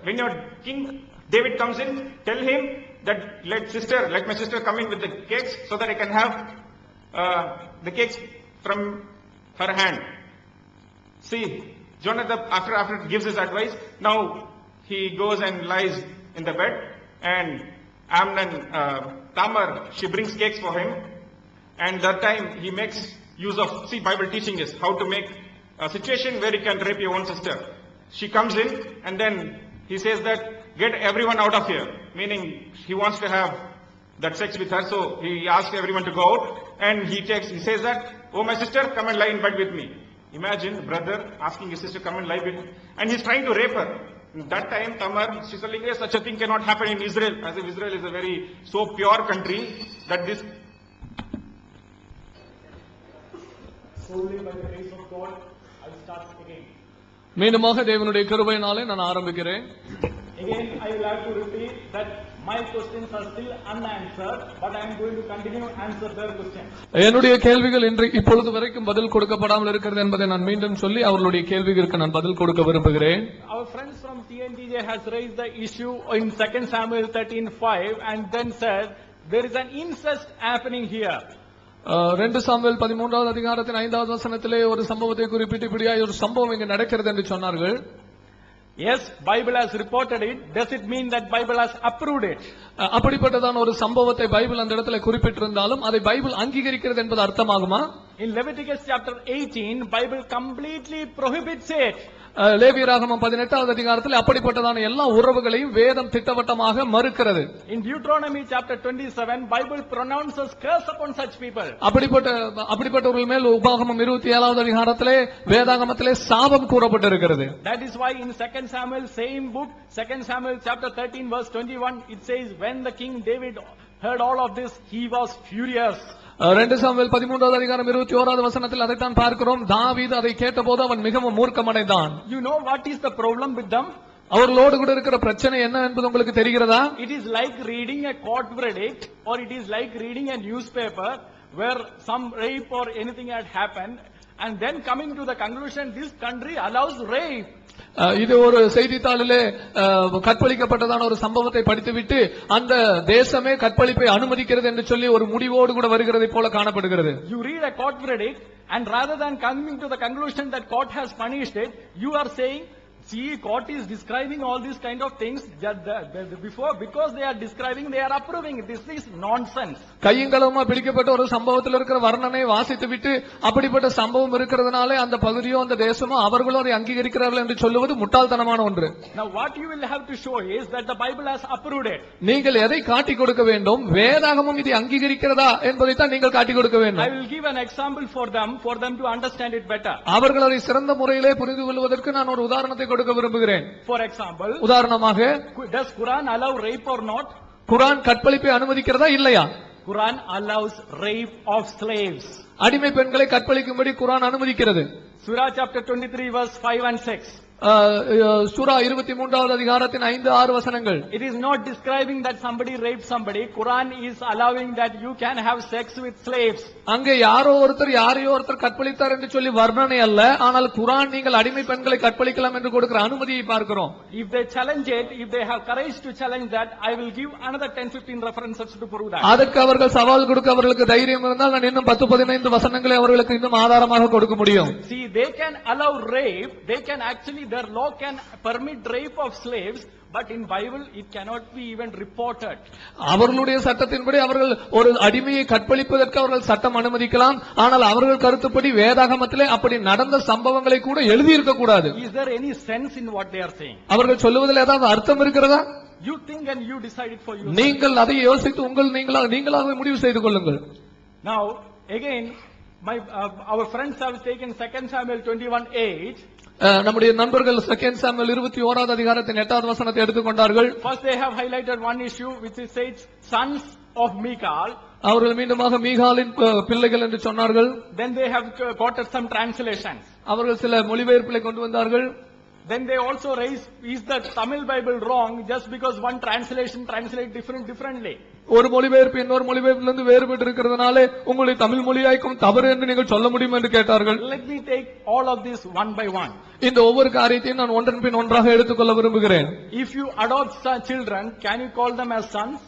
when your King David comes in, tell him that let my sister come in with the cakes so that I can have the cakes from her hand. See, Jonathan, after gives his advice, now he goes and lies in the bed, and Tamar, she brings cakes for him, and that time he makes use of, Bible teaching is how to make a situation where you can rape your own sister. She comes in, and then he says that, get everyone out of here, meaning he wants to have that sex with her, so he asks everyone to go out, and he says that, oh my sister, come and lie in bed with me. Imagine brother asking his sister, come and lie with me, and he's trying to rape her. That time, Tamar, she's telling, yes, such a thing cannot happen in Israel, as if Israel is a very so pure country that this. Solely by the grace of God, I start again. மீண்டுமாக தேவனுடைய கிருபையினாலே நான் ஆரம்பிக்கிறேன். Again, I will have to repeat that my questions are still unanswered, but I am going to continue to answer their questions. என்னுடைய கேள்விகள் இப்பொழுது வரைக்கும் பதில் கொடுக்கப்படாமல் இருக்கிறது என்பதை நான் மீண்டும் சொல்லி அவர்களுடைய கேள்விகளுக்கு நான் பதில் கொடுக்க விரும்புகிறேன். Our friends from TNTJ has raised the issue in 2 Samuel 13:5 and then said there is an incest happening here. 2 Samuel 13வது அதிகாரத்தின் 5வது வசனத்திலே ஒரு சம்பவத்தை குறிப்பிட்டு இப்படியாய் ஒரு சம்பவம் இங்கு நடக்கிறது என்று சொன்னார்கள். Yes, Bible has reported it. Does it mean that Bible has approved it? அப்படிப்பட்டதான ஒரு சம்பவத்தை பைபிள் அந்த இடத்துல குறிப்பிட்டிருந்தாலும் அதை பைபிள் அங்கீகரிக்கிறது என்பது அர்த்தமாகுமா? In Leviticus chapter 18, Bible completely prohibits it. லேவியராகமம் 18வது அதிகாரத்தில் அப்படிப்பட்டதான எல்லா உறவுகளையும் வேதம் திட்டவட்டமாக மறுக்கிறது. In Deuteronomy chapter 27, Bible pronounces curse upon such people. அப்படிப்பட்டவர்கள் மேல் உபாகமம் 27வது அதிகாரத்திலே வேதாகமத்திலே சாபம் கூறப்பட்டிருக்கிறது. That is why in 2 Samuel same book, 2 Samuel chapter 13 verse 21, it says when the King David heard all of this, he was furious. 2 Samuel 13வது அதிகாரம் 21வது வசனத்தில் அதைத்தான் பார்க்கிறோம். தாவீது அதை கேட்டபோது அவன் மிகவும் மூர்க்கமடைந்தான். You know what is the problem with them? அவர்களோடு கூட இருக்கிற பிரச்சனை என்ன என்பது உங்களுக்கு தெரிகிறதா? It is like reading a court verdict or it is like reading a newspaper where some rape or anything had happened and then coming to the conclusion this country allows rape. இது ஒரு செய்தித்தாளிலே கற்பழிக்கப்பட்டதான ஒரு சம்பவத்தை படித்துவிட்டு அந்த தேசமே கற்பழிப்பை அனுமதிக்கிறது என்று சொல்லி ஒரு முடிவோடு கூட வருகிறதை போல காணப்படுகிறது. You read a court verdict and rather than coming to the conclusion that court has punished it, you are saying, see, court is describing all these kind of things because they are describing, they are approving. This is nonsense. கையங்களமா பிடிக்கப்பட்ட ஒரு சம்பவத்தில் இருக்கிற வர்ணனை வாசித்து விட்டு அப்படிப்பட்ட சம்பவம் இருக்கிறதுனாலே அந்த பகுதியோ அந்த தேசமோ அவர்களும் அதை அங்கீகரிக்கிறார்கள் என்று சொல்லுவது முட்டாள்தனமான ஒன்று. Now what you will have to show is that the Bible has approved it. நீங்கள் எதை காட்டிக் கொடுக்க வேண்டும்? வேதாகமம் இதை அங்கீகரிக்கிறதா என்பதை தான் நீங்கள் காட்டிக் கொடுக்க வேண்டும். I will give an example for them to understand it better. அவர்கள் அதை சிறந்த முறையிலே புரிந்து கொள்வதற்கு நான் ஒரு உதாரணத்தை கொடுக்க விரும்புகிறேன். For example, உதாரணமாக, does Quran allow rape or not? குர்ஆன் கற்பழிப்பை அனுமதிக்கிறதா இல்லையா? Quran allows rape of slaves. அடிமை பெண்களை கற்பழிக்கும்படி குர்ஆன் அனுமதிக்கிறது. Surah chapter 23 verse 5 and 6. சூரா 23வது அதிகாரத்தின் 5-6 வசனங்கள். It is not describing that somebody raped somebody. Quran is allowing that you can have sex with slaves. அங்கே யாரோ ஒருத்தர் கற்பழித்தார் என்று சொல்லி வர்ணனை அல்ல, ஆனால் குர்ஆன் நீங்கள் அடிமை பெண்களை கற்பழிக்கலாம் என்று கொடுக்கிற அனுமதியை பார்க்கிறோம். If they challenge it, if they have courage to challenge that, I will give another 10-15 references to prove that. அதற்கு அவர்கள் சவால் கொடுக்க அவர்களுக்கு தைரியம் இருந்தால் நான் இன்னும் 10-15 வசனங்களை அவர்களுக்கு இன்னும் ஆதாரமாக கொடுக்க முடியும். See, they can allow rape, they can actually, their law can permit rape of slaves, but in Bible it cannot be even reported. அவர்களுடைய சட்டத்தின்படி அவர்கள் ஒரு அடிமையை கற்பழிப்பதற்கு அவர்கள் சட்டம் அனுமதிக்கலாம், ஆனால் அவர்கள் கருத்துப்படி வேதாகமத்திலே அப்படி நடந்த சம்பவங்களை கூட எழுதி இருக்க கூடாது. Is there any sense in what they are saying? அவர்கள் சொல்லுவதில் ஏதாவது அர்த்தம் இருக்கிறதா? You think and you decide it for yourself. நீங்கள் அதை யோசித்து நீங்களாகவே முடிவு செய்து கொள்ளுங்கள். Now again, our friends have taken 2 Samuel 21:8. நம்முடைய நண்பர்கள் 2 சாமுவேல் 21வது அதிகாரத்தின் 8வது வசனத்தை எடுத்துக்கொண்டார்கள். First they have highlighted one issue which is says sons of Michal. அவர்கள் மீண்டுமாக மீகாலின் பிள்ளைகள் என்று சொன்னார்கள். Then they have quoted some translations. அவர்கள் சில மொழிபெயர்ப்புகளை கொண்டு வந்தார்கள். then they also raise, is the Tamil Bible wrong just because one translation translates differently? ஒரு மொழிபெயர்ப்பு இன்னொரு மொழிபெயர்ப்பிலிருந்து வேறுபட்டு இருக்கிறதுனாலே உங்களுடைய தமிழ் மொழியாய்க்கும் தவறு என்று நீங்கள் சொல்ல முடியும் என்று கேட்டார்கள். Let me take all of this one by one. இந்த ஒவ்வொரு காரியத்தையும் நான் ஒன்றன் பின் ஒன்றாக எடுத்துக்கொள்ள விரும்புகிறேன். If you adopt children, can you call them as sons?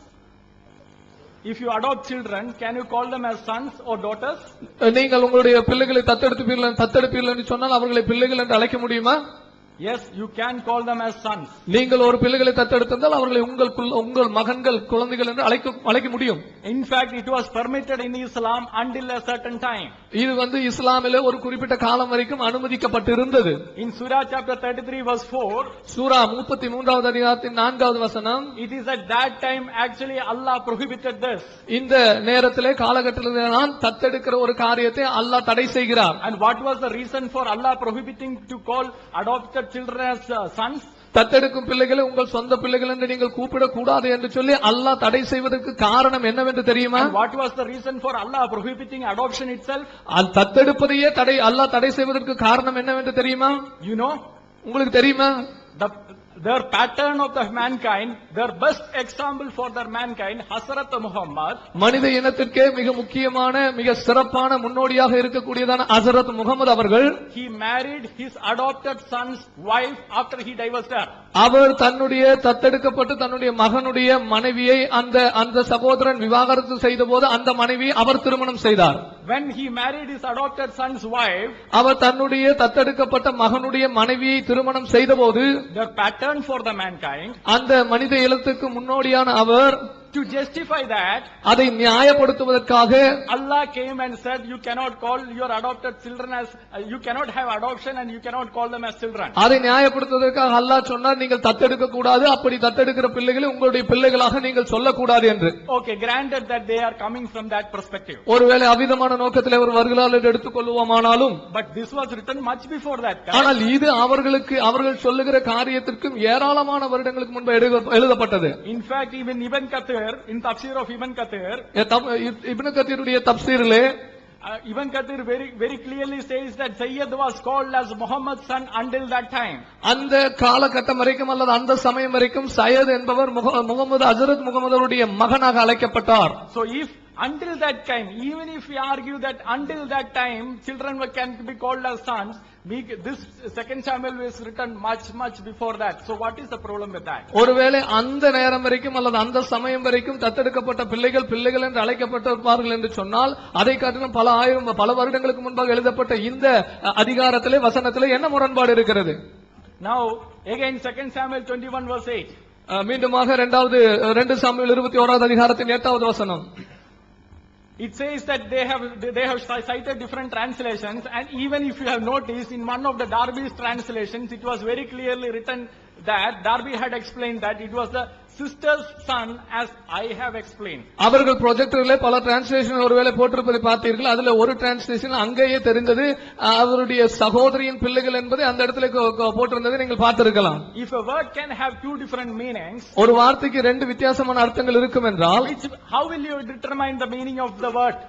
If you adopt children, can you call them as sons or daughters? நீங்கள் உங்களுடைய பிள்ளைகளை தத்தெடுப்பீர்கள் என்று சொன்னால் அவர்களை பிள்ளைகள் என்று அழைக்க முடியுமா? Yes, you can call them as sons. நீங்கள் ஒரு பிள்ளைகளை தத்தெடுத்தால் அவர்களை உங்கள் மகன்கள் குழந்தைகள் என்று அழைக்க முடியும். In fact, it was permitted in Islam until a certain time. இது இஸ்லாமிலே ஒரு குறிப்பிட்ட காலம் வரைக்கும் அனுமதிக்கப்பட்டிருந்தது. In Surah chapter 33 verse 4, சூரா 33வது அதிகாரத்தின் 4வது வசனம், it is at that time actually Allah prohibited this. இந்த நேரத்திலே காலகட்டத்திலே நான் தத்தெடுக்கிற ஒரு காரியத்தை அல்லாஹ் தடை செய்கிறார். And what was the reason for Allah prohibiting to call adopted children as sons? தத்தெடுக்கும் பிள்ளைகளை உங்கள் சொந்த பிள்ளைகள் என்று நீங்கள் கூப்பிடக் கூடாது என்று சொல்லி அல்லாஹ் தடை செய்வதற்கு காரணம் என்னவென்று தெரியுமா? And what was the reason for Allah prohibiting adoption itself? தத்தெடுப்பதையே அல்லாஹ் தடை செய்வதற்கு காரணம் என்னவென்று தெரியுமா? You know, உங்களுக்கு தெரியுமா? Their pattern of the mankind, their best example for their mankind, Hazrat Muhammad. மனித இனத்திற்கே மிக முக்கியமான மிக சிறப்பான முன்னோடியாக இருக்கக்கூடியதான ஹஜரத் முகமது அவர்கள், he married his adopted son's wife after he divorced her. அவர் தன்னுடைய தத்தெடுக்கப்பட்டு தன்னுடைய மகனுடைய மனைவியை அந்த சகோதரன் விவாகரத்து செய்தபோது அந்த மனைவி அவர் திருமணம் செய்தார். When he married his adopted son's wife, அவர் தன்னுடைய தத்தெடுக்கப்பட்ட மகனுடைய மனைவியை திருமணம் செய்தபோது, their pattern for the mankind, அந்த மனித இனத்துக்கு முன்னோடியான அவர், to justify that, அதை நியாயப்படுத்துவதற்காக Allah came and said, you cannot call your adopted children as, you cannot have adoption and you cannot call them as children. அதை நியாயப்படுத்துவதற்காக அல்லாஹ் சொன்னார், நீங்கள் தத்தெடுக்க கூடாது, அப்படி தத்தெடுக்கிற பிள்ளைகளை உங்களுடைய பிள்ளைகளாக நீங்கள் சொல்லக்கூடாது என்று. Okay, granted that they are coming from that perspective. ஒருவேளை அவிதமான நோக்கத்தில் அவர் வருகிறார் என்று எடுத்துக்கொள்வோமானாலும், but this was written much before that. ஆனால் இது அவர்கள் சொல்லுகிற காரியத்திற்கும் ஏராளமான வருடங்களுக்கு முன்பு எழுதப்பட்டது. In fact, even Ibn Kathir, in tafsir of Ibn Kathir, Ibn கத்தீருடைய தப்சீரிலே Ibn Kathir very clearly says that Sayyid was called as Muhammad's son until that time. அந்த காலகட்டம் வரைக்கும் அல்லது அந்த சமயம் வரைக்கும் சையத் என்பவர் முகமது ஹஜரத் முகமதுடைய மகனாக அழைக்கப்பட்டார். So if until that time, even if we argue that until that time children can be called as sons, this second Samuel was written much before that. So what is the problem with that? ஒருவேளை அந்த நேரம் வரைக்கும் அல்லது அந்த சமயம் வரைக்கும் தத்தெடுக்கப்பட்ட பிள்ளைகள் என்று அழைக்கப்பட்டிருப்பார்கள் என்று சொன்னால், அதை காட்டிலும் பல வருடங்களுக்கு முன்பாக எழுதப்பட்ட இந்த அதிகாரத்திலே வசனத்திலே என்ன முரண்பாடு இருக்கிறது? Now again 2 Samuel 21 verse 8. மீண்டுமாக 2 சாமுவேல் 21வது அதிகாரத்தின் 8வது வசனம். It says that they have cited different translations, and even if you have noticed, in one of the Darby's translations, it was very clearly written that Darby had explained that it was the sister's son, as I have explained. அவர்கள் ப்ரொஜெக்டரிலே பல translation ஒருவேளை போட்டிருப்பதை பார்த்தீர்கள். அதுல ஒரு translation அங்கேயே தெரிந்தது அவருடைய சகோதரியின் பிள்ளைகள் என்பதை அந்த இடத்துல போட்டிருந்ததை நீங்கள் பார்த்திருக்கலாம். If a word can have two different meanings, ஒரு வார்த்தைக்கு ரெண்டு வித்தியாசமான அர்த்தங்கள் இருக்கும் என்றால், how will you determine the meaning of the word?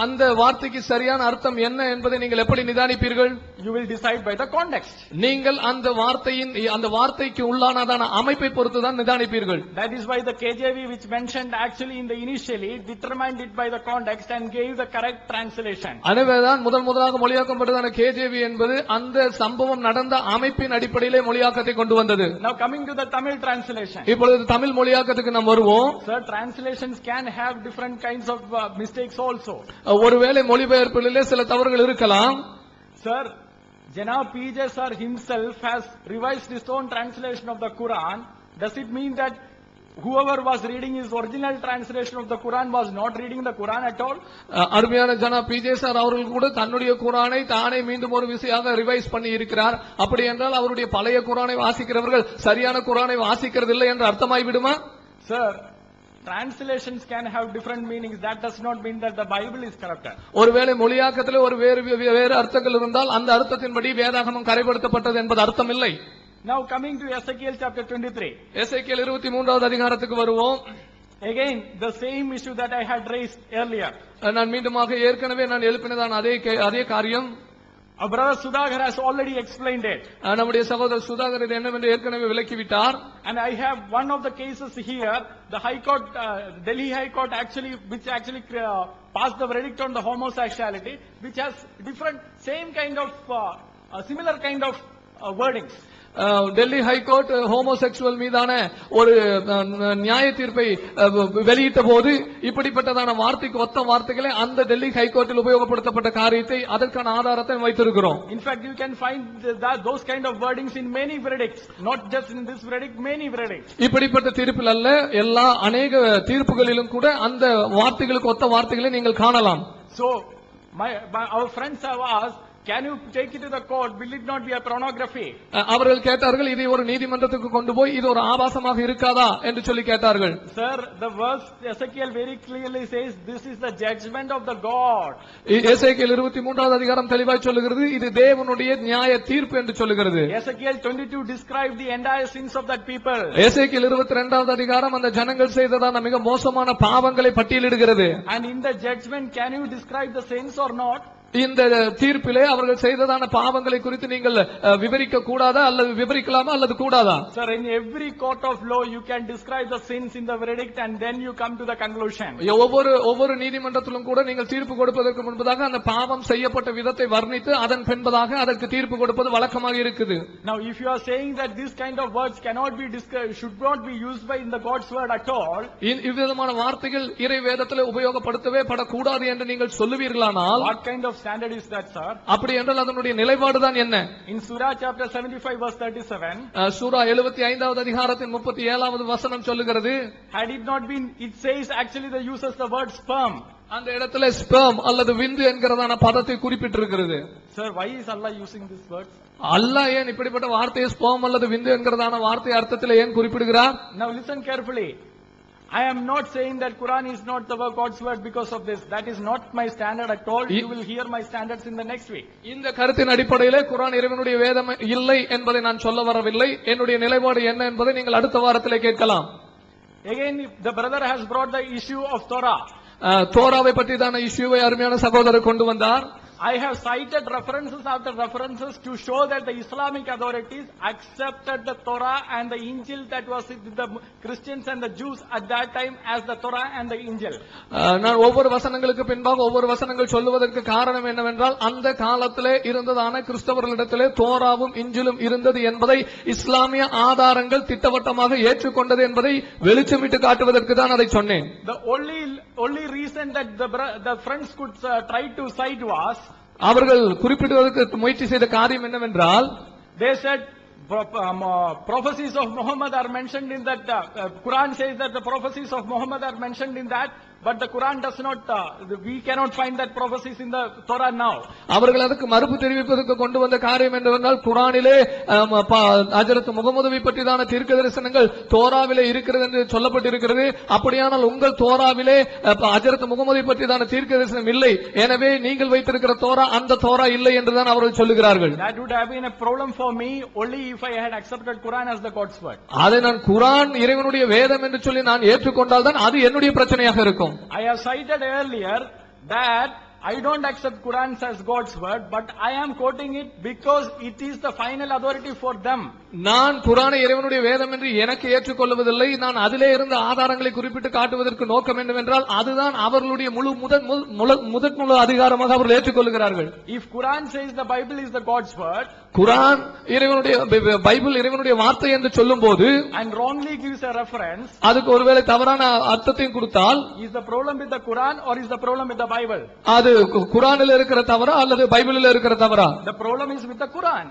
அந்த வார்த்தைக்கு சரியான அர்த்தம் என்ன என்பதை நீங்கள் எப்படி நிதானிப்பீர்கள்? You will decide by the context. நீங்கள் அந்த வார்த்தைக்கு உள்ளானதான அமைப்பை பொறுத்து தான் நிதானிப்பீர்கள். That is why the KJV, which mentioned actually in the initially, determined it by the context and gave the correct translation. அதுவேதான் முதலாக மொழியாக்கப்பட்டதான KJV என்பது அந்த சம்பவம் நடந்த அமைப்பின் அடிப்படையிலே மொழியாக்கத்தை கொண்டு வந்தது. Now coming to the Tamil translation. இப்பொழுது தமிழ் மொழியாக்கத்துக்கு நாம் வருவோம். Sir, translations can have different kinds of mistakes also. ஒருவேளை மொழிபெயர்ப்பிலே சில தவறுகள் இருக்கலாம். Sir, Janab PJ sir himself has revised his own translation of the Quran. Does it mean that whoever was reading his original translation of the Quran was not reading the Quran at all? அருமையான ஜனாப் PJ sir அவர்கள் கூட தன்னுடைய குர்ஆனை தானே மீண்டும் ஒரு விசையாக revise பண்ணி இருக்கிறார். அப்படி என்றால் அவருடைய பழைய குர்ஆனை வாசிக்கிறவர்கள் சரியான குர்ஆனை வாசிக்கிறதில்லை என்று அர்த்தமாய் விடுமா? Sir, translations can have different meanings. That does not mean that the Bible is corrupted. ஒருவேளை மொழியாக்கத்திலே ஒரு வேறு அர்த்தங்கள் இருந்தால் அந்த அர்த்தத்தின்படி வேதாகமம் கரைப்படுத்தப்பட்டது என்பது அர்த்தம் இல்லை. Now coming to Ezekiel chapter 23. எசேக்கியேல் 23வது அதிகாரத்துக்கு வருவோம். Again the same issue that I had raised earlier. நான் மீண்டுமாக ஏற்கனவே நான் எழுப்பினதான அதே காரியம். Our brother Sudhakar has already explained it. நம்முடைய சகோதரர் சுதாகர் இது என்னவென்று ஏற்கனவே விளக்கிவிட்டார். And I have one of the cases here, the High Court, Delhi High Court which actually passed the verdict on the homosexuality, which has different, same kind of, similar kind of wordings. Delhi high court homosexual மீதான ஒரு நியாய தீர்ப்பை வெளியிட்ட போது இப்படிப்பட்டதான வார்த்தைக்கு ஒத்த வார்த்தைகளை அந்த டெல்லி ஹைகோர்ட்டில் உபயோகப்படுத்தப்பட்ட காரியத்தை அதற்கான ஆதாரத்தை வைத்திருக்கிறோம். In fact, you can find those kind of wordings in many verdicts, not just in this verdict, many verdicts. இப்படிப்பட்ட தீர்ப்பில் அல்ல, எல்லா அநேக தீர்ப்புகளிலும் கூட அந்த வார்த்தைகளுக்கு ஒத்த வார்த்தைகளை நீங்கள் காணலாம். So our friends have asked, can you take it to the court? Will it not be a pornography? அவர்கள் கேட்டார்கள், இதை ஒரு நீதிமன்றத்துக்கு கொண்டு போய் இது ஒரு ஆபாசமாக இருக்காதா என்று சொல்லி கேட்டார்கள். Sir, the verse Ezekiel very clearly says this is the judgment of the God. எசேக்கியேல் 23வது அதிகாரம் தெளிவாய் சொல்லுகிறது, இது தேவனுடைய நியாய தீர்ப்பு என்று சொல்லுகிறது. Ezekiel 22 described the entire sins of that people. எசேக்கியேல் 22வது அதிகாரம் அந்த ஜனங்கள் செய்ததான மிக மோசமான பாவங்களை பட்டியலிடுகிறது. And in the judgment, can you describe the sins or not? இந்த தீர்ப்பிலே அவர்கள் செய்ததான பாவங்களை குறித்து நீங்கள் விவரிக்க கூடாதா அல்லது விவரிக்கலாமா அல்லது கூடாதா? Sir, in every court of law you can describe the sins in the verdict and then you come to the conclusion. ஒவ்வொரு நீதிமன்றத்திலும் கூட நீங்கள் தீர்ப்பு கொடுப்பதற்கு முன்பதாக அந்த பாவம் செய்யப்பட்ட விதத்தை வர்ணித்து அதன் பின்பதாக அதற்கு தீர்ப்பு கொடுப்பது வழக்கமாக இருக்குது. Now if you are saying that this kind of words cannot be should not be used by in the God's word at all, இவ்விதமான வார்த்தைகள் இறை வேதத்திலே உபயோகப்படுத்தவே படக்கூடாது என்று நீங்கள் சொல்லுவீர்களானால், what kind of standard is that, sir? அப்படி என்றால் அதனுடைய நிலைப்பாடுதான் என்ன? In Surah chapter 75 verse 37, சூரா 75வது அதிகாரத்தின் 37வது வசனம் சொல்லுகிறது, had it not been, it says actually the uses the word sperm. அந்த இடத்துல ஸ்பெர்ம் அல்லது விந்து என்கிறதான பதத்தை குறிப்பிட்டிருக்கிறது. Sir, why is Allah using this word? அல்லாஹ் ஏன் இப்படிப்பட்ட வார்த்தையை ஸ்பெர்ம் அல்லது விந்து என்கிறதான வார்த்தை அர்த்தத்தில் ஏன் குறிப்பிடுகிறார்? Now listen carefully. I am not saying that Quran is not the God's word because of this. That is not my standard at all. You will hear my standards in the next week. இந்த கருத்தின் அடிப்படையிலே குர்ஆன் இறைவனுடைய வேதம் இல்லை என்பதை நான் சொல்ல வரவில்லை. என்னுடைய நிலைப்பாடு என்ன என்பதை நீங்கள் அடுத்த வாரத்திலே கேட்கலாம். Again, the brother has brought the issue of Torah. தோராவை பற்றிதான இஷ்யூவை அருமையான சகோதரர் கொண்டு வந்தார். I have cited references after references to show that the Islamic authorities accepted the Torah and the Injil that was with the Christians and the Jews at that time as the Torah and the Injil. நான் ஒவ்வொரு வசனங்களுக்கு பின்பாக ஒவ்வொரு வசனங்கள் சொல்லுவதற்கு காரணம் என்னவென்றால், அந்த காலத்திலே இருந்ததான கிறிஸ்தவர்களிடத்திலே தோராவும் இஞ்சிலும் இருந்தது என்பதை இஸ்லாமிய ஆதாரங்கள் திட்டவட்டமாக ஏற்றுக்கொண்டது என்பதை வெளிச்சமிட்டு காட்டுவதற்கு தான் அதை சொன்னேன். The only reason that the friends could try to cite was, அவர்கள் குறிப்பிடுவதற்கு முயற்சி செய்த காரியம் என்னவென்றால், they said prophecies of Muhammad are mentioned in that. Quran says that the prophecies of Muhammad are mentioned in that, but the Quran does not. We cannot find that prophecies in the Torah now. அவர்கள் அதுக்கு மறுப்பு தெரிவிப்பதற்கு கொண்டு வந்த காரியம் என்னவென்றால், குர்ஆனிலே ஹஜ்ரத் முகமதுவை பற்றிதான தீர்க்க தரிசனங்கள் தோராவிலே இருக்கிறது என்று சொல்லப்பட்டிருக்கிறது. அப்படியானால் உங்கள் தோராவிலே ஹஜ்ரத் முகமதை பற்றிதான தீர்க்க தரிசனம் இல்லை, எனவே நீங்கள் வைத்திருக்கிற தோரா அந்த தோரா இல்லை என்றுதான் அவர்கள் சொல்லுகிறார்கள். That would have been a problem for me only if I had accepted Quran as the God's word. அதை நான் குர்ஆன் இறைவனுடைய வேதம் என்று சொல்லி நான் ஏற்றுக்கொண்டால் தான் அது என்னுடைய பிரச்சனையாக இருக்கும். I have cited earlier that I don't accept Quran as God's word, but I am quoting it because it is the final authority for them. நான் குர்ஆனை இறைவனுடைய வேதம் என்று எனக்கு ஏற்றுக்கொள்வதில்லை. நான் அதிலே இருந்த ஆதாரங்களை குறிப்பிட்டு காட்டுவதற்கு நோக்கம் என்னவென்றால், அதுதான் அவர்களுடைய முதல் அதிகாரமாக அவர்கள் ஏற்றுக்கொள்கிறார்கள். If Quran says the Bible is the God's word, குர்ஆன் இறைவனுடைய பைபிள் இறைவனுடைய வார்த்தை என்று சொல்லும்போது and wrongly gives a reference, அதுக்கு ஒருவேளை தவறான அர்த்தத்தையும் கொடுத்தால், is the problem with the Quran or is the problem with the Bible? அது குர்ஆனில் இருக்கிற தவறா அல்லது பைபிளில் இருக்கிற தவறா? The problem is with the Quran.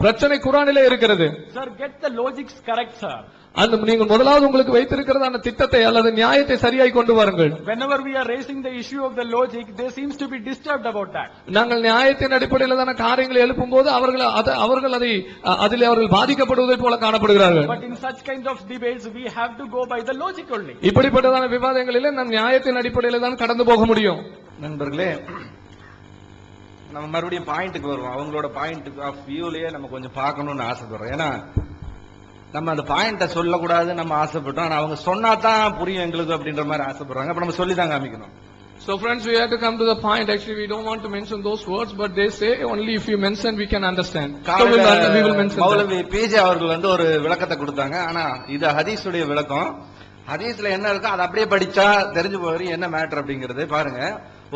பிரச்சனை குர்ஆனிலே இருக்கிறது. Sir, get the logics correct, sir. அந்த நீங்கள் முதலாவது உங்களுக்கு வைத்திருக்கிறது அந்த திட்டத்தை அல்லது நியாயத்தை சரியாய் கொண்டு வாருங்கள். Whenever we are raising the issue of the logic, they seems to be disturbed about that. நாங்கள் நியாயத்தின் அடிப்படையிலான காரியங்களை எழுப்பும்போது அவர்கள் அதிலே அவர்கள் பாதிக்கப்படுவதைப் போல காணப்படுகிறார்கள். But in such kind of debates we have to go by the logic only. இப்படிப்பட்டதான விவாதங்களிலே நாம் நியாயத்தின் அடிப்படையில் தான் கடந்து போக முடியும். நண்பர்களே, நம்ம மறுபடியும் பாயிண்ட்டுக்கு வருவோம். அவங்களோட பாயிண்ட் ஆஃப் வியூலயே நம்ம கொஞ்சம் பார்க்கணும்னு ஆசைப்படுறோம். ஏன்னா நம்ம அந்த பாயிண்ட சொல்லக்கூடாது நம்ம ஆசைப்பட்டோம். ஆனா அவங்க சொன்னா தான் புரியும் எங்களுக்கு அப்படின்ற மாதிரி ஆசைப்படுறாங்க. அப்ப நம்ம சொல்லி தான் காமிக்கணும். So friends, we have to come to the point. Actually, we don't want to mention those words, but they say only if you mention we can understand. So we will mention that. மௌலவி பிஜே அவர்கள் வந்து ஒரு விளக்கத்தை கொடுத்தாங்க. ஆனா இது ஹதீஸுடைய விளக்கம். ஹதீஸ்ல என்ன இருக்கோ அதை அப்படியே படிச்சா தெரிஞ்சு போகிற என்ன மேட்டர் அப்படிங்கறது பாருங்க.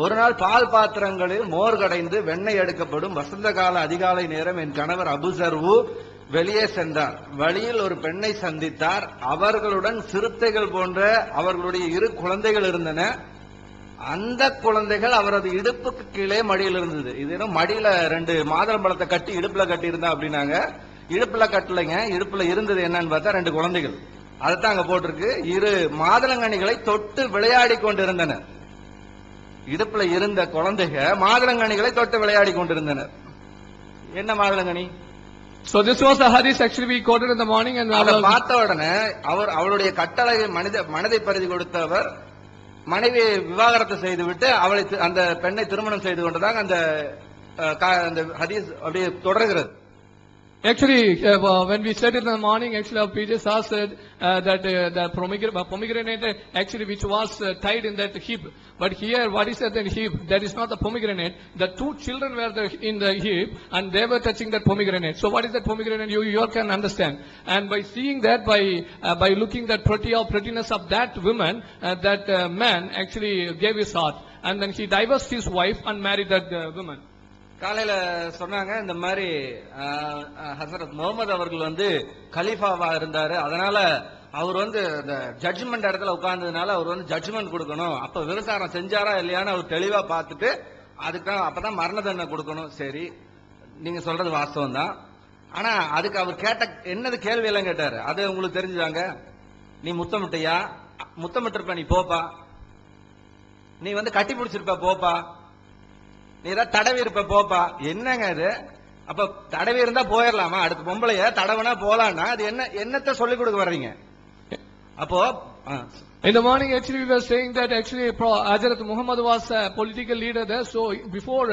ஒரு நாள் பால் பாத்திரங்களில் மோர் கடைந்து வெண்ணெய் எடுக்கப்படும் வசந்த கால அதிகாலை நேரம் என் கணவர் அபுசர்வு வெளியே சென்றார். வழியில் ஒரு பெண்ணை சந்தித்தார். அவர்களுடன் சிறுத்தைகள் போன்ற அவர்களுடைய 2 குழந்தைகள் இருந்தன. அந்த குழந்தைகள் அவரது இடுப்புக்கு கீழே மடியில் இருந்தது. இது மடியில 2 மாதுளம்பழத்தை கட்டி இடுப்புல கட்டி இருந்தா அப்படின்னாங்க. இடுப்புல கட்டலைங்க, இடுப்புல இருந்தது என்னன்னு பார்த்தா 2 குழந்தைகள். அதுதான் அங்க போட்டிருக்கு. 2 மாதுளங்கனிகளை தொட்டு விளையாடி கொண்டிருந்தனர். இடுப்புல இருந்த குழந்தைகள் மாதுளங்கனிகளை தொட்டு விளையாடி கொண்டிருந்தனர். என்ன மாதுளங்கனி? So this was the hadith actually we quoted in the morning, and அதை பார்த்த உடனே அவருடைய கட்டளை மனதை பரிதி கொடுத்தவர் மனைவி விவாகரத்து செய்துவிட்டு அவளை அந்த பெண்ணை திருமணம் செய்து கொண்டதாக அந்த ஹதீஸ் அப்படியே தொடர்கிறது. Actually, when we said it in the morning, actually our PJ Sir said that the pomegranate actually which was tied in that heap. But here, what is that heap? That is not the pomegranate. The 2 children were in the heap and they were touching that pomegranate. So what is that pomegranate? You all can understand. And by seeing that, by looking that prettiness of that woman, that man actually gave his heart. And then he divorced his wife and married that woman. காலையில சொன்னாங்க இந்த மாதிரி ஹசரத் முகமது அவர்கள் வந்து கலீஃபாவா இருந்தாரு. அதனால அவர் வந்து இந்த ஜட்ஜ்மெண்ட் இடத்துல உட்கார்ந்ததுனால அவர் வந்து ஜட்ஜ்மெண்ட் கொடுக்கணும். அப்ப விபச்சாரம் செஞ்சாரா இல்லையான்னு அவர் தெளிவா பார்த்துட்டு அதுக்கு அப்பதான் மரண தண்டனை கொடுக்கணும். சரி, நீங்க சொல்றது வாஸ்தவம் தான். ஆனா அதுக்கு அவர் கேட்ட என்னது கேள்வி எல்லாம் கேட்டாரு. அது உங்களுக்கு தெரிஞ்சுதாங்க. நீ முத்தமிட்டையா? முத்தமிட்டிருப்ப, நீ போப்பா. நீ வந்து கட்டி பிடிச்சிருப்ப, போப்பா. நீ ஏதாவது தடவி இருப்ப, போப்பா. என்னங்க இது? அப்ப தடவி இருந்தா போயிடலாமா? அடுத்த பொம்பளைய தடவனா போலான்னா அது என்னத்தை சொல்லிக் கொடுக்க வர்றீங்க? அப்போ in the morning actually we were saying that actually Hazrat Muhammad was a political leader there, so before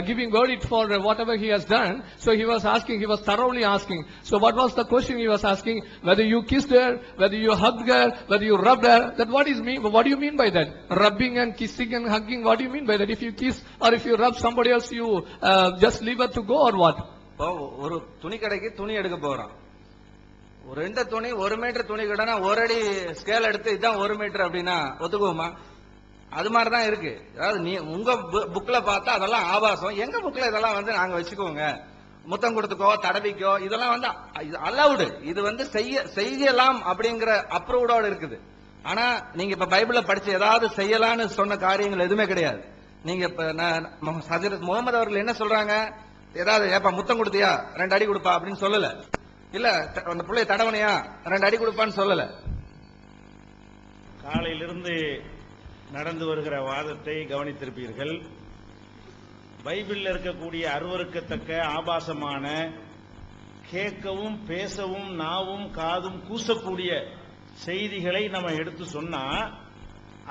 giving verdict for whatever he has done, so he was thoroughly asking. So what was the question he was asking? Whether you kissed her, whether you hugged her, whether you rubbed her. That what do you mean by that? Rubbing and kissing and hugging, what do you mean by that? If you kiss or if you rub somebody else, you just leave her to go or what? ஒரு துணி கடைக்கு துணி எடுக்க போறான். 2 துணி 1 metre துணி கடைனா 1 அடி scale எடுத்து இதான் 1 மீட்டர் அப்படின்னா ஒத்துக்குவோமா? அது மாதிரிதான் இருக்கு. அதாவது நீ உங்க புக்ல பார்த்தா அதெல்லாம் ஆபாசம், எங்க புக்ல இதெல்லாம் வந்து நாங்க வச்சுக்கோங்க. முத்தம் கொடுத்துக்கோ, தடவிக்கோ, இதெல்லாம் வந்து அலவுடு. இது வந்து செய்யலாம் அப்படிங்கிற அப்ரூவ்டோட இருக்குது. ஆனா நீங்க இப்ப பைபிள்ல படிச்சு ஏதாவது செய்யலாம்னு சொன்ன காரியங்கள் எதுவுமே கிடையாது. நீங்க இப்ப ஹஜ்ரத் முகமது அவர்கள் என்ன சொல்றாங்க? ஏதாவது ஏப்பா முத்தம் கொடுத்தியா 2 அடி கொடுப்பா அப்படின்னு சொல்லல. இல்ல அந்த பிள்ளைய தடவனையா 2 அடி கொடுப்பான்னு சொல்லல. காலையிலிருந்து நடந்து வருகிற வாதத்தை கவனித்திருப்பீர்கள். பைபிளில் இருக்கக்கூடிய அருவருக்கத்தக்க ஆபாசமான கேட்கவும் பேசவும் நாவும் காதும் கூசக்கூடிய செய்திகளை நம்ம எடுத்து சொன்னா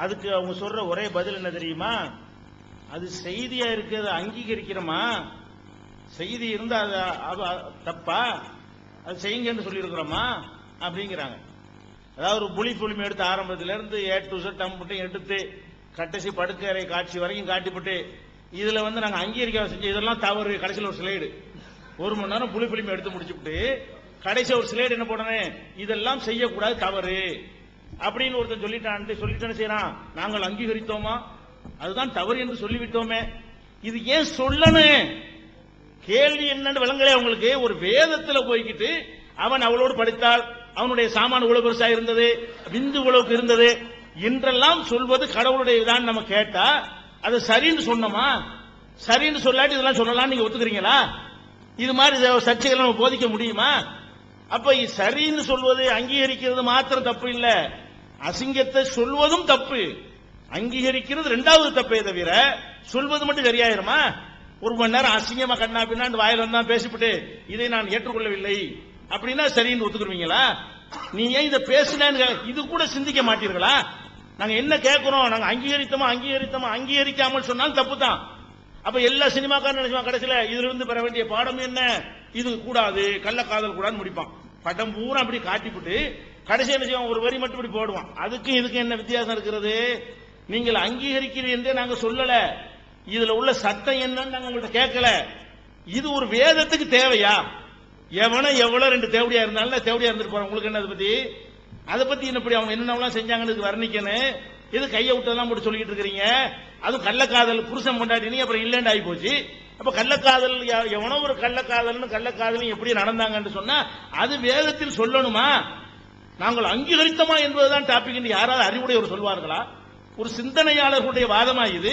அதுக்கு அவங்க சொல்ற ஒரே பதில் என்ன தெரியுமா? அது செய்தியா இருக்கிறத அங்கீகரிக்கிறோமா? செய்தி இருந்தா அது தப்பா? அது செய்யுங்கன்னு சொல்லி இருக்கிறோமா அப்படிங்கிறாங்க. அதாவது ஒரு புலி புலிமை எடுத்து ஆரம்பத்திலிருந்து A to Z மட்டும் எடுத்து கடைசி படுக்கறை காட்சி வரைக்கும் காட்டிவிட்டு இதுல வந்து நாங்க அங்கீகரிக்க செஞ்ச இதெல்லாம் தவறு. கடைசியில் ஒரு ஸ்லைடு 1 மணி நேரம் புலி புலிமை எடுத்து முடிச்சுட்டு கடைசி ஒரு ஸ்லைடு என்ன போடணும்? இதெல்லாம் செய்யக்கூடாது, தவறு அப்படின்னு ஒருத்தர் சொல்லிட்டான்னு செய்யறான். நாங்கள் அங்கீகரித்தோமா? அதுதான் தவறு என்று சொல்லிவிட்டோமே. இது ஏன் சொல்லணும்? கேள்வி என்னன்னு விளங்கலே உங்களுக்கு. ஒரு வேதத்துல போய்கிட்டு அவன் அவளோடு படித்தால் அவனுடைய சாமான உழவு பெருசா இருந்தது, விந்து உழவுக்கு இருந்தது என்றெல்லாம் சொல்வது கடவுளுடைய தான். நம்ம கேட்டா அது சரின்னு சொன்னோமா? சரின்னு சொல்லாட்டி இதெல்லாம் சொல்லலாம் நீங்க ஒத்துக்கிறீங்களா? இது மாதிரி சர்ச்சைகள் நம்ம போதிக்க முடியுமா? அப்ப சரின்னு சொல்வது அங்கீகரிக்கிறது மாத்திரம் தப்பு இல்ல, அசிங்கத்தை சொல்வதும் தப்பு. அங்கீகரிக்கிறது 2வது தப்பே தவிர சொல்வது மட்டும் சரியாயிருமா? 1 மணி நேரம் அசிங்கமா கண்ணா பின்னா வாயில வந்தா பேசிவிட்டு இதை நான் ஏற்றுக்கொள்ளவில்லை அப்படின்னா சரின்னு ஒத்துக்குருவீங்களா? நீ ஏன் இதை பேசினேன்னு இது கூட சிந்திக்க மாட்டீர்களா? நாங்க என்ன கேட்கிறோம்? நாங்க அங்கீகரிக்காமல் சொன்னாலும் தப்பு தான். அப்ப எல்லா சினிமாக்காரன் நினைச்சுவான் கடைசியில இதுல இருந்து பெற வேண்டிய பாடம் என்ன? இது கூடாது, கள்ளக்காதல் கூடாது முடிப்பான். பட்டம் பூரா அப்படி காட்டிவிட்டு கடைசி என்ன செய்வான்? ஒரு வரி மட்டும் இப்படி போடுவான். அதுக்கும் இதுக்கும் என்ன வித்தியாசம் இருக்கிறது? நீங்கள் அங்கீகரிக்கிறீர்கள் என்றே நாங்க சொல்லல. இதுல உள்ள சட்டம் என்னன்னு நாங்க உங்கள்ட்ட கேட்கல. இது ஒரு வேதத்துக்கு தேவையா? எவன எவ்வளவு ரெண்டு தேவடியா இருந்தாலும் தேவடியா இருந்துட்டு போறான். உங்களுக்கு என்ன அதை பத்தி என்னப்படி அவங்க என்னென்னலாம் செஞ்சாங்கன்னு வர்ணிக்கணும். இது கையை விட்டதெல்லாம் போட்டு சொல்லிட்டு இருக்கிறீங்க. அதுவும் கள்ளக்காதல் புருஷன் கொண்டாடினீங்க, அப்புறம் இல்லைன்னு ஆகி போச்சு. அப்ப கள்ளக்காதல் எவனோ ஒரு கள்ளக்காதலும் எப்படி நடந்தாங்கன்னு சொன்னா அது வேதத்தில் சொல்லணுமா? நாங்கள் அங்கீகரித்தமா என்பதுதான் டாபிக் என்று யாராவது அறிவுடையவர் சொல்வார்களா? ஒரு சிந்தனையாளர்களுடைய வாதமா இது?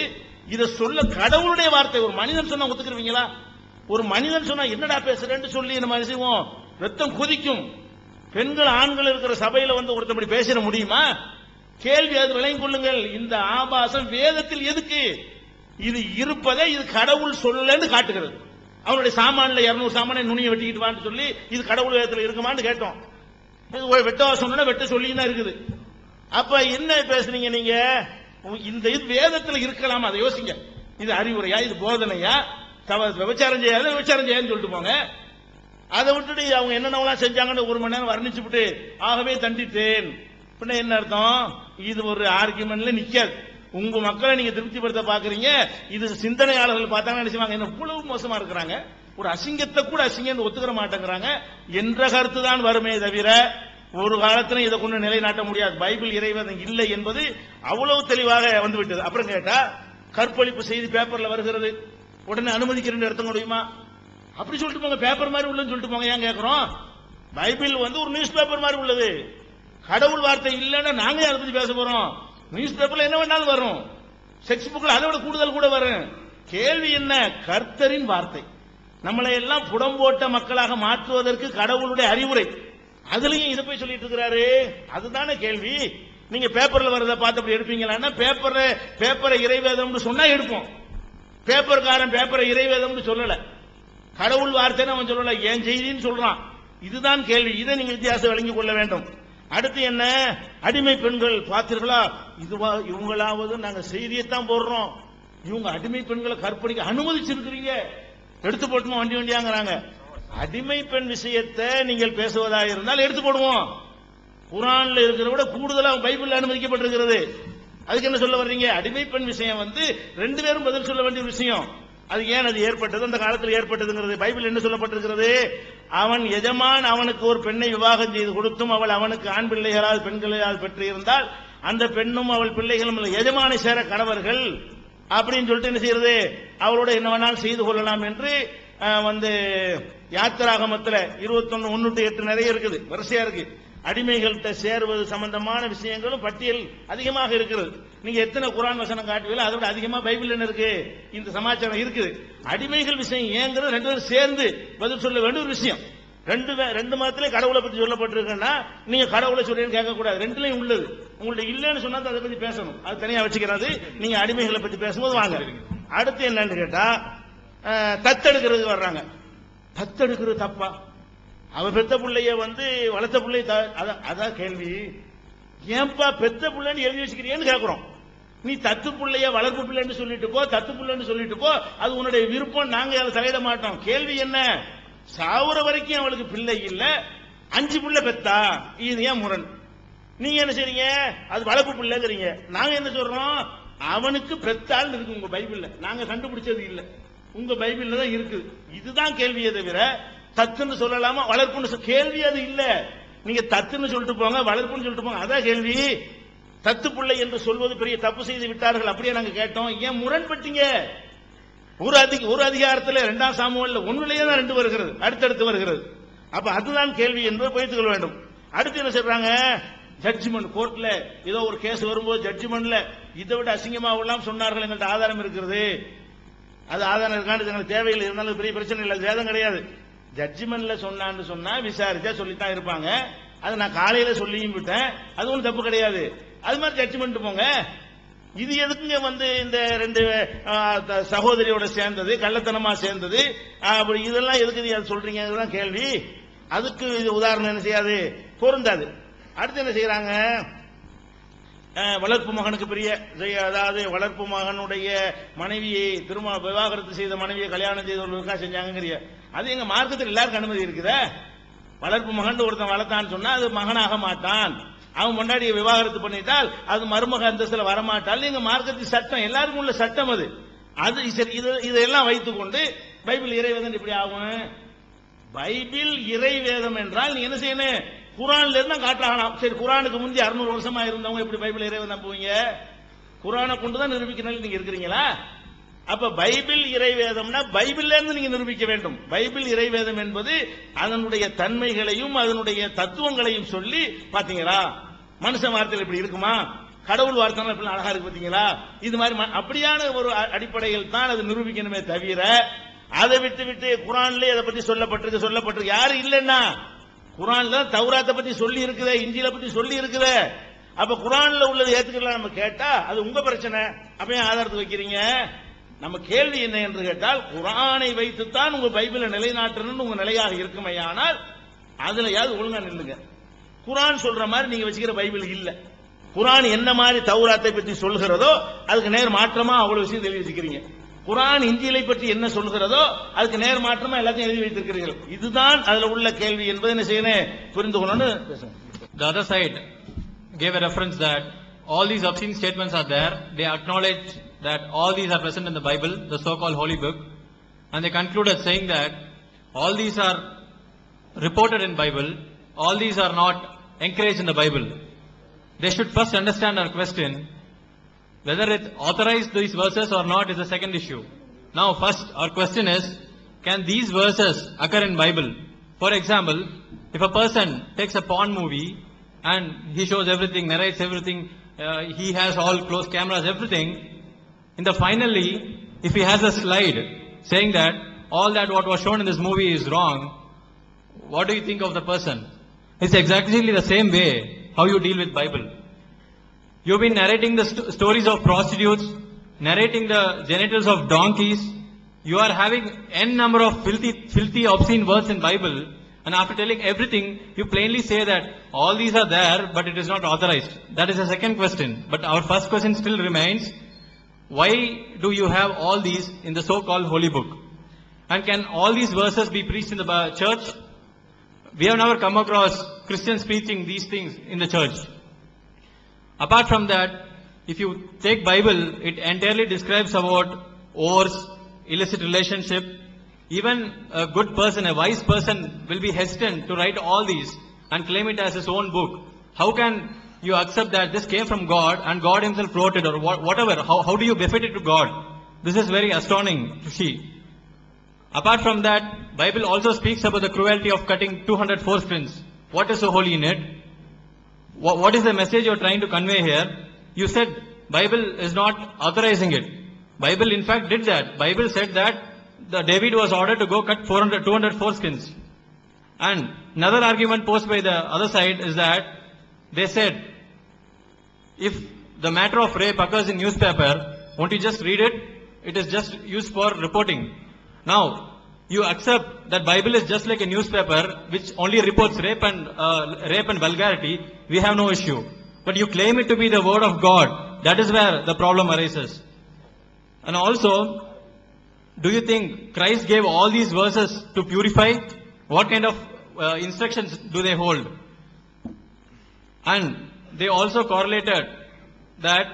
இதை சொல்ல கடவுளுடைய வார்த்தை. ஒரு மனிதன் சொன்னா ஒத்துக்குருவீங்களா? ஒரு மனிதன் சொன்னா என்னடா பேசுறேன்னு சொல்லி நம்ம செய்வோம், ரத்தம் கொதிக்கும். பெண்கள் ஆண்கள் இருக்கிற சபையில வந்து ஒருத்தபடி பேசிட முடியுமா? கேள்வி அது விளங்கிக் கொள்ளுங்கள். இந்த ஆபாசம் வேதத்தில் எதுக்கு? இது இருப்பதை இது கடவுள் சொல்லலன்னு காட்டுகிறது. அவனுடைய சாமான்ல 200 சாமான நுனியை வெட்டிக்கிட்டு வான்னு சொல்லி இது கடவுள் வேதத்தில் இருக்குமான்னு கேட்டோம். வெட்டவா சொன்னா வெட்ட சொல்லி தான் இருக்குது. அப்ப என்ன பேசுறீங்க நீங்க? இந்த இது வேதத்தில் இருக்கலாம், அதை யோசிங்க. இது அறிவுரையா? இது போதனையா? விபச்சாரம் செய்யாத விபச்சாரம் செய்யாதுன்னு சொல்லிட்டு போங்க. அதை விட்டுட்டு அவங்க என்னென்னலாம் செஞ்சாங்கன்னு 1 மணி நேரம் வர்ணிச்சு விட்டு ஆகவே தண்டித்தேன் பின்ன என்ன அர்த்தம்? இது ஒரு ஆர்குமெண்ட்ல நிக்காது. உங்க மக்களை நீங்க திருப்திப்படுத்த பாக்குறீங்க. இது சிந்தனையாளர்கள் பார்த்தாங்க நினைச்சுவாங்க, என்ன இவ்வளவு மோசமா இருக்கிறாங்க, ஒரு அசிங்கத்தை கூட அசிங்கம் ஒத்துக்கிற மாட்டேங்கிறாங்க என்ற கருத்து தான் வருமே தவிர ஒரு காலத்துல இதை கொண்டு நிலைநாட்ட முடியாது. பைபிள் இறைவன் இல்லை என்பது அவ்வளவு தெளிவாக வந்துவிட்டது. அப்புறம் கேட்டா கற்பழிப்பு செய்தி பேப்பர்ல வருகிறது, உடனே அனுமதிக்கிறேன்னு எடுத்த முடியுமா? அப்படி சொல்லிட்டு போங்க, பேப்பர் மாதிரி உள்ளன்னு சொல்லிட்டு போங்க. ஏன் கேட்கிறோம்? பைபிள் வந்து ஒரு நியூஸ் பேப்பர் மாதிரி உள்ளது. கடவுள் வார்த்தை இல்லைன்னா நாங்களே அதை பத்தி பேச போறோம். நியூஸ் பேப்பர்ல என்ன வேணாலும் வரும், செக்ஸ் புக்ல அதை விட கூடுதல் கூட வரும். கேள்வி என்ன? கர்த்தரின் வார்த்தை நம்மளை எல்லாம் புடம்போட்ட மக்களாக மாற்றுவதற்கு கடவுளுடைய அறிவுரை. அதுலயும் இதை போய் சொல்லிட்டு இருக்கிறாரு. அதுதானே கேள்வி. நீங்க பேப்பர்ல வரத பார்த்து அப்படி எடுப்பீங்களா? பேப்பரை இறைவேதம்னு சொன்னா எடுப்போம். பேப்பர்காரன் பேப்பரை இறைவேதம்னு சொல்லல, கடவுள் வார்த்தைன்னு அவன் சொல்லல, ஏன் செய்தின்னு சொல்றான். இதுதான் கேள்வி. இதை நீங்க வித்தியாசம் விளங்கிக் கொள்ள வேண்டும். அடுத்து என்ன? அடிமை பெண்கள் பார்த்தீர்களா? இதுவா இவங்களாவது நாங்க செய்தியைத்தான் போடுறோம், இவங்க அடிமை பெண்களை கற்பழிக்க அனுமதிச்சிருக்கிறீங்க, எடுத்து போட்டுமா வண்டி வண்டியாங்கிறாங்க. அடிமை பெண் விஷயத்தை நீங்கள் பேசுவதாக இருந்தால் எடுத்து போடுவோம். குரான்ல இருக்கிறத விட கூடுதலா பைபிள்ல அனுமதிக்கப்பட்டிருக்கிறது. அதுக்கு என்ன சொல்ல வர்றீங்க? அடிமை பெண் விஷயம் வந்து 2 பேரும் பதில் சொல்ல வேண்டிய விஷயம். அது ஏன் அது ஏற்பட்டது, அந்த காலத்தில் ஏற்பட்டதுங்கிறது பைபிள் என்ன சொல்லப்பட்டிருக்கிறது? அவன் எஜமான் அவனுக்கு ஒரு பெண்ணை விவாகம் செய்து கொடுத்தும் அவள் அவனுக்கு ஆண் பிள்ளைகளால் பெண்களால் பெற்று இருந்தால் அந்த பெண்ணும் அவள் பிள்ளைகளும் எஜமானை சேர கணவர்கள் அப்படின்னு சொல்லிட்டு என்ன செய்யறது? அவளோட என்ன வேணாலும் செய்து கொள்ளலாம் என்று வந்து யாத்திராகமத்தில் 21:1-8 நிறைய இருக்குது, வரிசையா இருக்கு. அடிமைகள்கிட்ட சேருவது சம்பந்தமான விஷயங்களும் பட்டியல் அதிகமாக இருக்கிறது. நீங்க எத்தனை குரான் வசனம் காட்டுவீங்களோ அதோட அதிகமா பைபிள் என்ன இருக்கு, இந்த சமாச்சாரம் இருக்குது. அடிமைகள் விஷயம் ஏங்கிறது 2 பேரும் சேர்ந்து பதில் சொல்ல வேண்டிய ஒரு விஷயம். 2 மதத்திலே கடவுளை பத்தி சொல்லப்பட்டிருக்குன்னா நீங்க கடவுளை சொல்றேன்னு கேட்க கூடாது. 2லயும் உள்ளது. உங்கள்ட்ட இல்லைன்னு சொன்னா அதை பத்தி பேசணும், அது தனியா வச்சுக்கிறது. நீங்க அடிமைகளை பத்தி பேசும்போது வாங்க. அடுத்து என்னன்னு கேட்டா தத்தெடுக்கிறதுக்கு வர்றாங்க. தத்தெடுக்கிறது தப்பா? அவ பெத்த பிள்ளைய வந்து வளர்த்த பிள்ளை, அதான் கேள்வி. ஏன்பா பெத்த பிள்ளைன்னு எழுதி வச்சுக்கிறீன்னு கேட்கிறோம். நீ தத்து பிள்ளைய வளர்ப்பு பிள்ளைன்னு சொல்லிட்டு போ, தத்து பிள்ளைன்னு சொல்லிட்டு போ, அது உன்னுடைய விருப்பம், நாங்க அதை தலையிட மாட்டோம். கேள்வி என்ன? சாவுற வரைக்கும் அவளுக்கு பிள்ளை இல்ல, 5 பிள்ளை பெத்தா, இது ஏன் முரண்? நீங்க என்ன செய்றீங்க? அது வளர்ப்பு பிள்ளைங்கிறீங்க. நாங்க என்ன சொல்றோம்? அவனுக்கு பெத்தாள் இருக்கு உங்க பைபிள்ல, நாங்க கண்டுபிடிச்சது இல்ல, உங்க பைபிள்ல தான் இருக்குது. இதுதான் கேள்வியை தவிர தத்துன்னு சொல்லலாமா வளர்ப்புன்னு கேள்வி அது இல்ல. நீங்க தத்துன்னு சொல்லிட்டு போங்க, வளர்ப்புன்னு சொல்லிட்டு போங்க, அதான் கேள்வி. தத்து பிள்ளை என்று சொல்வது பெரிய தப்பு செய்து விட்டார்கள், அப்படியே நாங்க கேட்டோம். ஏன் முரண்பட்டீங்க? ஒரு அதிகாரத்தில் 2 சாமுவேல்ல 1லயே தான் 2 வருகிறது, அடுத்தடுத்து வருகிறது. அப்ப அதுதான் கேள்வி என்பதை புரிந்து கொள்ள வேண்டும். அடுத்து என்ன சொல்றாங்க? ஜட்ஜ்மெண்ட் கோர்ட்ல ஏதோ ஒரு கேஸ் வரும்போது ஜட்ஜ்மெண்ட்ல இதை விட அசிங்கமா எல்லாம் சொன்னார்கள், எங்கள்கிட்ட ஆதாரம் இருக்கிறது. அது ஆதாரம் இருக்கான்னு எங்களுக்கு தேவையில்லை, இருந்தாலும் பெரிய பிரச்சனை இல்லை, வேதம் கிடையாது. ஜட்ஜ்மெண்ட்ல சொன்னான்னு சொன்னா விசாரிச்சா சொல்லித்தான் இருப்பாங்க. அது நான் காலையில சொல்லியும் விட்டேன், அது ஒன்றும் தப்பு கிடையாது. அது மாதிரி ஜட்ஜ்மெண்ட் போங்க. இது எதுக்குங்க வந்து இந்த 2 சகோதரியோட சேர்ந்தது, கள்ளத்தனமா சேர்ந்தது, அப்படி இதெல்லாம் எதுக்கு அது சொல்றீங்க கேள்வி. அதுக்கு இது உதாரணம் என்ன செய்யாது, பொருந்தாது. அடுத்து என்ன செய்யறாங்க? வளர்ப்பு மகனுக்கு பெரிய, அதாவது வளர்ப்பு மகனுடைய மனைவியை விவாகரத்து செய்த மனைவியை கல்யாணம் செய்தவர்களுக்கா செஞ்சாங்க. அது எங்க மார்க்கத்தில் எல்லாருக்கும் அனுமதி இருக்குதா? வளர்ப்பு மகன் ஒருத்தன் வளர்த்தான்னு சொன்னா அது மகனாக மாட்டான், அவன் முன்னாடி விவாகரத்து பண்ணிட்டால் அது மருமக அந்தஸ்துல வரமாட்டால் நீங்க மார்க்கத்தின் சட்டம் எல்லாருக்கும் உள்ள சட்டம் அது. அது சரி, இதெல்லாம் வைத்துக்கொண்டு பைபிள் இறைவேதம் இப்படி ஆகும். பைபிள் இறைவேதம் என்றால் நீங்க என்ன செய்யணும்? குரான்ல இருந்து காட்டலாம். சரி, குரானுக்கு முந்தி 600 வருஷமா இருந்தவங்க எப்படி பைபிள் இறைவேதம் நம்புவீங்க? குரானை கொண்டுதான் நிரூபிக்கணும் நீங்க இருக்கிறீங்களா? அப்ப பைபிள் இறைவேதம்னா பைபிள்ல இருந்து நீங்க நிரூபிக்க வேண்டும். பைபிள் இறைவேதம் என்பது அதனுடைய தன்மைகளையும் அதனுடைய தத்துவங்களையும் சொல்லி, பாத்தீங்களா மனுஷன் வார்த்தையில் இப்படி இருக்குமா, கடவுள் வார்த்தை இப்படி அழகா இருக்கு பாத்தீங்களா, இது மாதிரி அப்படியான ஒரு அடிப்படையில் தான் அது நிரூபிக்கணுமே தவிர, அதை விட்டு குரான்ல அதை பத்தி சொல்லப்பட்டிருக்கு யாரு இல்லைன்னா, குரான்ல தௌராத்தை பத்தி சொல்லி இருக்குதே, இஞ்சில பத்தி சொல்லி இருக்குதே. அப்ப குரான்ல உள்ளது ஏத்துக்கலாம் நம்ம கேட்டா அது உங்க பிரச்சனை. அப்ப ஏன் ஆதாரத்துக்கு வைக்கிறீங்க? நம்ம கேள்வி என்ன என்று கேட்டால், குரானை வைத்துத்தான் உங்க பைபிளை நிலைநாட்டணும் உங்க நிலையாக இருக்குமையானால் அதுலயாவது ஒழுங்கா நில்லுங்க. குரான் சொல்ற மாதிரி நீங்க வச்சுக்கிற பைபிள் இல்ல. குரான் என்ன மாதிரி தௌராத்தை பற்றி சொல்கிறதோ அதுக்கு நேர் மாற்றமா அவ்வளவு விஷயம் எழுதி வச்சுக்கிறீங்க. குரான் இஞ்சிலை பற்றி என்ன சொல்கிறதோ அதுக்கு நேர் மாற்றமா எல்லாத்தையும் எழுதி வைத்திருக்கிறீர்கள். இதுதான் அதுல உள்ள கேள்வி என்பதை என்ன செய்யணும், புரிந்து கொள்ளணும்னு பேசுங்க. The other side gave a reference that all these obscene statements are there. They acknowledge that all these are present in the Bible, the so-called holy book, and they concluded saying that all these are reported in Bible, all these are not encouraged in the Bible. They should first understand our question. Whether it authorized these verses or not is a second issue. Now first our question is, can these verses occur in Bible? For example, if a person takes a porn movie and he shows everything, narrates everything, he has all close cameras, everything, in the finally, if he has a slide saying that all that what was shown in this movie is wrong, what do you think of the person? It's exactly the same way how you deal with Bible. You've been narrating the stories of prostitutes, narrating the genitals of donkeys. You are having n number of filthy, obscene words in Bible, and after telling everything, you plainly say that all these are there, but it is not authorized. That is the second question. But our first question still remains, why do you have all these in the so-called holy book? And can all these verses be preached in the church? We have never come across Christians preaching these things in the church. Apart from that, if you take Bible, it entirely describes about wars, illicit relationship. Even a good person, a wise person will be hesitant to write all these and claim it as his own book. How can you accept that this came from God and God himself wrote it, or whatever? How do you befit it to God? This is very astounding to see. Apart from that, Bible also speaks about the cruelty of cutting 200 foreskins. What is so holy in it? What is the message you are trying to convey here? You said Bible is not authorizing it. Bible in fact did that. Bible said that David was ordered to go cut 200 foreskins. And another argument posed by the other side is that they said, if the matter of rape occurs in newspaper, won't you just read it? It is just used for reporting. Now, you accept that Bible is just like a newspaper which only reports rape and vulgarity. We have no issue. But you claim it to be the word of God. That is where the problem arises. And also, do you think Christ gave all these verses to purify? What kind of instructions do they hold? And they also correlated that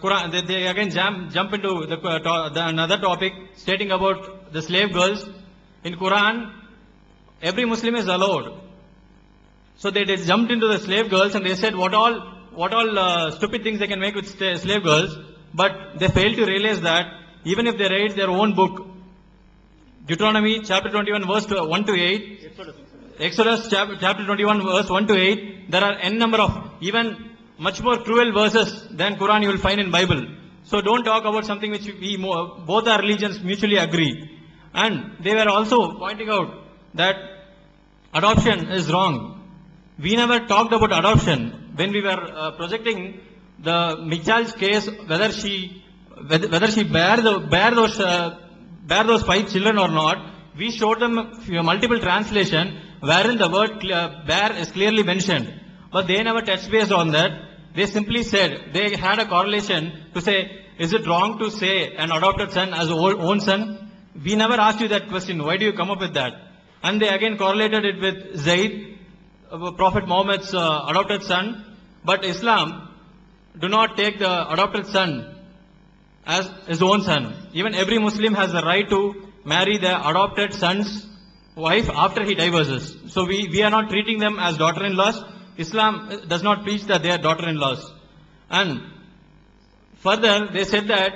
Quran, they again jump into another topic stating about the slave girls. In Quran, every Muslim is allowed. So they jumped into the slave girls and they said what all stupid things they can make with slave girls, but they failed to realize that even if they write their own book, Deuteronomy chapter 21 verse 1 to 8, Exodus chapter 21 verse 1 to 8, there are n number of even much more cruel verses than Quran you will find in Bible. So don't talk about something which both our religions mutually agree. And they were also pointing out that adoption is wrong. We never talked about adoption when we were projecting the Michal's case, whether she bear those 5 children or not. We showed them multiple translation wherein the word bear is clearly mentioned. But they never touched base on that. They simply said, they had a correlation to say, is it wrong to say an adopted son as own son? We never asked you that question. Why do you come up with that? And they again correlated it with Zaid. Prophet Muhammad's adopted son, but Islam do not take the adopted son as his own son. Even every Muslim has the right to marry the adopted son's wife after he divorces. So we are not treating them as daughter-in-laws. Islam does not preach that they are daughter-in-laws. And further, they said that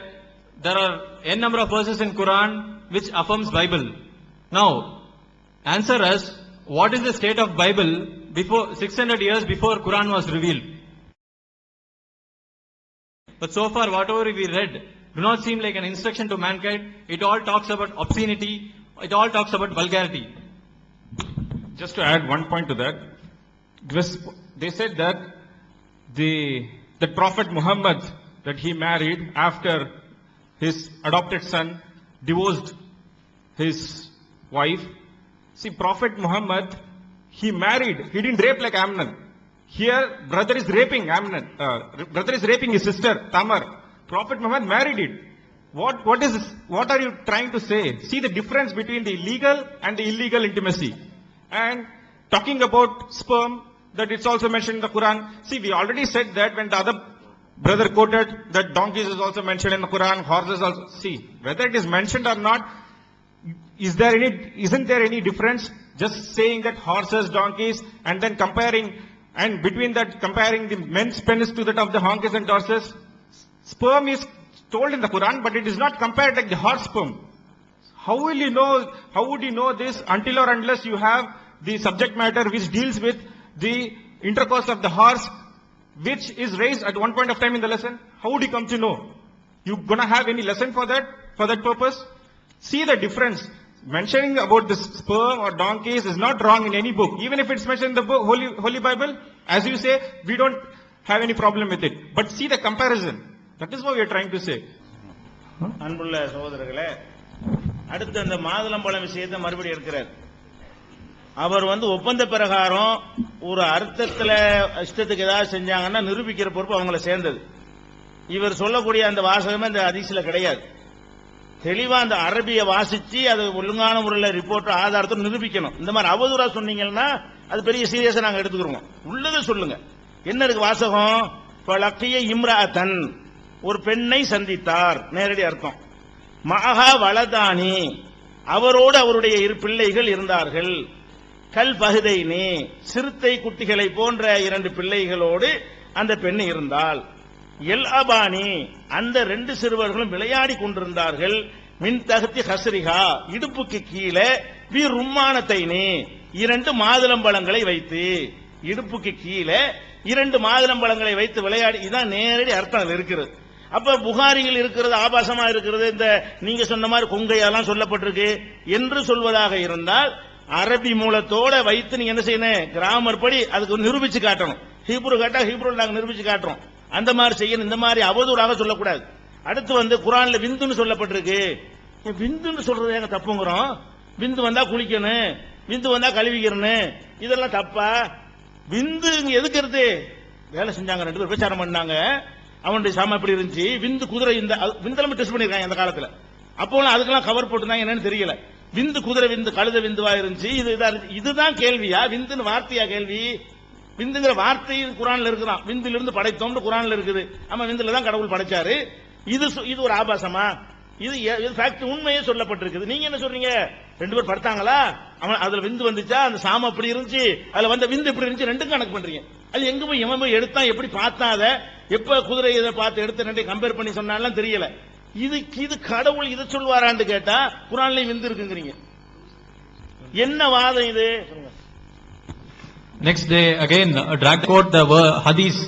there are n number of verses in Quran which affirms Bible. Now, answer us, what is the state of Bible before 600 years before Quran was revealed? But so far, whatever we read, do not seem like an instruction to mankind. It all talks about obscenity. It all talks about vulgarity. Just to add one point to that, they said that the Prophet Muhammad, that he married after his adopted son divorced his wife. See, Prophet Muhammad, he married, he didn't rape like Amnon. Here, brother is raping Amnon, brother is raping his sister, Tamar. Prophet Muhammad married it. What are you trying to say? See the difference between the legal and the illegal intimacy. And talking about sperm, that it's also mentioned in the Quran. See, we already said that when the other brother quoted that donkeys is also mentioned in the Quran, horses also. See, whether it is mentioned or not, isn't there any difference? Just saying that horses, donkeys, and then comparing, and between that comparing the men's penis to that of the donkeys and horses. Sperm is told in the Quran, but it is not compared like the horse sperm. How would you know this until or unless you have the subject matter which deals with the intercourse of the horse, which is raised at one point of time in the lesson? How would you come to know? You gonna have any lesson for that purpose? See the difference. Mentioning about the sperm or donkeys is not wrong in any book. Even if it's mentioned in the book, Holy Bible, as you say, we don't have any problem with it. But see the comparison. That is what we are trying to say. அன்புள்ள சகோதரர்களே, அடுத்து அந்த மாதுளம்பழம் விஷயத்தை மறுபடியும் இருக்கிறார். அவர் ஒப்பந்த பிரகாரம் ஒரு அர்த்தத்துல இஷ்டத்துக்கு ஏதாவது செஞ்சாங்கன்னா நிரூபிக்கிற பொறுப்பு அவங்கள சேர்ந்தது. இவர் சொல்லக்கூடிய அந்த வாசகமே அந்த ஹதீஸ்ல கிடையாது. தெளிவா அந்த அரபிய வாசிச்சு அது ஒழுங்கான முறையில் ரிப்போர்ட் ஆதாரத்தை நிரூபிக்கணும். இந்த மாதிரி அவதூறா சொன்னீங்கன்னா அது பெரிய சீரியஸா நாங்க எடுத்துக்கிறோம். உள்ளதை சொல்லுங்க. என்ன இருக்கு வாசகம்? பலக்கிய இம்ராத்தன், ஒரு பெண்ணை சந்தித்தார், நேரடி அர்த்தம். மகா வலதானி, அவரோடு அவருடைய இரு பிள்ளைகள் இருந்தார்கள். கல் பகுதைனி, சிறுத்தை குட்டிகளை போன்ற இரண்டு பிள்ளைகளோடு அந்த பெண் இருந்தாள். எல் அபானி, அந்த ரெண்டு சிறுவர்களும் விளையாடி கொண்டிருந்தார்கள். மின் தகுதி ஹஸ்ரிகா, இடுப்புக்கு கீழே, வி ரும்மானத்தைனி, இரண்டு மாதுளம்பழங்களை வைத்து, இடுப்புக்கு கீழே இரண்டு மாதுளம்பழங்களை வைத்து விளையாடி. இதான் நேரடி அர்த்தம் இருக்கிறது. அப்ப புகாரியில் இருக்கிறது ஆபாசமா இருக்கிறது, இந்த நீங்க சொன்ன மாதிரி கொங்கையெல்லாம் சொல்லப்பட்டிருக்கு என்று சொல்வதாக இருந்தால் அரபி மூலத்தோட வைத்து நீங்க என்ன செய்யணும்? கிராமர் படி அதுக்கு நிரூபிச்சு காட்டணும். ஹீப்ரு கேட்டா ஹீப்ரு நாங்க நிரூபிச்சு காட்டுறோம். அந்த மாதிரி செய்யணும். இந்த மாதிரி அவதூறாக சொல்லக்கூடாது. அடுத்து குர்ஆன்ல விந்துன்னு சொல்லப்பட்டிருக்கு. விந்துன்னு சொல்றது எங்க தப்புங்கிறோம்? விந்து வந்தா குளிக்கணும், விந்து வந்தா கழுவிக்கணும், இதெல்லாம் தப்பா? விந்து இங்க எதுக்கிறது? வேலை செஞ்சாங்க, ரெண்டு பேர் பிரச்சாரம் பண்ணாங்க. அவனுடைய சாம எப்படி இருந்துச்சு? விந்து குதிரை, இந்த விந்தெல்லாம் டெஸ்ட் பண்ணிருக்காங்க அந்த காலத்துல. அப்போ அதுக்கெல்லாம் கவர் போட்டுருந்தாங்க, என்னன்னு தெரியல. விந்து குதிரை விந்து கழுத விந்துவா இருந்துச்சு. இதுதான் கேள்வியா? விந்துன்னு வார்த்தையா கேள்வி? விந்துங்கிற வார்த்தை குர்ஆன்ல இருக்குதான். விந்துல இருந்து படைத்தோம்னு குர்ஆன்ல இருக்குது. ஆமா, விந்துல தான் கடவுள் படைச்சாரு. இது ஒரு ஆபாசமா? இது ஃபேக்ட், உண்மையே சொல்லப்பட்டிருக்குது. நீங்க என்ன சொல்றீங்க? ரெண்டு பேர் படுத்தாங்களா, அவன் அதுல விந்து வந்துச்சா, அந்த சாம அப்படி இருந்துச்சு, அதுல வந்த விந்து எப்படி இருந்துச்சு, ரெண்டும் கணக்கு பண்றீங்க. அது எங்க போய் எவன் போய் எடுத்தான், எப்படி பார்த்தான், அதை எப்ப குதிரை இதை பார்த்து எடுத்து ரெண்டையும் கம்பேர் பண்ணி சொன்னாலும் தெரியல. இது கடவுள் இதை சொல்வாரான்னு கேட்டா குர்ஆன்லயும் விந்து இருக்குங்கிறீங்க. என்ன வாதம் இது? Next they again drag quote the hadith.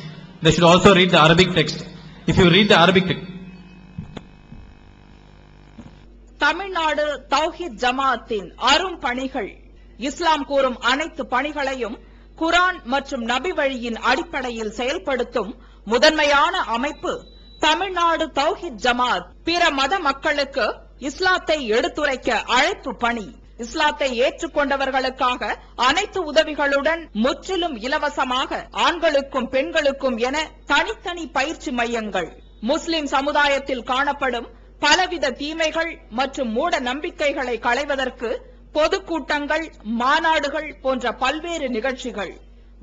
They should also read the Arabic text. If you read the Arabic text. Tamil Nadu தௌஹீத் ஜமாஅத்தின் அரும் பணிகள், இஸ்லாம் கூறும் அனைத்து பணிகளையும் குர்ஆன் மற்றும் நபி வழியின் அடிப்படையில் செயல்படுத்தும் முதன்மையான அமைப்பு தமிழ்நாடு தௌஹீத் ஜமாஅத். பிற மத மக்களுக்கு இஸ்லாத்தை எடுத்துரைக்க அழைப்பு பணி, இஸ்லாத்தை ஏற்றுக்கொண்டவர்களுக்காக அனைத்து உதவிகளுடன் முற்றிலும் இலவசமாக ஆண்களுக்கும் பெண்களுக்கும் என தனித்தனி பயிற்சி மையங்கள், முஸ்லிம் சமுதாயத்தில் காணப்படும் பலவித தீமைகள் மற்றும் மூட நம்பிக்கைகளை களைவதற்கு பொதுக்கூட்டங்கள், மாநாடுகள் போன்ற பல்வேறு நிகழ்ச்சிகள்,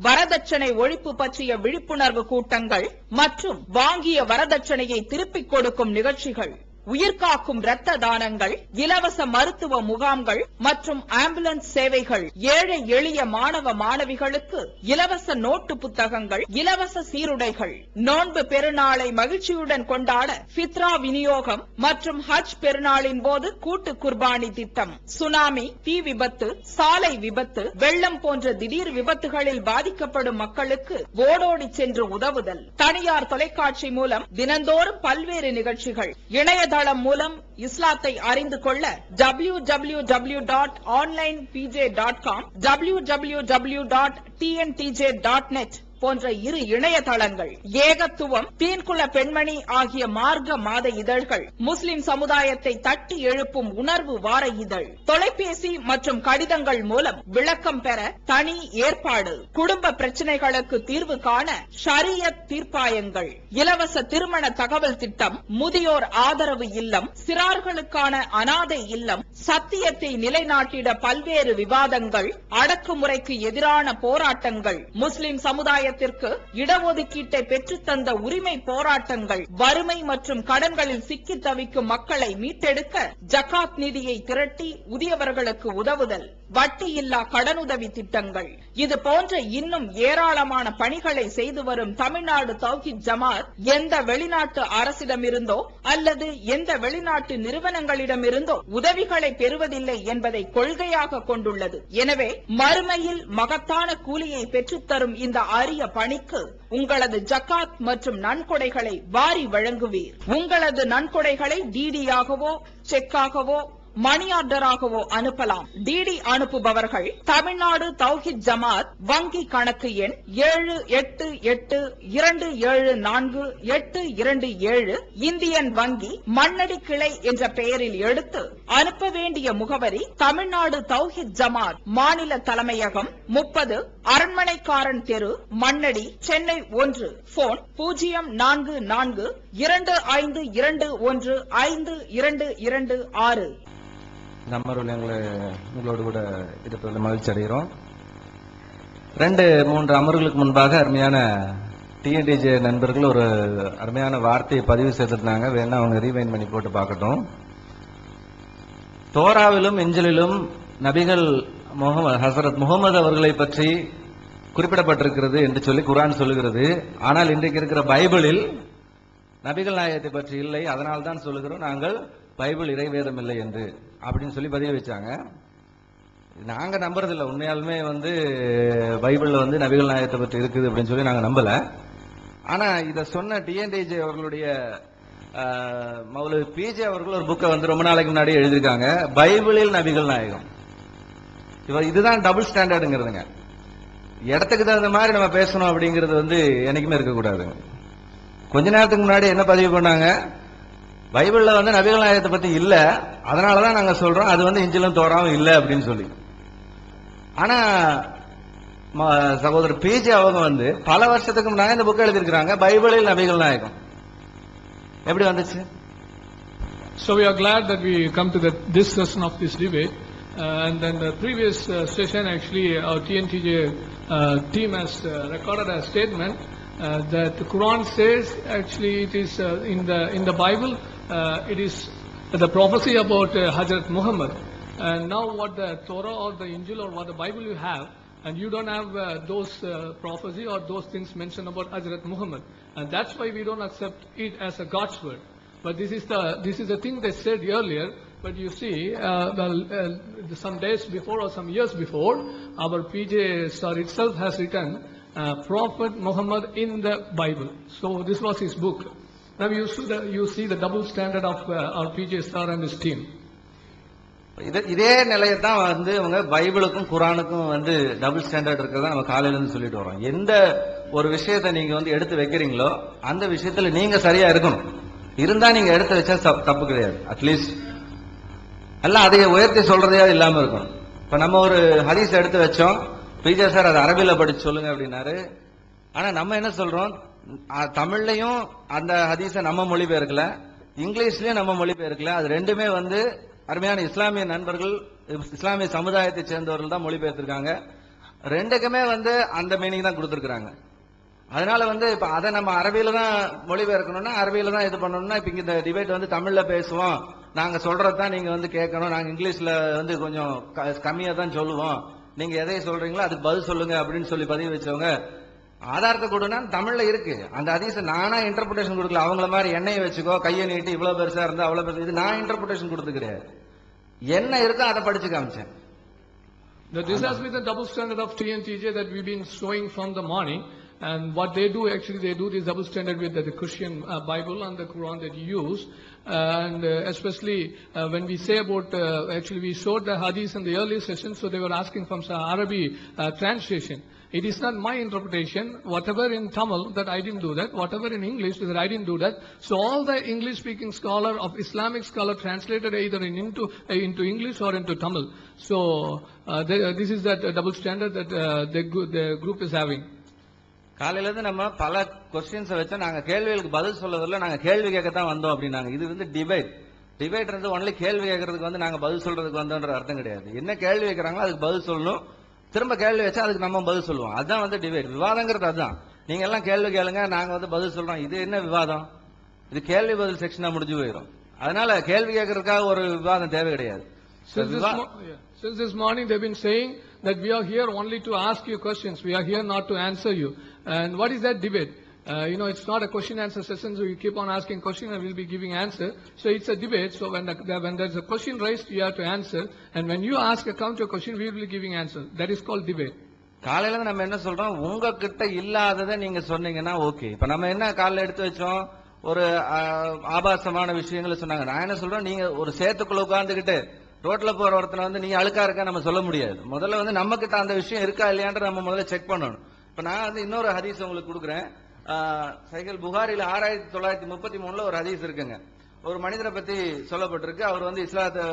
வரதட்சணை ஒழிப்பு பற்றிய விழிப்புணர்வு கூட்டங்கள் மற்றும் வாங்கிய வரதட்சணையை திருப்பிக் கொடுக்கும் நிகழ்ச்சிகள், உயிர்காக்கும் இரத்த தானங்கள், இலவச மருத்துவ முகாம்கள் மற்றும் ஆம்புலன்ஸ் சேவைகள், ஏழை எளிய மாணவ மாணவிகளுக்கு இலவச நோட்டு புத்தகங்கள், இலவச சீருடைகள், நோன்பு பெருநாளை மகிழ்ச்சியுடன் கொண்டாட ஃபித்ரா விநியோகம் மற்றும் ஹஜ் பெருநாளின் போது கூட்டு குர்பானி திட்டம், சுனாமி, தீ விபத்து, சாலை விபத்து, வெள்ளம் போன்ற திடீர் விபத்துகளில் பாதிக்கப்படும் மக்களுக்கு ஓடோடி சென்று உதவுதல், தனியார் தொலைக்காட்சி மூலம் தினந்தோறும் பல்வேறு நிகழ்ச்சிகள், இணையதளம் மூலம் இஸ்லாத்தை அறிந்து கொள்ள www.onlinepj.com, www.tntj.net போன்ற இரு இணையதளங்கள், ஏகத்துவம், தீன்குல பெண்மணி ஆகிய மார்க்க மாத இதழ்கள், முஸ்லிம் சமுதாயத்தை தட்டி எழுப்பும் உணர்வு வார இதழ், தொலைபேசி மற்றும் கடிதங்கள் மூலம் விளக்கம் பெற தனி ஏற்பாடு, குடும்ப பிரச்சனைகளுக்கு தீர்வு காண ஷரியத் தீர்ப்பாயங்கள், இலவச திருமண தகவல் திட்டம், முதியோர் ஆதரவு இல்லம், சிறார்களுக்கான அனாதை இல்லம், சத்தியத்தை நிலைநாட்டிட பல்வேறு விவாதங்கள், அடக்குமுறைக்கு எதிரான போராட்டங்கள், முஸ்லிம் சமுதாய இடஒதுக்கீட்டை பெற்றுத்தந்த உரிமை போராட்டங்கள், வறுமை மற்றும் கடன்களில் சிக்கி தவிக்கும் மக்களை மீட்டெடுக்க ஜகாத் நிதியை திரட்டி உரியவர்களுக்கு உதவுதல், வட்டியில்லா கடனுதவி திட்டங்கள், இது போன்ற இன்னும் ஏராளமான பணிகளை செய்து வரும் தமிழ்நாடு தௌஹீத் ஜமாத் எந்த வெளிநாட்டு அரசிடமிருந்தோ அல்லது எந்த வெளிநாட்டு நிறுவனங்களிடமிருந்தோ உதவிகளை பெறுவதில்லை என்பதை கொள்கையாக கொண்டுள்ளது. எனவே மறுமையில் மகத்தான கூலியை பெற்றுத்தரும் இந்த அரிய பணிக்கு உங்களது ஜகாத் மற்றும் நன்கொடைகளை வாரி வழங்குவீர். உங்களது நன்கொடைகளை டிடியாகவோ செக்காகவோ மணி ஆர்டராகவோ அனுப்பலாம். டிடி அனுப்புபவர்கள் தமிழ்நாடு தௌஹீத் ஜமாத் வங்கி கணக்கு எண் 7882748227 இந்தியன் வங்கி மண்ணடி கிளை என்ற பெயரில் எடுத்து அனுப்ப வேண்டிய முகவரி தமிழ்நாடு தௌஹீத் ஜமாத் மாநில தலைமையகம் 30 அரண்மனைக்காரன் தெரு மண்ணடி சென்னை 1. போன் 044215215226. நம்மளோட உங்களோடு கூட இருப்பதில் மகிழ்ச்சி அடைகிறோம். 2-3 அமர்வுகளுக்கு முன்பாக அருமையான டிஎன்டிஜே நண்பர்கள் ஒரு அருமையான வார்த்தையை பதிவு செய்திருந்தாங்க. வேணா அவங்க ரீவைண்ட் பண்ணி போட்டு பார்க்கட்டும். தோராவிலும் இஞ்சிலும் நபிகள் ஹசரத் முகமது அவர்களை பற்றி குறிப்பிடப்பட்டிருக்கிறது என்று சொல்லி குர்ஆன் சொல்லுகிறது. ஆனால் இன்றைக்கு இருக்கிற பைபிளில் நபிகள் நாயகத்தை பற்றி இல்லை, அதனால் தான் சொல்லுகிறோம் நாங்கள் பைபிள் இறைவேதம் இல்லை என்று அப்படின்னு சொல்லி பதிவு வச்சாங்க. நாங்க நம்புறதில்லை. உண்மையாலுமே பைபிள்ல நபிகள் நாயகத்தை பற்றி இருக்குது அப்படின்னு சொல்லி நாங்க நம்பல. ஆனா இத சொன்ன டிஎன்டிஜே அவர்களுடைய மௌலவி பிஜே அவர்கள் ஒரு புக்கை ரொம்ப நாளைக்கு முன்னாடி எழுதியிருக்காங்க, பைபிளில் நபிகள் நாயகம். இதுதான் டபுள் ஸ்டாண்டர்டுங்கிறதுங்க. இடத்துக்கு தகுந்த மாதிரி நம்ம பேசணும் அப்படிங்கிறது என்னைக்குமே இருக்கக்கூடாது. கொஞ்ச நேரத்துக்கு முன்னாடி என்ன பதிவு பண்ணாங்க, பைபிள்ல நபிகள் நாயகத்தை பத்தி இல்ல, அதனாலதான் நாங்க சொல்றோம் அது இஞ்சிலும் தோறாவும் இல்ல அப்படின்னு சொல்லி. ஆனா சகோதரர் பிஜே அவங்க பல வருஷத்துக்கு முன்னாடி இந்த புக் எழுதியிருக்கிறாங்க, பைபிளில் நபிகள் நாயகம். எப்படி வந்துச்சு? So we are glad that we come to this session of this debate. And then the previous session, actually, our TNTJ team has recorded a statement that the Quran says, actually, it is in the Bible, it is the prophecy about Hazrat Muhammad. And now, what the Torah or the Injil or what the Bible you have, and you don't have those prophecy or those things mentioned about Hazrat Muhammad, and that's why we don't accept it as a God's word. But this is the thing they said earlier. But you see, some days before or some years before, our PJ Star itself has written Prophet Muhammad in the Bible. So this was his book. Now you see the double standard of our PJ Star and his team. இதே நிலையை தான் இவங்க பைபிளுக்கும் குரானுக்கும் double standard இருக்கிறதா நம்ம காலையில இருந்து சொல்லிட்டு வரோம். எந்த ஒரு விஷயத்தை நீங்க எடுத்து வைக்கிறீங்களோ அந்த விஷயத்துல நீங்க சரியா இருக்கணும். இருந்தா நீங்க எடுத்து வச்சா தப்பு கிடையாது. அட்லீஸ்ட் எல்லாம் அதை உயர்த்தி சொல்றதே இல்லாம இருக்கும். இப்ப நம்ம ஒரு ஹதீஸ் எடுத்து வச்சோம், பிஜே சார் அதை அரபில படிச்சு சொல்லுங்க அப்படின்னாரு. ஆனா நம்ம என்ன சொல்றோம், தமிழ்லையும் அந்த ஹதீஸ நம்ம மொழிபெயர்க்கல, இங்கிலீஷ்லயும் நம்ம மொழிபெயர்க்கல. அது ரெண்டுமே அருமையான இஸ்லாமிய நண்பர்கள், இஸ்லாமிய சமுதாயத்தை சேர்ந்தவர்கள் தான் மொழிபெயர்த்திருக்காங்க. ரெண்டுக்குமே வந்து அந்த மீனிங் தான் கொடுத்துருக்காங்க. அதனால வந்து இப்ப அதை நம்ம அரபியில தான் மொழிபெயர்க்கணும்னா அரபியில தான் இது பண்ணணும்னா இப்ப இந்த டிபேட் வந்து தமிழ்ல பேசுவோம், நாங்க சொல்றதுதான் நீங்க வந்து கேட்கணும், நாங்க இங்கிலீஷ்ல வந்து கொஞ்சம் கம்மியா தான் சொல்லுவோம், நீங்க எதை சொல்றீங்களோ அதுக்கு பதில் சொல்லுங்க அப்படின்னு சொல்லி பதிவு வச்சவங்க ஆதாரத்தை கொடுனா தமிழ்ல இருக்கு. அந்த ஹதீஸை நானா இன்டர்பிரேஷன் கொடுக்கல, அவங்கள மாதிரி எண்ணெயை வச்சுக்கோ, கையை நீட்டி இவ்வளவு பெருசா இருந்தா அவ்வளவு பெருசா, இது நான் இன்டர்பிரேஷன் கொடுத்து கிடையாது. என்ன இருக்கோ அதை படிச்சு காமிச்சேன். This has been the double standard of TNTJ that we've been showing from the morning. And what they do, actually, they do this double standard with the Christian Bible and the Quran that you use. And especially when we say about, actually we showed the hadith in the earlier session, so they were asking from some Arabic translation. It is not my interpretation. Whatever in Tamil, that I didn't do that. Whatever in English, that I didn't do that. So all the English-speaking scholar of Islamic scholar translated either into English or into Tamil. So this is that double standard that the group is having. காலையில இருந்து நம்ம பல questions வச்சு நாங்க கேள்விகளுக்கு பதில் சொல்லதில்ல, நாங்க கேள்வி கேட்கத்தான் வந்தோம் அப்படின்னாங்க. இது வந்து டிபேட் இருந்து ஒன்லி கேள்வி கேட்கறதுக்கு வந்து நாங்க பதில் சொல்றதுக்கு வந்தோன்ற அர்த்தம் கிடையாது. என்ன கேள்வி வைக்கிறாங்களோ அதுக்கு பதில் சொல்லணும், திரும்ப கேள்வி வச்சா அதுக்கு நம்ம பதில் சொல்லுவோம். அதுதான் வந்து டிபேட். விவாதங்கிறது அதுதான். நீங்க எல்லாம் கேள்வி கேளுங்க, நாங்க வந்து பதில் சொல்றோம். இது என்ன விவாதம்? இது கேள்வி பதில் செக்ஷனா முடிஞ்சு போயிடும். அதனால கேள்வி கேட்கறதுக்காக ஒரு விவாதம் தேவை கிடையாது. Since this morning they've been saying that we are here only to ask you questions. We are here not to answer you. And what is that debate? It's not a question answer session, so you keep on asking question and we'll be giving answer. So it's a debate. So when there's a question raised, you have to answer. And when you ask a counter question, we will be giving answer. That is called debate. காலையில நம்ம என்ன சொல்றோம், உங்ககிட்ட இல்லாததை நீங்க சொன்னீங்கன்னா okay. இப்ப நம்ம என்ன காலையில எடுத்து வச்சோம், ஒரு ஆபாசமான விஷயங்களை சொன்னாங்க. நான் என்ன சொல்றேன், நீங்க ஒரு சேத்துக்குள்ள உட்கார்ந்துகிட்டு ரோட்ல போற ஒருத்தனை வந்து நீங்க அழுக்கா இருக்கா நம்ம சொல்ல முடியாது. முதல்ல வந்து நம்ம கிட்ட அந்த விஷயம் இருக்கா இல்லையான்ற நம்ம முதல்ல செக் பண்ணணும். இப்ப நான் வந்து இன்னொரு ஹதீஸ் உங்களுக்கு கொடுக்குறேன். சஹீஹ் புகாரில 6933 ஒரு ஹதீஸ் இருக்குங்க. ஒரு மனிதரை பத்தி சொல்லப்பட்டிருக்கு. அவர் வந்து இஸ்லாத்தை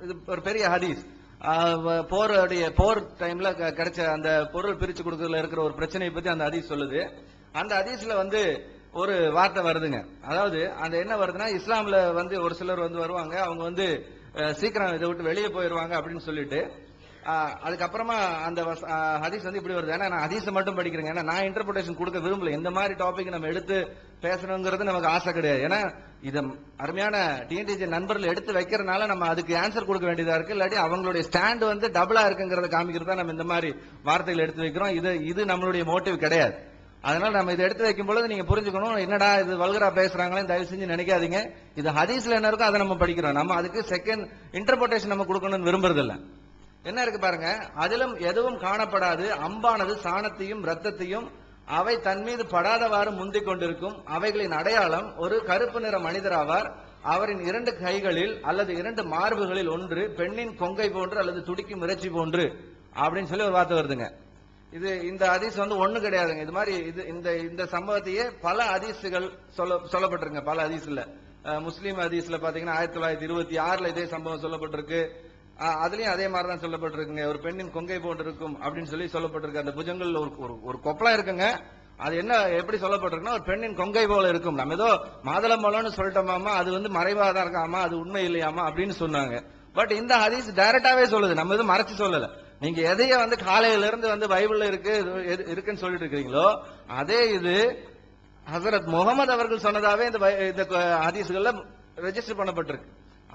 இது ஒரு பெரிய ஹதீஸ், போர் டைம்ல கிடைச்ச அந்த பொருள் பிரிச்சு கொடுக்கறதுல இருக்கிற ஒரு பிரச்சனையை பத்தி அந்த ஹதீஸ் சொல்லுது. அந்த ஹதீஸ்ல வந்து ஒரு வார்த்தை வருதுங்க. அதாவது அந்த என்ன வருதுன்னா, இஸ்லாம்ல வந்து ஒரு சிலர் வந்து வருவாங்க, அவங்க வந்து சீக்கிரம் இதை விட்டு வெளியே போயிருவாங்க அப்படின்னு சொல்லிட்டு அதுக்கப்புறமா அந்த ஹதீஸ் வந்து இப்படி வருது. ஏன்னா நான் ஹதீஸை மட்டும் படிக்கிறேங்க, ஏன்னா நான் இன்டர்பிரேஷன் கொடுக்க விரும்பல. இந்த மாதிரி டாபிக் நம்ம எடுத்து பேசணுங்கிறது நமக்கு ஆசை கிடையாது. ஏன்னா இது அருமையான டிஎன்டிஜி நண்பர்கள் எடுத்து வைக்கிறதுனால நம்ம அதுக்கு ஆன்சர் கொடுக்க வேண்டியதா இருக்கு. இல்லாட்டி அவங்களுடைய ஸ்டாண்ட் வந்து டபுளா இருக்குங்கிறத காமிக்கிறதா நம்ம இந்த மாதிரி வார்த்தைகள் எடுத்து வைக்கிறோம். இது நம்மளுடைய மோட்டிவ் கிடையாது. அதனால நம்ம இதை எடுத்து வைக்கும் பொழுது நீங்க புரிஞ்சுக்கணும், என்னடா இது வல்கரா பேசுறாங்களே தயவு செஞ்சு நினைக்காதீங்க. இது ஹதீஸ்ல என்ன இருக்கோ அதை நம்ம படிக்கிறோம். நம்ம அதுக்கு செகண்ட் இன்டர்பிரேஷன் நம்ம கொடுக்கணும்னு விரும்புறது இல்ல. என்ன இருக்கு பாருங்க, அதிலும் எதுவும் காணப்படாது, அம்பானது சாணத்தையும் ரத்தத்தையும் அவை தன் மீது படாதவாறு முந்திக் கொண்டிருக்கும். அவைகளின் அடையாளம் ஒரு கருப்பு நிற மனிதராவார். அவரின் 2 கைகளில் அல்லது 2 மார்புகளில் ஒன்று பெண்ணின் கொங்கை போன்று அல்லது துடிக்கும் இறைச்சி போன்று அப்படின்னு சொல்லி ஒரு வார்த்தை வருதுங்க. இது இந்த ஹதீஸ் வந்து ஒண்ணு கிடையாதுங்க. இது மாதிரி இந்த சம்பவத்தையே பல ஹதீஸ்கள் சொல்லப்பட்டிருங்க. பல ஹதீஸ்ல முஸ்லீம் ஹதீஸ்ல பாத்தீங்கன்னா 1926 இதே சம்பவம் சொல்லப்பட்டிருக்கு. அதுலயும் அதே மாதிரி தான் சொல்லப்பட்டிருக்குங்க. ஒரு பெண்ணின் கொங்கை போன்று இருக்கும் அப்படின்னு சொல்லி சொல்லப்பட்டிருக்கு. அந்த புஜங்கள் ஒரு கொப்பளம் இருக்குங்க. அது என்ன எப்படி சொல்லப்பட்டிருக்குன்னா, ஒரு பெண்ணின் கொங்கை போல இருக்கும். நம்ம ஏதோ மாதுளம்பழம்னு சொல்லிட்டோமாமா, அது வந்து மறைவாதான் இருக்காமா, அது உண்மை இல்லையாமா அப்படின்னு சொன்னாங்க. பட் இந்த ஹதீஸ் டைரக்டாவே சொல்லுது, நம்ம எதுவும் மறைச்சு சொல்லல. நீங்க எதைய வந்து காலையில இருந்து வந்து பைபிள்ல இருக்குன்னு சொல்லிட்டு இருக்கீங்களோ அதே இது ஹசரத் முகமது அவர்கள் சொன்னதாவே இந்த ஹதீஸ்கள்ல ரெஜிஸ்டர் பண்ணப்பட்டிருக்கு.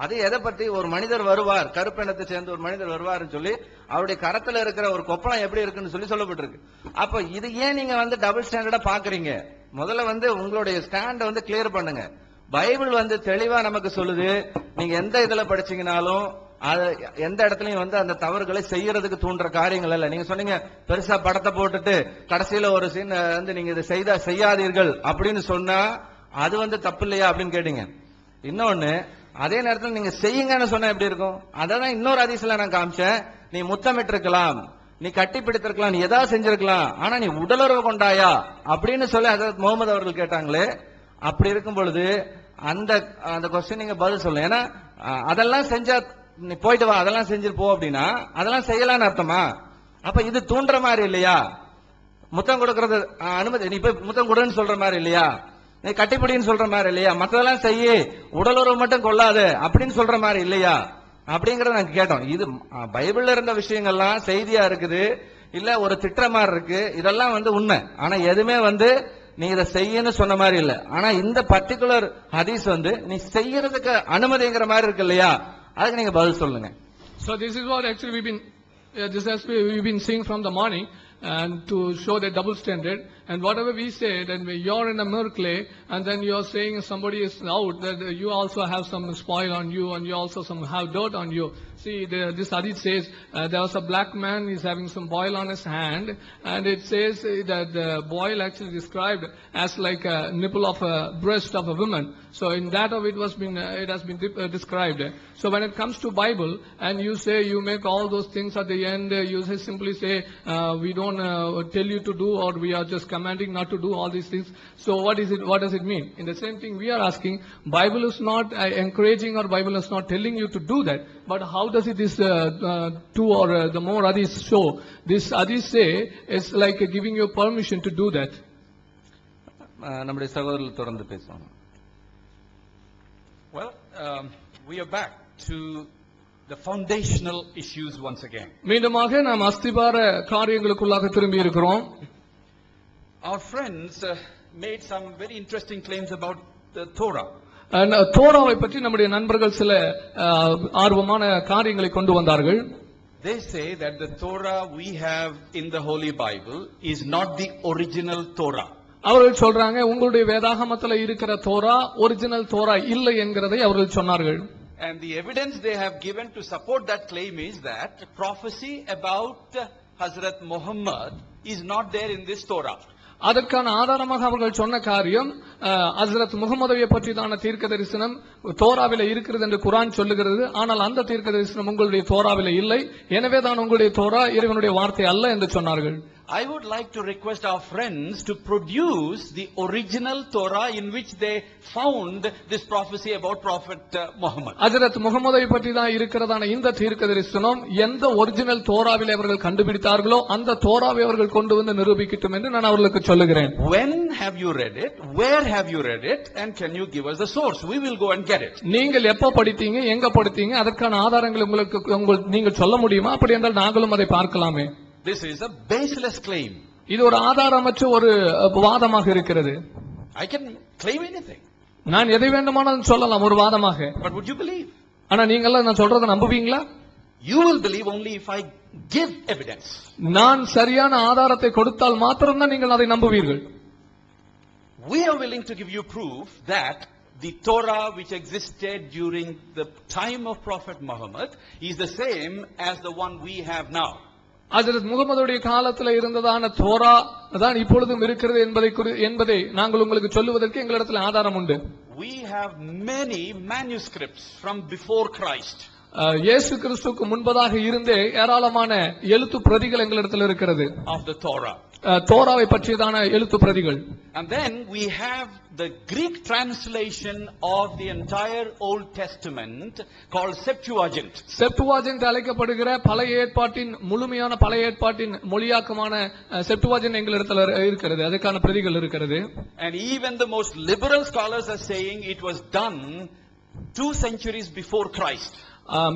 அது எதை பத்தி, ஒரு மனிதர் வருவார், கருப்பெண்ணத்தை சேர்ந்த ஒரு மனிதர் வருவார்னு சொல்லி அவருடைய கரத்துல இருக்கிற ஒரு கொப்பளம் எப்படி இருக்குன்னு சொல்லி சொல்லப்பட்டிருக்கு. அப்ப இது ஏன் நீங்க வந்து டபுள் ஸ்டாண்டர்டா பாக்குறீங்க? முதல்ல வந்து உங்களுடைய ஸ்டாண்ட வந்து கிளியர் பண்ணுங்க. பைபிள் வந்து தெளிவா நமக்கு சொல்லுது, நீங்க எந்த இதுல படிச்சீங்கனாலும் எந்த இடத்துலயும் வந்து அந்த தவறுகளை செய்யறதுக்கு தூண்டுற காரியங்கள் இல்ல. நீங்க சொன்னீங்க பெருசா படத்தை போட்டுட்டு கடைசியில ஒரு சீன் வந்து நீங்க இதை செய்யாதீர்கள் அப்படின்னு சொன்னா அது வந்து தப்பு இல்லையா அப்படின்னு கேட்டீங்க. இன்னொன்னு, அதே நேரத்தில் நீங்க செய்யுங்கன்னு சொன்னா எப்படி இருக்கும்? அதான் இன்னொரு ஹதீஸ்ல நான் காமிச்சேன். நீ முத்தமிட்டு இருக்கலாம், நீ கட்டி பிடித்திருக்கலாம், நீ ஏதாவது செஞ்சிருக்கலாம், ஆனா நீ உடலுறவு கொண்டாயா அப்படின்னு சொல்லி ஹஜ்ரத் முகமது அவர்கள் கேட்டாங்களே. அப்படி இருக்கும் பொழுது அந்த கொஸ்டின் நீங்க பதில் சொல்லலாம். ஏன்னா அதெல்லாம் செஞ்சா நீ போயிட்டு வா, அதெல்லாம் செஞ்சுட்டு போ அப்படின்னா அதெல்லாம் செய்யலான்னு அர்த்தமா? அப்ப இது தூண்டுற மாதிரி இல்லையா? முத்தம் கொடுக்கறது அனுமதி, நீ போய் முத்தம் கொடுன்னு சொல்ற மாதிரி இல்லையா? நீ கட்டிப்பிடின்னு சொல்ற மாதிரி இல்லையா? மற்றதெல்லாம் செய்ய, உடலுறவு மட்டும் கொள்ளாது அப்படின்னு சொல்ற மாதிரி இல்லையா? அப்படிங்கறத நாங்க கேட்டோம். இது பைபிள்ல இருந்த விஷயங்கள்லாம் செய்தியா இருக்குது, இல்ல ஒரு திட்ட மாதிரி இருக்கு, இதெல்லாம் உண்மை. ஆனா எதுவுமே நீ இதை செய்யன்னு சொன்ன மாதிரி இல்ல. ஆனா இந்த பர்டிகுலர் ஹதீஸ் நீ செய்யறதுக்கு அனுமதிங்கிற மாதிரி இருக்கு இல்லையா, அதுக்கு நீங்க பதில் சொல்லுங்க. So this is what actually we've been seeing from the morning, and to show the double standard. And whatever we say, then you're in a miracle, and then you're saying somebody is out, that you also have some spoil on you, and you also have dirt on you. See, this hadith says there was a black man, he's having some boil on his hand, and it says that the boil actually described as like a nipple of a breast of a woman. So in that of it has been described. So when it comes to Bible, and you say you make all those things at the end, you simply say we don't tell you to do, or we are just commanding not to do all these things. So what does it mean? In the same thing we are asking, Bible is not encouraging, or Bible is not telling you to do that. But how does it this two or the more hadiths show? This hadith say is like giving you permission to do that. நம்முடைய சகோதரர்கள் தொடர்ந்து பேசுவாங்க. Well, we are back to the foundational issues once again. மீண்டுமாக நாம் அஸ்திபார காரியங்களுக்குள்ளாக திரும்பி இருக்கிறோம். Our friends made some very interesting claims about the Torah. தோராவை பற்றி நம்முடைய நண்பர்கள் சில ஆர்வமான காரியங்களை கொண்டு வந்தார்கள். They say that the Torah we have in the Holy Bible is not the original Torah. அவர்கள் சொல்றாங்க, உங்களுடைய வேதாகமத்தில் இருக்கிற தோரா ஒரிஜினல் தோரா இல்லை என்கிறதை அவர்கள் சொன்னார்கள். And the evidence they have given to support that claim is that prophecy about Hazrat Muhammad is not there in this Torah. அதற்கான ஆதாரமாக அவர்கள் சொன்ன காரியம், ஹஸ்ரத் முகமதுவை பற்றிதான தீர்க்க தரிசனம் தோராவில இருக்கிறது என்று குர்ஆன் சொல்லுகிறது. ஆனால் அந்த தீர்க்க தரிசனம் உங்களுடைய தோராவில இல்லை, எனவே தான் உங்களுடைய தோரா இறைவனுடைய வார்த்தை அல்ல என்று சொன்னார்கள். I would like to request our friends to produce the original Torah in which they found this prophecy about Prophet Muhammad. ஹஜ்ரத் முகமதை பற்றி தான் இருக்கிறதான இந்த தீர்க்க தரிசனம் எந்த ஒரிஜினல் தோராவில் அவர்கள் கண்டுபிடித்தார்களோ அந்த தோராவை அவர்கள் கொண்டு வந்து நிரூபிக்கட்டும் என்று நான் அவர்களுக்கு சொல்லுகிறேன். When have you read it? Where have you read it? And can you give us the source? We will go and get it. நீங்கள் எப்ப படித்தீங்க, எங்க படித்தீங்க, அதற்கான ஆதாரங்கள் உங்களுக்கு நீங்கள் சொல்ல முடியுமா? அப்படி என்றால் நாங்களும் அதை பார்க்கலாமே. This is a baseless claim. இது ஒரு ஆதாரமற்ற ஒரு வாதமாக இருக்கிறது. I can claim anything. நான் எதை வேண்டுமானாலும் சொல்லலாம் ஒரு வாதமாக. But would you believe? ஆனா நீங்க எல்லாம் நான் சொல்றதை நம்புவீங்களா? You will believe only if I give evidence. நான் சரியான ஆதாரத்தை கொடுத்தால் மாத்திரம்தான் நீங்கள் அதை நம்புவீர்கள். We are willing to give you proof that the Torah which existed during the time of Prophet Muhammad is the same as the one we have now. ஹஜ்ரத் முகமதுடைய காலத்தில் இருந்ததான Torah தான் இப்பொழுதும் இருக்கிறது என்பதை நாங்கள் உங்களுக்கு சொல்லுவதற்கு எங்களிடத்தில் ஆதாரம் உண்டு. We have many manuscripts from before Christ. இயேசு கிறிஸ்துவுக்கு முன்பதாக இருந்தே ஏராளமான எழுத்து பிரதிகள் எங்களிடத்தில் இருக்கிறது. Of the Torah. தோராவை பற்றியதான எழுத்து பிரதிகள். And then we have the Greek translation of the entire Old Testament called Septuagint. செப்டுவாஜின்ட் அழைக்கப்படுகிற பழைய ஏற்பாட்டின் முழுமையான பழைய ஏற்பாட்டின் மொழியாக்கமான செப்டுவாஜின்ட் எங்களிடத்தில் இருக்கிறது. அதுக்கான பிரதிகள் இருக்கிறது. And even the most liberal scholars are saying it was done 2 centuries before Christ.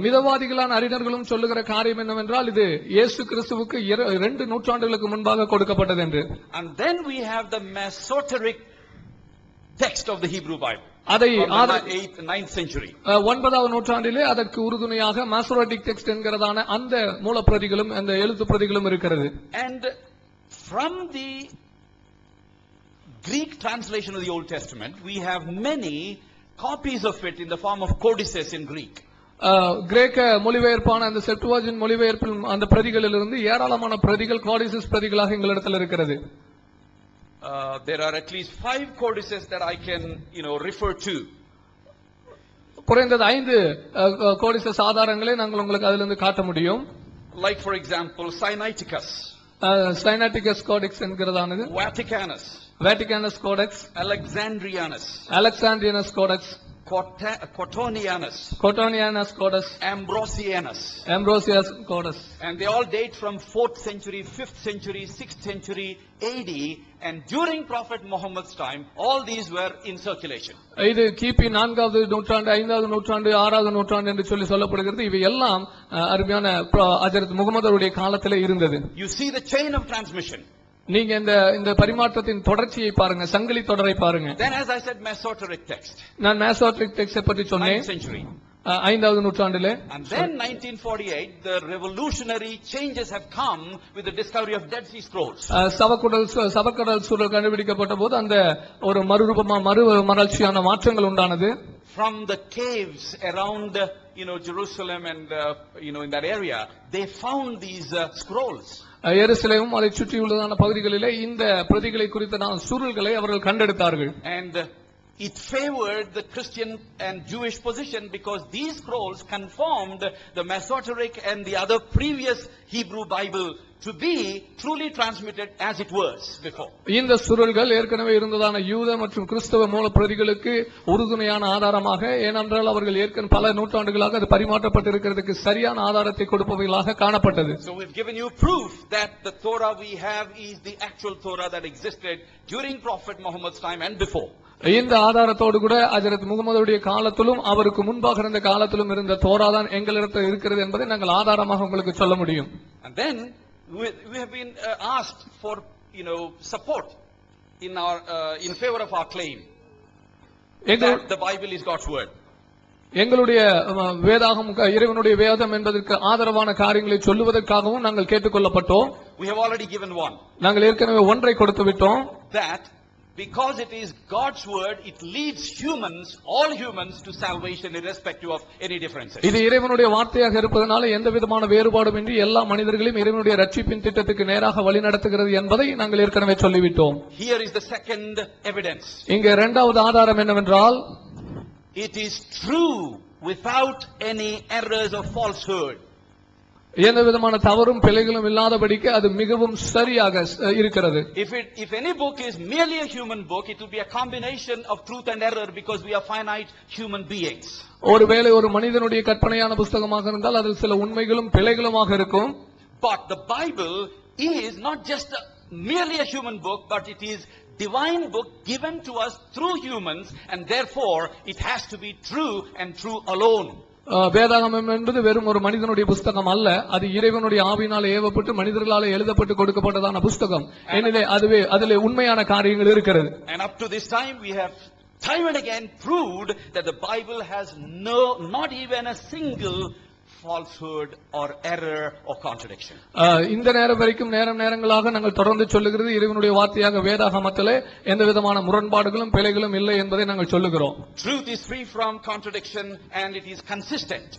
மிதவாதிகளான அறிஞர்களும் சொல்லுகிற காரியம் என்னவென்றால் இது இயேசு கிறிஸ்துவுக்கு 2 நூற்றாண்டுகளுக்கு முன்பாக கொடுக்கப்பட்டது என்று. And then we have the Masoretic text of the Hebrew Bible. அதை 8th 9th century. 9வது நூற்றாண்டிலே அதற்கு உறுதுணையாக மாசோரெட்டிக் டெக்ஸ்ட் என்கிறதான அந்த மூலப்பிரதிகளும் அந்த எழுத்து பிரதிகளும் இருக்கிறது. And from the Greek translation of the Old Testament we have many copies of it in the form of codices in Greek. கிரேக்க மொழிபெயர்ப்பான அந்த செப்டுவாஜின்ட் மொழிபெயர்ப்பில் அந்த பிரதிகளிலிருந்து ஏராளமான பிரதிகள் கோடிசஸ் பிரதிகளாக எங்களிடத்தில் இருக்கிறது. There are at least 5 codices that I can refer to. குறைந்தது 5 கோடிசஸ் ஆதாரங்களை நாங்கள் உங்களுக்கு அதிலிருந்து காட்ட முடியும். Like for example Sinaiticus, Sinaiticus codex என்கிறதானது, Vaticanus, Vaticanus codex, Alexandrianus, Alexandrianus codex, Cottonianus, Cottonianus Scotus, Ambrosianus. Ambrosius Scotus. And they all date from 4th century, 5th century, 6th century AD. And during Prophet Muhammad's time, all these were in circulation. இது கிபி 4வது நூற்றாண்டு 5வது நூற்றாண்டு 6வது நூற்றாண்டு என்று சொல்லப்படுகிறது. இவை எல்லாம் அருமையான ஹஜ்ரத் முகமதுடைய காலத்திலே இருந்தது. You see the chain of transmission. நீங்க இந்த பரிமாற்றத்தின் தொடர்ச்சியை பாருங்க, சங்கிலி தொடரை பாருங்க. Then as I said, Masoretic text. நான் Masoretic text பற்றி சொன்னேன். 9th century. 5வது நூற்றாண்டிலே. And then 1948, the revolutionary changes have come with the discovery of Dead Sea Scrolls. சவக்கடல் சூழல் கண்டுபிடிக்கப்பட்ட போது அந்த ஒரு மறுமலர்ச்சியான மாற்றங்கள் உண்டானது. From the caves around Jerusalem and in that area, they found these scrolls. எருசலேமும் அதை சுற்றியுள்ளதான பகுதிகளிலே இந்த பிரதிகளை குறித்த சுருள்களை அவர்கள் கண்டெடுத்தார்கள். And it favored the Christian and Jewish position because these scrolls confirmed the Masoretic and the other previous Hebrew Bible to be truly transmitted as it was before. இந்த சுருள்கள் ஏற்கனவே இருந்ததான யூத மற்றும் கிறிஸ்தவ மூல பிரதிகளுக்கு உறுதுணையான ஆதாரமாக, ஏனென்றால் அவர்கள் ஏற்கனவே பல நூற்றாண்டுகளாக அது பரிமாற்றப்பட்டிருக்கிறதுக்கு சரியான ஆதாரத்தை கொடுப்பவைகளாக காணப்பட்டது. So we've given you proof that the Torah we have is the actual Torah that existed during Prophet Muhammad's time and before. இந்த ஆதாரத்தோடு கூட ஹஜ்ரத் முகமதுடைய காலத்திலும் அவருக்கு முன்பாக இருந்த காலத்திலும் இருந்த தோரா தான் எங்களிடத்தில் இருக்கிறது என்பதை நாங்கள் ஆதாரமாக உங்களுக்கு சொல்ல முடியும். And then we have been asked for support in favor of our claim that the Bible is God's word. எங்களுடைய வேதாகம் இறைவனுடைய வேதம் என்பதற்கு ஆதரவான காரியங்களை சொல்லுவதற்காகவும் நாங்கள் கேட்டுக்கொள்ளப்பட்டோம். We have already given one. நாங்கள் ஏற்கனவே ஒன்றை கொடுத்து விட்டோம். That because it is God's word, it leads all humans to salvation irrespective of any differences. இது இறைவனுடைய வார்த்தையாக இருப்பதனால எந்த விதமான வேறுபாடுமின்றி எல்லா மனிதர்களையும் இறைவனுடைய ரட்சிப்பின் திட்டத்துக்கு நேராக வழி நடத்துகிறது என்பதை நாங்கள் ஏற்கனவே சொல்லிவிட்டோம். Here is the second evidence. இங்கே இரண்டாவது ஆதாரம் என்னவென்றால், it is true without any errors or falsehood. எந்த விதமான தவறும் பிழைகளும் இல்லாதபடிக்கு அது மிகவும் சரியாக இருக்கிறது. If any book is merely a human book, it will be a combination of truth and error because we are finite human beings. ஒருவேளை ஒரு மனிதனுடைய கற்பனையான புத்தகமாக இருந்தால் அதில் சில உண்மைகளும் பிழைகளுமாக இருக்கும். But the Bible is not just merely a human book, but it is divine book given to us through humans, and therefore it has to be true and true alone. வேதாகமம் என்பது வெறும் ஒரு மனிதனுடைய புஸ்தகம் அல்ல, அது இறைவனுடைய ஆவியினால் ஏவப்பட்டு மனிதர்களால் எழுதப்பட்டு கொடுக்கப்பட்டதான புஸ்தகம். எனவே அதிலே உண்மையான காரியங்கள் இருக்கிறது. And up to this time we have time and again proved that the Bible has not even a single falsehood or error or contradiction. இந்த நேரம் வரைக்கும் நேரங்களாக நாங்கள் தொடர்ந்து சொல்லுகிறது இறைவனுடைய வார்த்தையாக வேதாகமத்திலே எந்த விதமான முரண்பாடுகளும் பிழைகளும் இல்லை என்பதை நாங்கள் சொல்லுகிறோம். Truth is free from contradiction and it is consistent.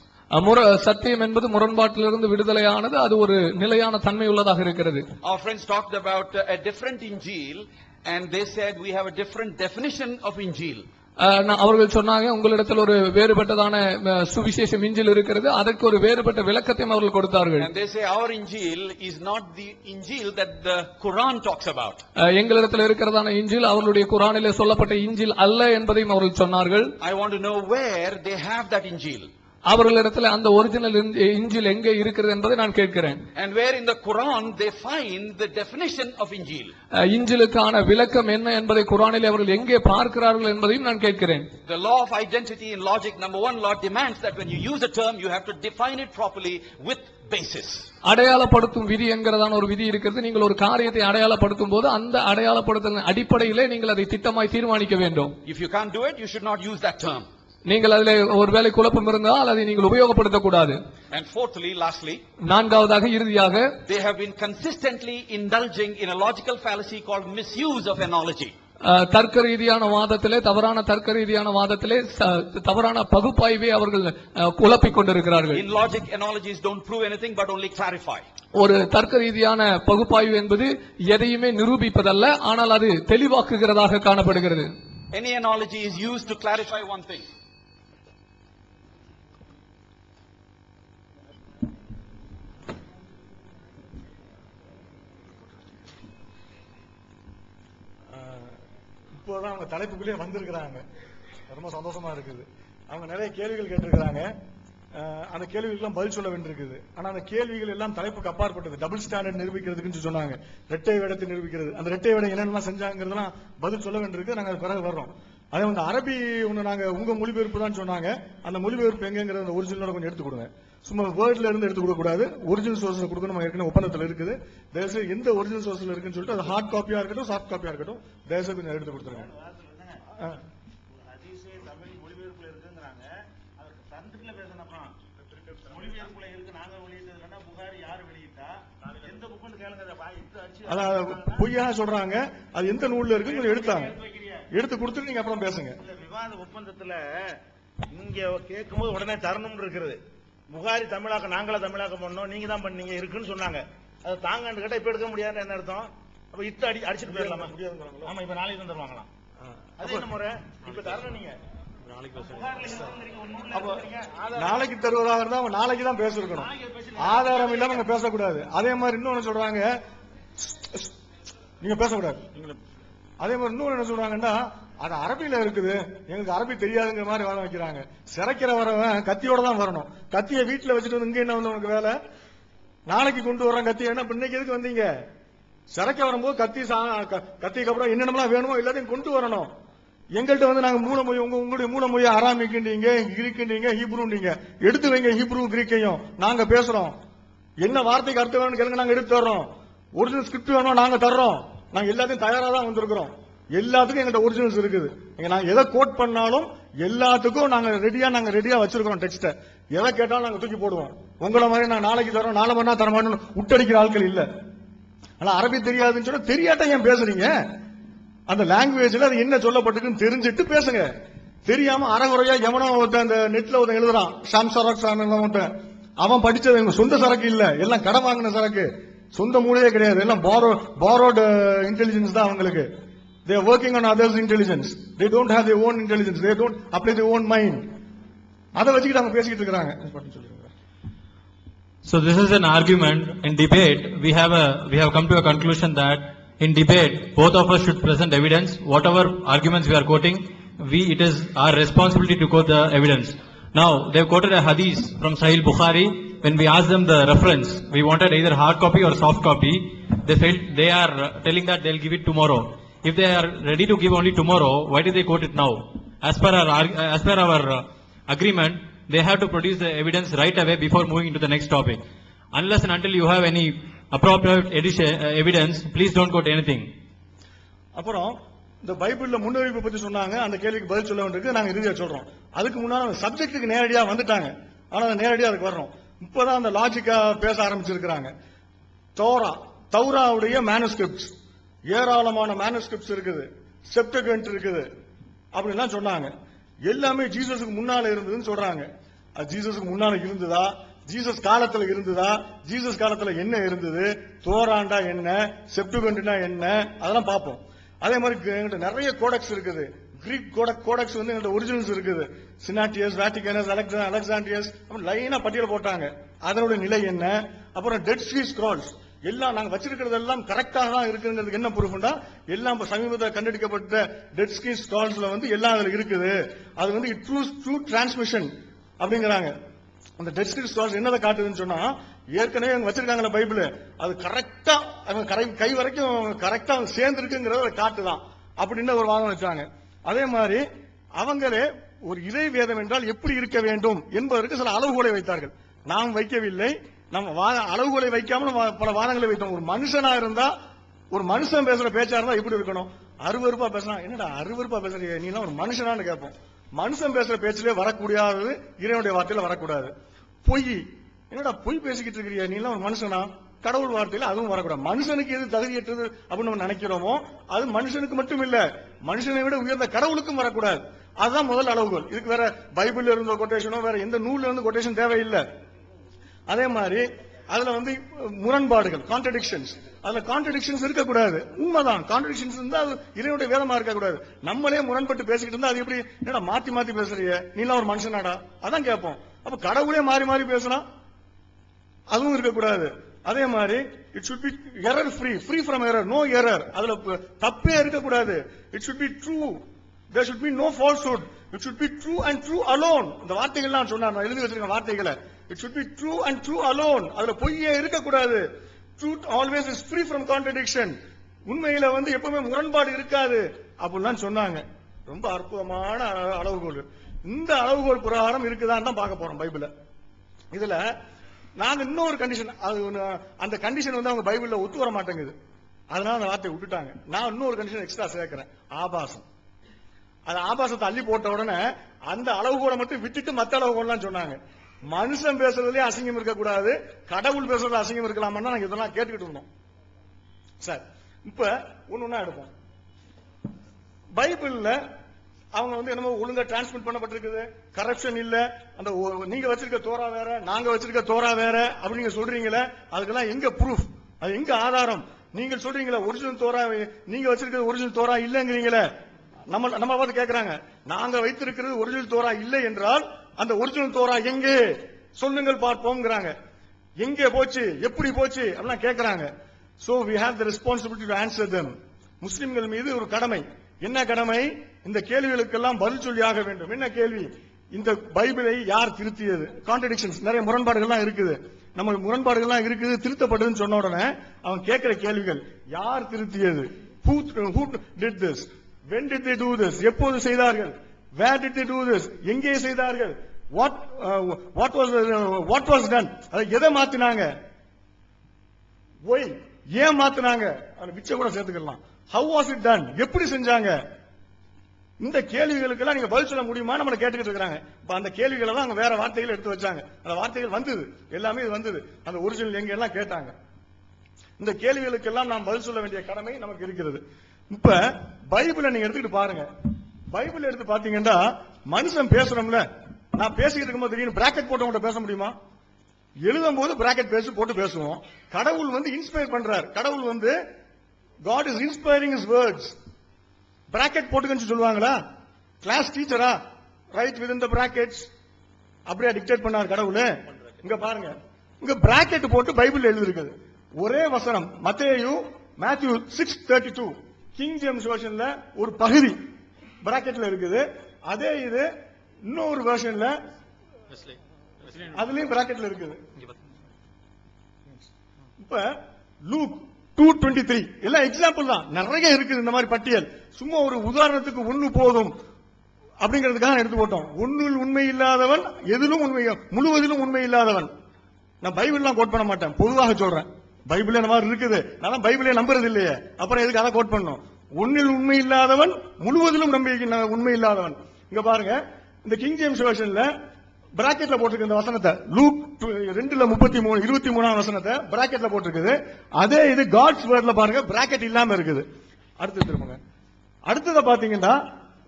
சத்தியம் என்பது முரண்பாட்டிலிருந்து விடுதலையானது, அது ஒரு நிலையான தன்மை உள்ளதாக இருக்கிறது. Our friends talked about a different Injil and they said we have a different definition of Injil. அவர்கள் சொன்னாங்க உங்களிடத்தில் ஒரு வேறுபட்டதான சுவிசேஷம் இஞ்சில் இருக்கிறது, அதற்கு ஒரு வேறுபட்ட விளக்கத்தையும் அவர்கள் கொடுத்தார்கள். And they say our Injil is not the Injil that the Quran talks about. எங்களிடத்தில் இருக்கிறதான இஞ்சில் அவர்களுடைய குர்ஆனிலே சொல்லப்பட்ட இஞ்சில் அல்ல என்பதையும் அவர்கள் சொன்னார்கள். I want to know where they have that Injil. அவர்களிடத்தில் அந்த ஒரிஜினல் இஞ்சில் எங்கே இருக்கிறது என்பதை நான் கேட்கிறேன். And where in the Quran they find the definition of Injil. இஞ்சிலுக்கான விளக்கம் என்ன என்பதை குர்ஆனிலே அவர்கள் எங்கே பார்க்கிறார்கள் என்பதையும் நான் கேட்கிறேன். The law of identity in logic, number one, law demands that when you use a term you have to define it properly with basis. அடையாளப்படுத்தும் விதி என்கிறதான ஒரு விதி இருக்கிறது. நீங்கள் ஒரு காரியத்தை அடையாளப்படுத்தும் போது அந்த அடையாளப்படுத்தலின் அடிப்படையிலே நீங்கள் அதை திட்டமாய் தீர்மானிக்க வேண்டும். If you can't do it, you should not use that term. நீங்கள் அதிலே ஒருவேளை குழப்பம் இருந்தால் அதை நீங்கள் உபயோகப்படுத்த கூடாது. And fourthly, lastly, நான்காவதாக இறுதியாக, they have been consistently indulging in a logical fallacy called misuse of analogy. தர்க்க ரீதியான வாதத்திலே, தவறான தர்க்க ரீதியான வாதத்திலே தவறான பகுப்பாய்வை அவர்கள் குழப்பிக் கொண்டிருக்கிறார்கள். In logic, analogies don't prove anything but only clarify. ஒரு தர்க்க ரீதியான பகுப்பாய்வு என்பது எதையுமே நிரூபிப்பதல்ல, ஆனால் அது தெளிவாக்குகிறதாக காணப்படுகிறது. Any analogy is used to clarify one thing. இப்போதான் அவங்க தலைப்புக்குள்ளே வந்திருக்கிறாங்க. ரொம்ப சந்தோஷமா இருக்குது. அவங்க நிறைய கேள்விகள் கேட்டிருக்கிறாங்க. அந்த கேள்விகளுக்கெல்லாம் பதில் சொல்ல வேண்டியிருக்குது. ஆனா அந்த கேள்விகள் எல்லாம் தலைப்புக்கு அப்பாற்பட்டது. டபுள் ஸ்டாண்டர்ட் நிரூபிக்கிறதுக்குன்னு சொன்னாங்க, இரட்டை வேடத்தை நிரூபிக்கிறது. அந்த இரட்டை வேடம் என்னென்ன செஞ்சாங்கிறதுலாம் பதில் சொல்ல வேண்டியிருக்கு. நாங்க அது பிறகு வர்றோம். அதே வந்து அரபி ஒண்ணு நாங்க உங்க மொழிபெயர்ப்பு தான் சொன்னாங்க. அந்த மொழிபெயர்ப்பு எங்கிறது அந்த ஒரிஜினலோட கொஞ்சம் எடுத்து கொடுங்க. சும்மா வேர்ட்ல இருந்து எடுத்து கொடுக்க கூடாது, ஒரிஜினல் சோர்ஸ்ல கொடுக்கணும். நம்ம ஏற்கனவே ஒப்பந்தத்தில் இருக்குது. தயவுசெய்து எந்த ஒரிஜினல் சோர்ஸ்ல இருக்குன்னு சொல்லிட்டு அது ஹார்ட் காப்பியா இருக்கட்டும் சாஃப்ட் காப்பியா இருக்கட்டும், தயவுசெய்து கொஞ்சம் எடுத்து கொடுத்துருங்க. தமிழ் மொழிபெயர்ப்புல இருக்குங்கிறாங்க, தந்துட்டுல பேசணும். மொழிபெயர்ப்புல இருக்கு, நாங்க வெளியிட்டது புகாரி யாரு வெளியிட்டா, எந்த புக்குன்னு கேளுங்க. பொய்யா சொல்றாங்க, அது எந்த நூல்ல இருக்குன்னு எடுத்தாங்க, எடுத்து கொடுத்துட்டு நீங்க அப்புறம் பேசுங்க. விவாத ஒப்பந்தத்துல இங்க கேட்கும்போது உடனே தரணும் இருக்கிறது. புகாரி தமிழாக்க நாங்களா தமிழாக்கம் பண்ணோம், நீங்க தான் பண்ணீங்க இருக்குன்னு சொன்னாங்க. அது தாங்கன்னு கேட்டா இப்ப எடுக்க முடியாது என்ன அர்த்தம்? அப்ப இத்த அடிச்சுட்டு போயிடலாமா? ஆமா, இப்ப நாளைக்கு தந்துருவாங்களாம். அது என்ன முறை? இப்ப தரணும் நீங்க நாளைக்கு தருவதாக இருந்தா நாளைக்கு தான் பேசிருக்கணும். ஆதாரம் இல்லாம நீங்க பேசக்கூடாது. அதே மாதிரி இன்னொன்னு சொல்றாங்க, நீங்க பேசக்கூடாது. அதே மாதிரி இன்னொன்னு என்ன சொல்றாங்கன்னா, அது அரபியில இருக்குது, எங்களுக்கு அரபி தெரியாதுங்கிற மாதிரி வாழ வைக்கிறாங்க. சிறைக்கிற வரவன் கத்தியோட தான் வரணும். கத்தியை வீட்டுல வச்சுட்டு வந்து இங்க என்ன வந்து உனக்கு வேலை? நாளைக்கு கொண்டு வர்றேன் கத்தி. என்ன இன்னைக்கு எதுக்கு வந்தீங்க? சிறைக்க வரும்போது கத்திக்கு அப்புறம் என்னென்னலாம் வேணுமோ எல்லாத்தையும் கொண்டு வரணும். எங்கள்கிட்ட வந்து நாங்க மூலமொழி உங்களுடைய மூலமொழி அராமிக்குன்றீங்க, கிரீக்குன்றீங்க, ஹீப்ரூன்றீங்க. எடுத்து வைங்க ஹீப்ரூ கிரீக்கையும், நாங்க பேசுறோம். என்ன வார்த்தைக்கு அர்த்தம் வேணும்னு கேளுங்க, நாங்க எடுத்து தர்றோம். ஒரிஜினல் ஸ்கிரிப்ட் வேணும், நாங்க தர்றோம். நாங்க எல்லாத்தையும் தயாரா தான் வந்திருக்கிறோம். எல்லாத்துக்கும் எங்கள்கிட்ட ஒரிஜினல்ஸ் இருக்குது. நாங்க எதை கோட் பண்ணாலும் எல்லாத்துக்கும் நாங்க ரெடியா வச்சிருக்கிறோம் டெக்ஸ்ட. எதை கேட்டாலும் நாங்க தூக்கி போடுவோம். உங்களை மாதிரி நான் நாளைக்கு தரோம், நாளை மணி தர மாட்டோம் விட்டடிக்கிற ஆட்கள் இல்ல. ஆனா அரபி தெரியாதுன்னு சொன்னா தெரியாட்டா ஏன் பேசுறீங்க? அந்த லாங்குவேஜ்ல அது என்ன சொல்லப்பட்டிருக்குன்னு தெரிஞ்சிட்டு பேசுங்க. தெரியாம அறகுறையா எவனோ அந்த நெட்ல எழுதுறான், அவன் படிச்சது சொந்த சரக்கு இல்ல, எல்லாம் கடன் வாங்கின சரக்கு, சொந்த மூளையே கிடையாது, எல்லாம் borrowed intelligence தான் அவங்களுக்கு. They are working on others' intelligence. They don't have their own intelligence. They don't apply their own mind. அதை வச்சுக்கிட்டு அவங்க பேசிக்கிட்டு இருக்காங்க. So this is an argument. In debate, we have come to a conclusion that in debate, both of us should present evidence. Whatever arguments we are quoting, it is our responsibility to quote the evidence. Now, they have quoted a hadith from Sahih Bukhari. When we asked them the reference, we wanted either hard copy or soft copy. They are telling that they'll give it tomorrow. If they are ready to give only tomorrow, why did they quote it now? As per our agreement, they have to produce the evidence right away before moving into the next topic. Unless and until you have any appropriate evidence, please don't quote anything. அப்புறம் இந்த பைபிள்ல முன்னறிவிப்பு பத்தி சொன்னாங்க, அந்த கேள்விக்கு பதில் சொல்ல வேண்டியிருக்கு. நாங்க இறுதியா சொல்றோம். அதுக்கு முன்னால சப்ஜெக்ட்டுக்கு நேரடியா வந்துட்டாங்க. ஆனா நேரடியா அதுக்கு வர்றோம். இப்பதான் அந்த லாஜிக்கா பேச ஆரம்பிச்சிருக்கிறாங்க. தௌராவுடைய மேனுஸ்கிரிப்ட்ஸ், ஏராளமான மேனுஸ்கிரிப்ட்ஸ் இருக்குது, செப்டகன்ட் இருக்குது அப்படின்லாம் சொன்னாங்க. எல்லாமே ஜீசஸுக்கு முன்னால இருந்ததுன்னு சொல்றாங்க. ஜீசஸுக்கு முன்னால இருந்ததா, ஜீசஸ் காலத்துல இருந்ததா, ஜீசஸ் காலத்துல என்ன இருந்தது, தோராண்டா என்ன, செப்டுகன்ட்னா என்ன, அதெல்லாம் பார்ப்போம். அதே மாதிரி எங்கிட்ட நிறைய கோடெக்ஸ் இருக்குது. கிரீக் கோடெக்ஸ் வந்து எங்கிட்ட ஒரிஜினல்ஸ் இருக்குது. சினாட்டியஸ், வேட்டிகனஸ், அலெக்சாண்ட்ரியஸ் லைனா பட்டியல் போட்டாங்க. அதனுடைய நிலை என்ன? அப்புறம் டெட் சீ ஸ்க்ரால்ஸ் எல்லாம் நாங்க வச்சிருக்கிறது எல்லாம் கரெக்டாக தான் இருக்குங்கிறதுக்கு என்ன ப்ரூஃப்னா, எல்லாம் சமீபத்தில் கண்டுபிடிக்கப்பட்ட டெட் சீ ஸ்க்ரால்ஸ்ல வந்து எல்லாம் அதுல இருக்குது. அது வந்து ட்ரூ டிரான்ஸ்மிஷன் அப்படிங்கிறாங்க. அந்த டெட் சீ ஸ்க்ரால்ஸ் என்னதை காட்டுதுன்னு சொன்னா, ஏற்கனவே அவங்க வச்சிருக்காங்களா பைபிள், அது கரெக்டா கை வரைக்கும் கரெக்டா சேர்ந்து இருக்குங்கிறத காட்டுதான் அப்படின்னு ஒரு வாதம் வச்சாங்க. அதே மாதிரி அவங்களே ஒரு இறை வேதம் என்றால் எப்படி இருக்க வேண்டும் என்பதற்கு சில அளவுகோலை வைத்தார்கள். நாம் வைக்கவில்லை, நம்ம அளவுகோலை வைக்காமல் பல வாதங்களை வைத்தோம். ஒரு மனுஷனா இருந்தா, ஒரு மனுஷன் பேசுற பேச்சா இருந்தா எப்படி இருக்கணும்? அருவருப்பா பேசலாம். என்னடா அருவருப்பா பேசுறீங்க நீ எல்லாம் ஒரு மனுஷனான்னு கேட்போம். மனுஷன் பேசுற பேச்சிலே வரக்கூடியது இறைவனுடைய வார்த்தையில வரக்கூடாது. பொய், என்னடா பொய் பேசிக்கிட்டு இருக்கிறீங்க நீ எல்லாம் ஒரு மனுஷனா? கடவுள் வார்த்தையில அதுவும் வரக்கூடாது. மனுஷனுக்கு எது தகுதியற்றது அப்படின்னு நம்ம நினைக்கிறோமோ அது மனுஷனுக்கு மட்டும் இல்ல, மனுஷனை விட உயர்ந்த கடவுளுக்கும் வரக்கூடாது. அதுதான் முதல் அளவுகோல். இதுக்கு வேற பைபிள்ல இருந்த கொட்டேஷனோ வேற எந்த நூல்ல இருந்து கொட்டேஷன் தேவையில்லை. அதே மாதிரி அதுல வந்து முரண்பாடுகள், கான்ட்ரடிக்ஷன்ஸ், அதுல கான்ட்ரடிக்ஷன்ஸ் இருக்கக்கூடாது. உண்மைதான், கான்ட்ரடிக்ஷன்ஸ் இருந்தா அது இறைவனுடைய வேதமா இருக்கக்கூடாது. நம்மளே முரண்பட்டு பேசிக்கிட்டு இருந்தா அது எப்படி, என்னடா மாத்தி மாத்தி பேசுறீங்க நீ எல்லாம் ஒரு மனுஷனாடா, அதான் கேட்போம். அப்ப கடவுளே மாறி மாறி பேசினா அதுவும் இருக்கக்கூடாது. அதே மாதிரி it should be error free, free from error, no error. அதுல தப்பே இருக்கக்கூடாது. It should be true, there should be no falsehood. It should be true and true alone. இந்த வார்த்தைகள் நான் சொன்னார், நான் எழுதி வச்சிருக்க வார்த்தைகளை. It should be true and true alone. அதுல பொய்யே இருக்க கூடாது. Truth always is free from contradiction. உண்மையில எப்பவுமே முரண்பாடு இருக்காது அப்படிலாம் சொன்னாங்க. ரொம்ப அற்புதமான அளவுகோல். இந்த அளவுகோல் பிரகாரம் இருக்குதான்னு தான் பார்க்க போறோம் பைபிள்ல. இதுல நாங்க இன்னொரு கண்டிஷன், அது அந்த கண்டிஷன் அவங்க பைபிள்ல ஒத்து வர மாட்டேங்குது. அதனால அந்த வார்த்தையை விட்டுட்டாங்க. நான் இன்னொரு கண்டிஷன் எக்ஸ்ட்ரா சேர்க்கிறேன், ஆபாசம். அது ஆபாசத்தை அள்ளி போட்ட உடனே அந்த அளவுகோலை மட்டும் விட்டுட்டு மத்த அளவுகோல்லாம் சொன்னாங்க. மனுஷன் பேசுறதுலயே அசிங்கம் இருக்க கூடாது, கடவுள் பேசுறதுல அசிங்கம் இருக்கலாமா நாங்க இதெல்லாம் கேட்டுக்கிட்டு இருந்தோம். சார் இப்ப ஒண்ணுன்னா எடுப்போம். பைபிள்ல அவங்க என்னமோ ஒழுங்கா டிரான்ஸ்மிட் பண்ணப்பட்டிருக்குது, கரப்ஷன் இல்ல, அந்த நீங்க வச்சிருக்க தோரா வேற நாங்க வச்சிருக்க தோரா வேற அப்படி நீங்க சொல்றீங்களே, அதுக்கெல்லாம் எங்க ப்ரூஃப், அது எங்க ஆதாரம்? நீங்க சொல்றீங்களா ஒரிஜினல் தோரா, நீங்க வச்சிருக்கிறது ஒரிஜினல் தோரா இல்லங்கிறீங்களே. நம்ம பார்த்து கேட்கறாங்க, நாங்க வைத்திருக்கிறது ஒரிஜினல் தோரா இல்லை என்றால் அந்த ஒரிஜினல் தோரா எங்கே சொல்லுங்கள் பார்ப்போம்ங்கறாங்க. எங்கே போச்சு, எப்படி போச்சு அப்படிலாம் கேட்கறாங்க. So we have the responsibility to answer them. முஸ்லிம்கள் மீது ஒரு கடமை. என்ன கடமை? இந்த கேள்விகளுக்கெல்லாம் பதில் சொல்லியாக வேண்டும். என்ன கேள்வி? இந்த பைபிளை யார் திருத்தியது? கான்ட்ரடிக்ஷன்ஸ், நிறைய முரண்பாடுகள்லாம் இருக்குது. நம்ம முரண்பாடுகள்லாம் இருக்குது, திருத்தப்பட்டதுன்னு சொன்ன உடனே அவன் கேட்கிற கேள்விகள், யார் திருத்தியது? Who did this? When did they do this? எப்போது செய்தார்கள்? Where did they do this? எங்கே செய்தார்கள்? What was done? அதை எதை மாத்தினாங்க? Why? ஏன் மாத்தினாங்க? அது பிச்சை கூட சேர்த்துக்கலாம். How was it done? எப்படி செஞ்சாங்க? இந்த கேள்விகளுக்கெல்லாம் நீங்க பதில் சொல்ல முடியுமா நம்மள கேட்டுக்கிட்டு இருக்காங்க. அந்த கேள்விகளை தான் அவங்க வேற வார்த்தைகள் எடுத்து வச்சாங்க. அந்த வார்த்தைகள் வந்தது, எல்லாமே வந்தது. அந்த ஒரிஜினல் எங்க எல்லாம் கேட்டாங்க. இந்த கேள்விகளுக்கெல்லாம் நாம் பதில் சொல்ல வேண்டிய கடமை நமக்கு இருக்கிறது. இப்ப பைபிளை நீங்க எடுத்துக்கிட்டு பாருங்க. பைபிள் எடுத்து பாத்தீங்கன்னா மனுஷன் பேசுறோம்ல, நான் பேசிக்கிட்டு இருக்கும்போது திடீர்னு பிராக்கெட் போட்டு பேச முடியுமா? எழுதும் போது பிராக்கெட் போட்டு பேசுவோம். கடவுள் இன்ஸ்பயர் பண்றார். கடவுள் God is inspiring his words. Bracket போட்டுக்கன்னு சொல்லுவாங்களா? கிளாஸ் டீச்சரா write within the brackets அப்படியே டிக்டேட் பண்ணார் கடவுள். இங்க பாருங்க, இங்க பிராக்கெட் போட்டு பைபிள் எழுதி இருக்குது. ஒரே வசனம் மத்தேயு மேத்யூ 6:32 கிங் ஜேம்ஸ் வெர்ஷன்ல ஒரு பகுதி பிராக்கெட்ல இருக்குது. அதே இது இன்னொரு வெர்ஷன்ல அதுலயும் பிராக்கெட்ல இருக்குது. இப்ப லூக் 2:23 எல்லாம் எக்ஸாம்பிள் தான், நிறைய இருக்குது இந்த மாதிரி பட்டியல். சும்மா ஒரு உதாரணத்துக்கு ஒண்ணு போதும் அப்படிங்கிறதுக்காக எடுத்து போட்டோம். ஒன்னில் உண்மை இல்லாதவன் எதிலும் உண்மை, முழுவதிலும் உண்மை இல்லாதவன். நான் பைபிள்லாம் கோட் பண்ண மாட்டேன், பொதுவாக சொல்றேன். பைபிள் இந்த மாதிரி இருக்குது, நான் பைபிளே நம்புறது இல்லையே, அப்புறம் எதுக்கு அதை கோட் பண்ணணும்? ஒன்னில் உண்மை இல்லாதவன் முழுவதிலும் உண்மை இல்லாதவன். இங்க பாருங்க, இந்த கிங் ஜேம்ஸ் வெர்ஷன்ல பிராக்கெட்ல போட்டிருக்கு இந்த வசனத்தை. லூக் 2:33 வசனத்தை பிராக்கெட்ல போட்டிருக்குது. அதே இது காட்ஸ் வேர்ட்ல பாருங்க, பிராக்கெட் இல்லாம இருக்குது. அடுத்து திரும்புங்க. அடுத்தத பாத்தீங்கன்னா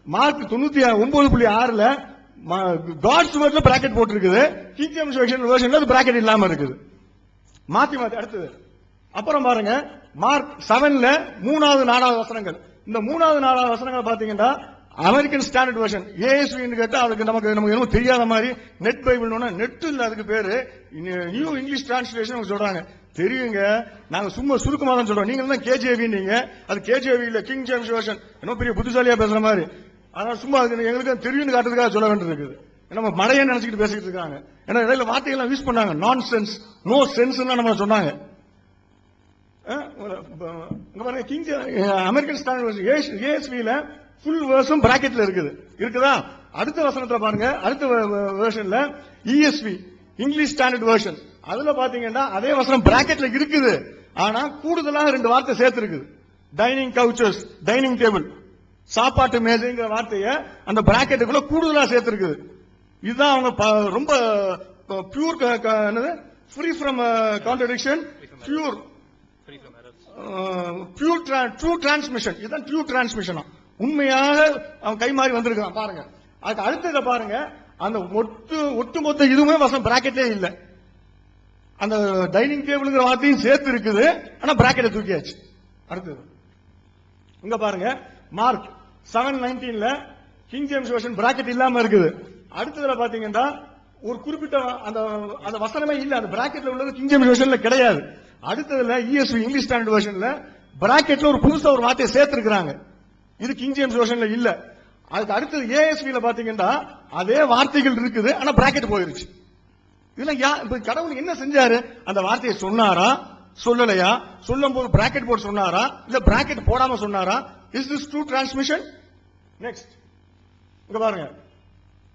மார்க் 99.6ல காட்ஸ் வேர்ட்ல பிராக்கெட் போட்டிருக்குது. கிங் ஜேம்ஸ் வெர்ஷன்ல அது பிராக்கெட் இல்லாம இருக்குது. மாத்தி அடுத்தது. அப்புறம் பாருங்க மார்க் 7ல 3வது 4வது வசனங்கள். இந்த 3வது 4வது வசனங்கள் பாத்தீங்கன்னா அமெரிக்கன் ஸ்டாண்டர்ட் வெர்ஷன் ஏஎஸ்வி கேட்டா அதுக்கு நமக்கு என்னமோ தெரியாத மாதிரி நெட் பைபிள் நெட் இல்ல, அதுக்கு பேரு நியூ இங்கிலீஷ் டிரான்ஸ்லேஷன் சொல்றாங்க. தெரியுங்க, நாங்க சும்மா சுருக்கமா தான் சொல்றோம். நீங்க தான் கேஜேவி, நீங்க அது கேஜேவி இல்ல, கிங் ஜேம்ஸ் வெர்ஷன். என்ன பெரிய புத்திசாலியா பேசுற மாதிரி. ஆனா சும்மா எங்களுக்கு தெரியும் காட்டுறதுக்காக சொல்ல வேண்டியிருக்குது. நம்ம மடையை நினைச்சுக்கிட்டு பேசிக்கிட்டு இருக்காங்க. ஏன்னா இடையில வார்த்தைகள் யூஸ் பண்ணாங்க, நான் சென்ஸ் நோ சென்ஸ் நம்ம சொன்னாங்க. கிங் அமெரிக்கன் ஸ்டாண்டர்ட் ஏஎஸ்வில ஃபுல் வேர்ஸும் பிராக்கெட்ல இருக்குதா? அடுத்த வசனத்துல பாருங்க, அடுத்த வெர்ஷன்ல இஎஸ்வி இங்கிலீஷ் ஸ்டாண்டர்ட் வெர்ஷன், அதுல பாத்தீங்கன்னா அதே வசனம் பிராக்கெட்ல இருக்குது. ஆனா கூடுதலாக 2 வார்த்தை சேர்த்து இருக்குது. டைனிங் கவுச்சஸ், டைனிங் டேபிள், சாப்பாட்டு மேஜைங்கிற வார்த்தையை அந்த பிராக்கெட்டுக்குள்ள கூடுதலா சேர்த்து இருக்குது. இதுதான் அவங்க ரொம்ப pure, free from contradiction, pure true transmission. இதுதான் ட்ரூ டிரான்ஸ்மிஷன். உண்மையாக அவன் கை மாறி வந்திருக்கான் பாருங்க. அதுக்கு அடுத்தத பாருங்க, அந்த ஒட்டுமொத்த இதுவுமே வசனம் பிராக்கெட்டே இல்ல. அந்த டைனிங் டேபிள்ங்கிற வார்த்தையும் சேர்த்து இருக்குது, ஆனா பிராக்கெட்டை தூக்கியாச்சு. அடுத்தது இங்க பாருங்க, மார்க் 7:19ல கிங் ஜேம்ஸ் வெர்ஷன் பிராக்கெட் இல்லாம இருக்குது. அடுத்ததுல பாத்தீங்கன்னா ஒரு குறிப்பிட்ட அந்த வசனமே இல்ல, அந்த பிராக்கெட்ல உள்ளது கிங் ஜேம்ஸ் வெர்ஷன்ல கிடையாது. அடுத்ததுல இஎஸ்வி இங்கிலீஷ் ஸ்டாண்டர்ட் வெர்ஷன்ல பிராக்கெட்ல ஒரு புதுசா ஒரு வார்த்தையை சேர்த்து இருக்கிறாங்க. இது கிங் ஜேம்ஸ் வெர்ஷன்ல இல்ல. அதுக்கு அடுத்தது ஏஎஸ்வில பாத்தீங்கன்னா அதே வார்த்தைகள் இருக்குது, ஆனா பிராக்கெட் போயிருச்சு. இதுல கடவுள் என்ன செஞ்சாரு? அந்த வார்த்தையை சொன்னாரா சொல்லலையா? சொல்லும் போது பிராக்கெட் போட்டு சொன்னாரா இல்ல பிராக்கெட் போடாம சொன்னாரா? Is this true transmission? Next இங்க பாருங்க,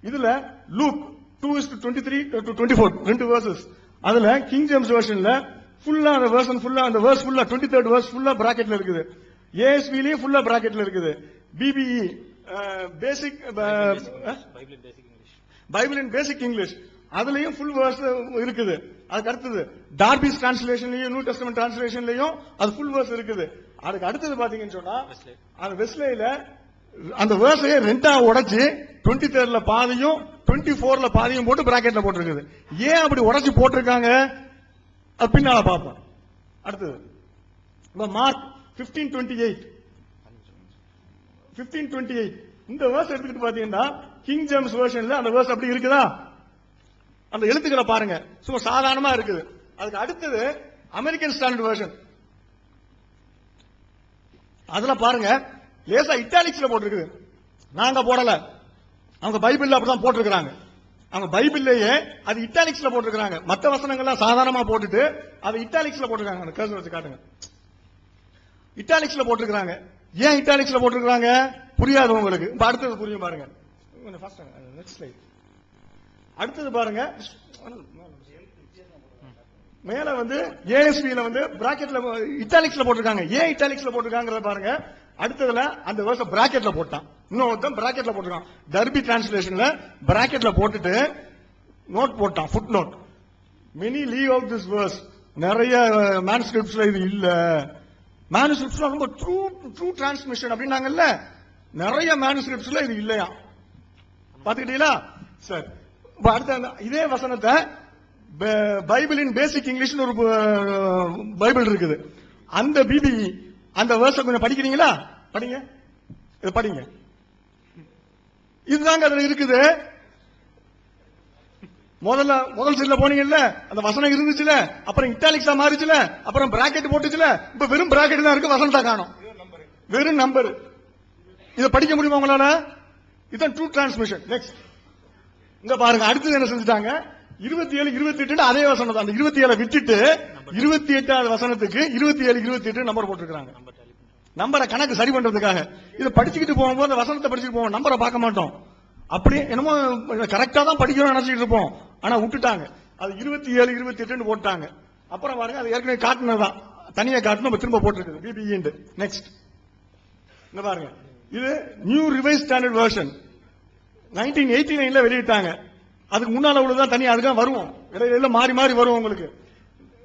இதுல லூக் 2:23 to 24 ரெண்டு வெர்சஸ். அதுல கிங் ஜேம்ஸ் வெர்ஷன்ல ஃபுல்லா அந்த வெர்ஷன் ஃபுல்லா அந்த வெர்ஸ் ஃபுல்லா 23rd வெர்ஸ் ஃபுல்லா பிராக்கெட்ல இருக்குது. ஏஎஸ்விலயும் ஃபுல்லா பிராக்கெட்ல இருக்குது. பிபிஇ பேசிக் பைபிள் இன் பேசிக் இங்கிலீஷ் அதுலயும் ஃபுல் வேர்ஸ் இருக்குது. அதுக்கு அடுத்தது டார்பிஸ் டிரான்ஸ்லேஷன்லயும் நியூ டெஸ்டமென்ட் டிரான்ஸ்லேஷன்லயும் அது ஃபுல் வேர்ஸ் இருக்குது. அதுக்கு அடுத்தது பாத்தீங்கன்னு சொன்னா அந்த வெஸ்லேயில அந்த வேர்ஸையே ரெண்டா உடைச்சு 23rd பாதியும் 24ல பாதியும் போட்டு பிராக்கெட்ல போட்டிருக்குது. ஏன் அப்படி உடைச்சு போட்டிருக்காங்க அது பின்னால பார்ப்போம். அடுத்தது மார்க் 15:28 இந்த வேர்ஸ் எடுத்துக்கிட்டு பாத்தீங்கன்னா கிங் ஜேம்ஸ் வெர்ஷன்ல அந்த வேர்ஸ் அப்படி இருக்குதா? அந்த எழுத்துக்களை பாருங்க, சும்மா சாதாரணமா இருக்குது. அதுக்கு அடுத்தது அமெரிக்கன் ஸ்டாண்டர்ட் வெர்ஷன், அதுல பாருங்க லேசா இட்டாலிக்ஸ்ல போட்டிருக்குது. நாங்க போடல, அவங்க பைபிள்ல அப்படிதான் போட்டிருக்காங்க. அவங்க பைபிள்லயே அது இட்டாலிக்ஸ்ல போட்டிருக்காங்க. மற்ற வசனங்கள்லாம் சாதாரணமா போட்டுட்டு அது இட்டாலிக்ஸ்ல போட்டிருக்காங்க. அந்த கர்சர் வச்சு காட்டுங்க. இட்டாலிக்ஸ்ல போட்டிருக்காங்க. ஏன் இட்டாலிக்ஸ்ல போட்டிருக்காங்க புரியாது உங்களுக்கு. இப்ப அடுத்தது புரியும் பாருங்க. Next slide. அடுத்தது பாருங்க, மேல வந்து ஏஎஸ்பில வந்து பிராக்கெட்ல இட்டாலிக்ஸ்ல போட்டிருக்காங்க. ஏன் இட்டாலிக்ஸ்ல போட்டிருக்காங்கறத பாருங்க. அடுத்ததுல அந்த வேர்ஸ பிராக்கெட்ல போட்டான், இன்னொருத்தன் பிராக்கெட்ல போட்டிருக்கான். டர்பி டிரான்ஸ்லேஷன்ல பிராக்கெட்ல போட்டுட்டு நோட் போட்டான், footnote. Many leave out this verse. நிறைய மேனுஸ்கிரிப்ட்ஸ்ல இது இல்ல. மேனுஸ்கிரிப்ட்ஸ்ல ரொம்ப ட்ரூ டிரான்ஸ்மிஷன் அப்படின்னாங்கல்ல, நிறைய மேனுஸ்கிரிப்ட்ஸ்ல இது இல்லையா? பாத்துக்கிட்டீங்களா? சரி, அடுத்த இதே வசனத்தை பைபிள் இன் பேசிக் இங்கிலீஷ் ஒரு பைபிள் இருக்குது. அந்த பிபிஇ அந்த வேர்ஸ கொஞ்சம் படிக்கிறீங்களா? படிங்க, இது படிங்க. இதுதாங்க அதுல இருக்குது. முதல் சைடுல போனீங்கல்ல அந்த வசனம் இருந்துச்சுல, அப்புறம் இட்டாலிக்ஸா மாறிச்சுல, அப்புறம் பிராக்கெட் போட்டுச்சுல, இப்ப வெறும் பிராக்கெட் தான் இருக்கு, வசனத்தை காணோம், வெறும் நம்பர். இதை படிக்க முடியுமா உங்களால? இதுதான் ட்ரூ டிரான்ஸ்மிஷன். நெக்ஸ்ட் இங்க பாருங்க, அடுத்தது என்ன செஞ்சுட்டாங்க? 27, 28 அதே வசனம். அந்த 27 விட்டுட்டு 28வது வசனத்துக்கு 27, 28 நம்பர் போட்டிருக்காங்க. நம்பரை கணக்கு சரி பண்றதுக்காக. இதை படிச்சுக்கிட்டு போகும்போது அந்த வசனத்தை படிச்சுட்டு போவோம், நம்பரை பார்க்க மாட்டோம். அப்படி என்னமோ கரெக்டா தான் படிக்கணும்னு நினைச்சிட்டு இருப்போம், ஆனா விட்டுட்டாங்க. அது 27, 28 போட்டாங்க. அப்புறம் பாருங்க, அது ஏற்கனவே காட்டினதுதான், தனியா காட்டணும், திரும்ப போட்டிருக்குது பிபிஇ. நெக்ஸ்ட் இங்க பாருங்க, இது நியூ ரிவைஸ் ஸ்டாண்டர்ட் வெர்ஷன் 1989ல வெளியிட்டாங்க. அதுக்கு முன்னால உள்ளதான் தனியா, அதுக்காக வருவோம், இடையில மாறி மாறி வரும் உங்களுக்கு.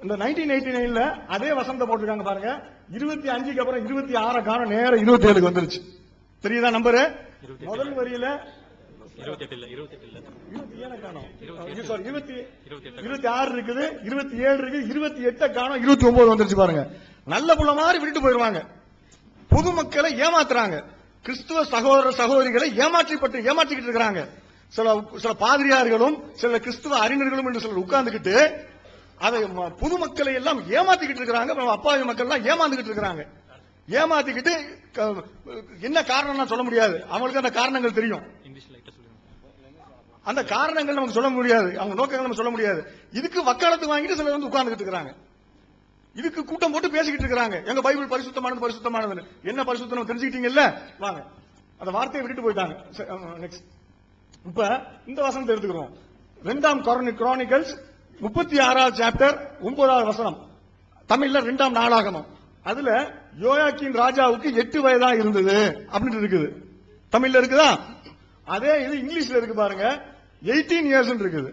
இந்த 1989ல அதே வசனத்தை போட்டிருக்காங்க பாருங்க. 25க்கு அப்புறம் 26 காணோம், நேரம் 27க்கு வந்துருச்சு. தெரியுதா நம்பரு? முதல் வரியில 27 காணோம், 26 இருக்குது, 27 இருக்கு, 28 காணோம், 29 வந்துருச்சு பாருங்க. நல்ல புள்ள மாதிரி விட்டுட்டு போயிருவாங்க. பொதுமக்களை ஏமாத்துறாங்க, கிறிஸ்துவ சகோதர சகோதரிகளை ஏமாற்றிக்கிட்டு இருக்கிறாங்க. சில பாதிரியார்களும் சில கிறிஸ்துவ அறிஞர்களும் என்று சிலர் உட்கார்ந்துகிட்டு அதை பொதுமக்களை எல்லாம் ஏமாத்திக்கிட்டு இருக்கிறாங்க. அப்பாவி மக்கள் எல்லாம் ஏமாந்துகிட்டு இருக்கிறாங்க. ஏமாத்திக்கிட்டு என்ன காரணம் சொல்ல முடியாது, அவங்களுக்கு அந்த காரணங்கள் தெரியும். அந்த காரணங்கள் நமக்கு சொல்ல முடியாது, அவங்க நோக்கங்கள் நம்ம சொல்ல முடியாது. இதுக்கு வக்காலத்து வாங்கிட்டு சிலர் வந்து உட்கார்ந்துகிட்டு இருக்கிறாங்க. இதுக்கு கூட்டம் போட்டு பேசிக்கிட்டு இருக்காங்க, எங்க பைபிள் பரிசுத்தமானது. என்ன பரிசுத்தம் தெரிஞ்சுக்கிட்டீங்கல்ல, வாங்க. அந்த வார்த்தையை விட்டுட்டு போயிட்டாங்க. நெக்ஸ்ட் இப்ப இந்த வசனத்தை எடுத்துக்கிறோம். 2ஆம் குரானிக்கல்ஸ் 36வது சாப்டர் 9வது வசனம், தமிழ்ல 2ஆம் நாளாகமம். அதுல யோயாக்கீம் ராஜாவுக்கு 8 வயதா இருந்தது அப்படின்னு இருக்குது. தமிழ்ல இருக்குதா? அதே இது இங்கிலீஷ்ல இருக்கு பாருங்க, 18 இயர்ஸ் இருக்குது.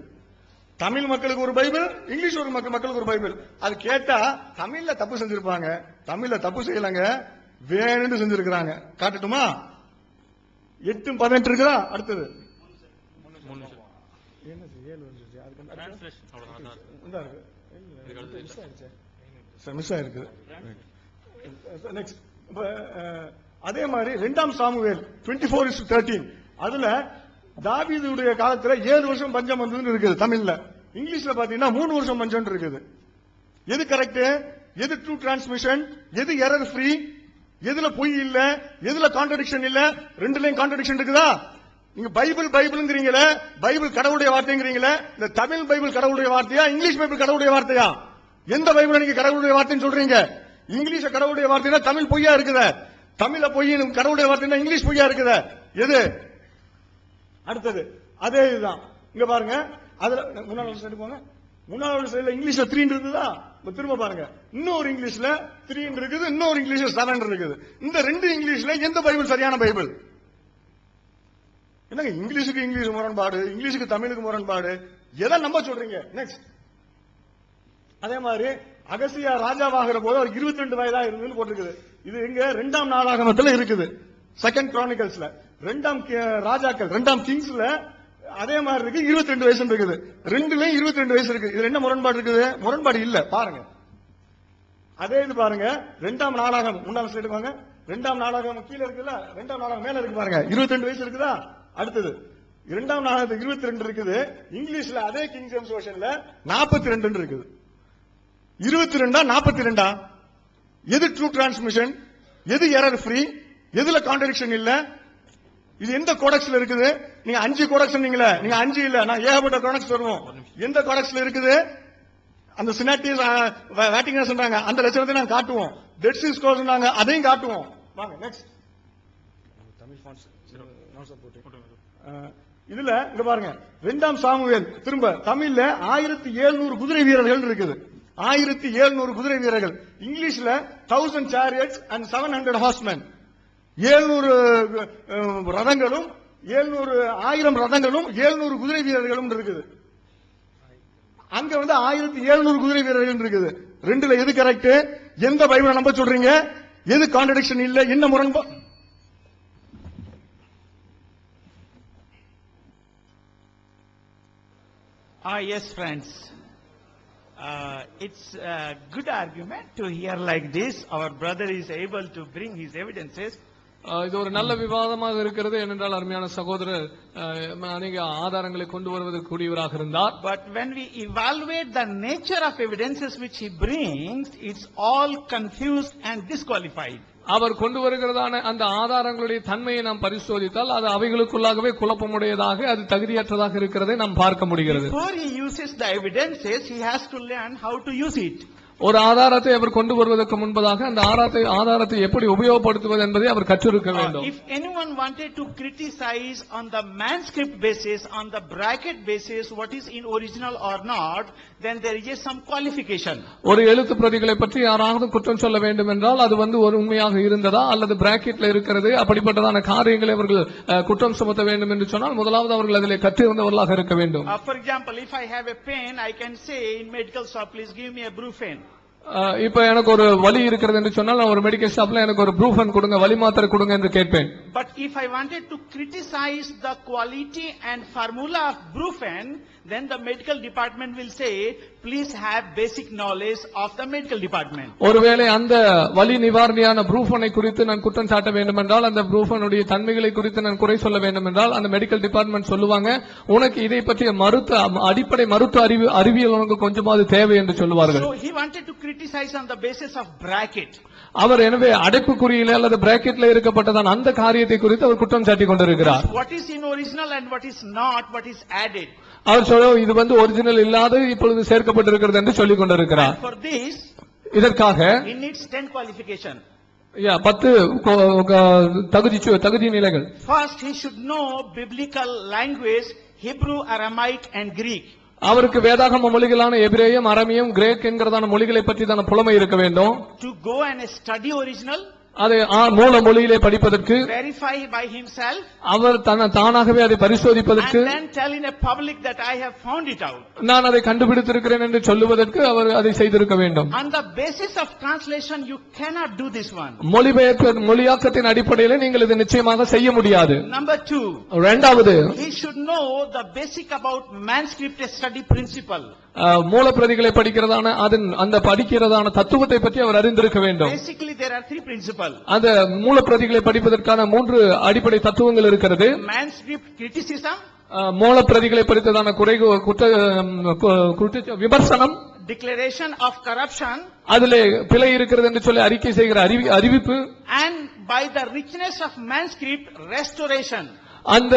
தமிழ் மக்களுக்கு ஒரு பைபிள், இங்கிலீஷ் ஒரு மக்களுக்கு ஒரு பைபிள். அது கேட்டா தமிழ்ல தப்பு செஞ்சிருப்பாங்க, தமிழ்ல தப்பு செய்யலங்க, வேணும்னு செஞ்சிருக்கிறாங்க. காட்டட்டுமா? 8:18 இருக்குதா? அடுத்தது மிஸ் ஆயிருக்கு. அதே மாதிரி 2ஆம் சாமுவேல் 24:13 அதுல தாவீதுடைய காலத்துல 7 வருஷம் பஞ்சம் வந்ததுன்னு இருக்குது தமிழ்ல. இங்கிலீஷ்ல பாத்தீங்கன்னா 3 வருஷம் பஞ்சம் இருக்குது. எது கரெக்ட், எது ட்ரூ டிரான்ஸ்மிஷன், எது எரர் ஃப்ரீ? எதுல பொய் இல்ல, எதுல கான்ட்ரடிக்ஷன் இல்ல? ரெண்டுலயும் கான்ட்ரடிக்ஷன் இருக்குதா? நீங்க பைபிள் பைபிள்ங்கறீங்களே, பைபிள் கடவுளுடைய வார்த்தைங்கறீங்களே, இந்த தமிழ் பைபிள் கடவுளுடைய வார்த்தையா, இங்கிலீஷ் பைபிள் கடவுளுடைய வார்த்தையா? எந்த பைபிளை நீங்க கடவுளுடைய வார்த்தைன்னு சொல்றீங்க? இங்கிலீஷ் கடவுளுடைய வார்த்தைனா தமிழ் பொய்யா இருக்குதா? தமிழ்ல பொய் கடவுளுடைய வார்த்தைனா இங்கிலீஷ் பொய்யா இருக்குதா? எது? அடுத்தது அதே இதுதான். இங்க பாருங்க, அதுல முன்னாள் சைடு போங்க. முன்னாள் சைடுல இங்கிலீஷ்ல 3 இருக்குதா? திரும்ப பாருங்க, இன்னொரு இங்கிலீஷ்ல 3 இருக்குது, இன்னொரு இங்கிலீஷ்ல 7 இருக்குது. இந்த ரெண்டு இங்கிலீஷ்ல எந்த பைபிள் சரியான பைபிள்? என்னங்க இங்கிலீஷுக்கு இங்கிலீஷ் முரண்பாடு, இங்கிலீஷுக்கு தமிழுக்கு முரண்பாடு, எதை நம்ப சொல்றீங்க? நெக்ஸ்ட். அதே மாதிரி அகசியா ராஜாவாகிற போது அவர் 22 வயதா இருந்ததுன்னு போட்டிருக்குது. இது எங்க? 2ஆம் நாளாகமத்துல இருக்குது, 2nd Chroniclesல. 2ஆம் ராஜாக்கள் 2ஆம் கிங்ஸ்ல அதே மாதிரி இருக்கு, 22 வயசு இருக்குது. ரெண்டுலயும் 22 வயசு இருக்கு. இதுல என்ன முரண்பாடு இருக்குது? முரண்பாடு இல்ல. பாருங்க, அதே இது பாருங்க, 2ஆம் நாளாகம் முன்னாள் ஸ்லைடு வாங்க. 2ஆம் நாளாகம் கீழே இருக்குல்ல, 2ஆம் நாளாகம் மேல இருக்கு பாருங்க, 22 வயசு இருக்குதா? அடுத்தது 2ஆம் நாளாகத்துக்கு 22 இருக்குது. இங்கிலீஷ்ல அதே கிங் ஜேம்ஸ் வெர்ஷன்ல 42 இருக்குது. 22 42? எது ட்ரூ டிரான்ஸ்மிஷன், எது எரர் ஃப்ரீ, எதுல கான்ட்ரடிக்ஷன் இல்ல? இது எந்த கோடெக்ஸ்ல இருக்குது? நீங்க 5 கோடெக்ஸ் சொன்னீங்களே, நீங்க 5 இல்ல, நான் ஏகப்பட்ட கோடெக்ஸ் வருவோம். எந்த கோடெக்ஸ்ல இருக்குது? அந்த சினாட்டிஸ் வேட்டிகன் சொன்னாங்க, அந்த லட்சணத்தை நாங்க காட்டுவோம். டெட் சீ ஸ்க்ரோல் சொன்னாங்க, அதையும் காட்டுவோம். வாங்க நெக்ஸ்ட். தமிழ் ஃபான்ட்ஸ் இதுல இங்க பாருங்க, 2ஆம் சாமுவேல் திரும்ப தமிழ்ல 1700 குதிரை வீரர்கள் இருக்குது. 1700 குதிரை வீரர்கள். இங்கிலீஷ்ல 1000 chariots and 700 horsemen. 700 ரதங்களும் 1000 ரதங்களும் 700 குதிரை வீரர்களும் இருக்குது. அங்க 1700 குதிரை வீரர்கள் இருக்குது. ரெண்டுல எது கரெக்ட்? எந்த பைபிளை நம்ப சொல்றீங்க? எது கான்ட்ரடிக்ஷன் இல்ல? என்ன முரண்பாடு? Yes, friends. It's a good argument to hear like this. Our brother is able to bring his evidences. இது ஒரு நல்ல விவாதமாக இருக்கிறது. ஏனென்றால் அருமையான சகோதரர் அநேக ஆதாரங்களை கொண்டு வருவதற்கு கூடியவராக இருந்தார். But when we evaluate the nature of evidences which he brings, it's all confused and disqualified. அவர் கொண்டு வருகிறதான அந்த ஆதாரங்களுடைய தன்மையை நாம் பரிசோதித்தால் அது அவைகளுக்குள்ளாகவே குழப்பமுடையதாக, அது தகுதியற்றதாக இருக்கிறதை நாம் பார்க்க முடிகிறது. Before he uses the evidences, he has to learn how to use it. ஒரு ஆதாரத்தை அவர் கொண்டு வருவதற்கு முன்பதாக அந்த ஆதாரத்தை எப்படி உபயோகப்படுத்துவது என்பதை அவர் கற்றிருக்க வேண்டும். If anyone wanted to criticize on the manuscript basis, on the bracket basis, what is in original or not, then there is some qualification. ஒரு எழுத்து பிரதிகளை பற்றி யாராவது குற்றம் சொல்ல வேண்டும் என்றால் அது ஒரு உண்மையாக இருந்ததா அல்லது பிராக்கெட்ல இருக்கிறது, அப்படிப்பட்டதான காரியங்களை அவர்கள் குற்றம் சுமத்த வேண்டும் என்று சொன்னால் முதலாவது அவர்கள் அதிலே கற்றிருந்தவர்களாக இருக்க வேண்டும். For example, if I have a pain, I can say in medical shop, please give me a Brufen. இப்ப எனக்கு ஒரு வலி இருக்கிறது என்று சொன்னால் நான் ஒரு மெடிக்கல் ஷாப்ல எனக்கு ஒரு ப்ரூஃபன் கொடுங்க, வலி மாத்திரை கொடுங்க என்று கேட்பேன். But if I wanted to criticize the quality and formula of Brufen, then the medical department will say, please have basic knowledge of the medical department. ஒருவேளை அந்த வலி நிவாரணியான ப்ரூஃபனை குறித்து நான் குற்றம் சாட்ட வேண்டும் என்றால், அந்த ப்ரூஃபனுடைய தன்மைகளை குறித்து நான் குறை சொல்ல வேண்டும் என்றால் அந்த மெடிக்கல் டிபார்ட்மெண்ட் சொல்லுவாங்க, உனக்கு இதை பற்றிய அடிப்படை மருத்துவ அறிவியல் உனக்கு கொஞ்சமாவது தேவை என்று சொல்லுவார்கள். So he wanted to criticize on the basis of bracket. அவர் எனவே அடைப்புக்குறியிலே அல்லது பிராக்கெட்ல இருக்கப்பட்டதான் அந்த காரியத்தை குறித்து அவர் குற்றம் சாட்டி கொண்டிருக்கிறார். What is in original and what is not, what is added. அவர் சொல்ல இது ஒரிஜினல் இல்லாத இப்பொழுது சேர்க்கப்பட்டிருக்கிறது என்று சொல்லிக் கொண்டிருக்கிறார். For this, இதற்காக he needs 10 qualification. 10 தகுதி நிலைகள். First, he should know biblical language, Hebrew, Aramaic and Greek. அவருக்கு வேதாகம மொழிகளான எபிரேயம், அரமியம், கிரேக் என்கிறதான மொழிகளை பற்றிதான புலமை இருக்க வேண்டும். To go and study original, அதை மூல மொழியிலே படிப்பதற்கு, verify by himself, அவர் தானாகவே அதை பரிசோதிப்பதற்கு, and then tell in a public that I have found it out. நான் அதை கண்டுபிடித்திருக்கிறேன் என்று சொல்லுவதற்கு அவர் அதை செய்திருக்க வேண்டும். On the basis of translation, you cannot do this one. மொழியாக்கத்தின் அடிப்படையில் நீங்கள் இதை நிச்சயமாக செய்ய முடியாது. Number 2, இரண்டாவது, he should know the basic about manuscript study principle. மூலப்பிரதிகளை படிக்கிறதான அந்த படிக்கிறதான தத்துவத்தை பற்றி அவர் அறிந்திருக்க வேண்டும். Basically there are 3 principles. அந்த மூலப்பிரதிகளை படிப்பதற்கான 3 அடிப்படை தத்துவங்கள் இருக்கிறது. Manuscript criticism, மூலப்பிரதிகளை படித்ததான விமர்சனம், declaration of corruption, அதிலே பிழை இருக்கிறது என்று சொல்லி அறிக்கை செய்கிற அறிவிப்பு, and by the richness of manuscript, restoration. அந்த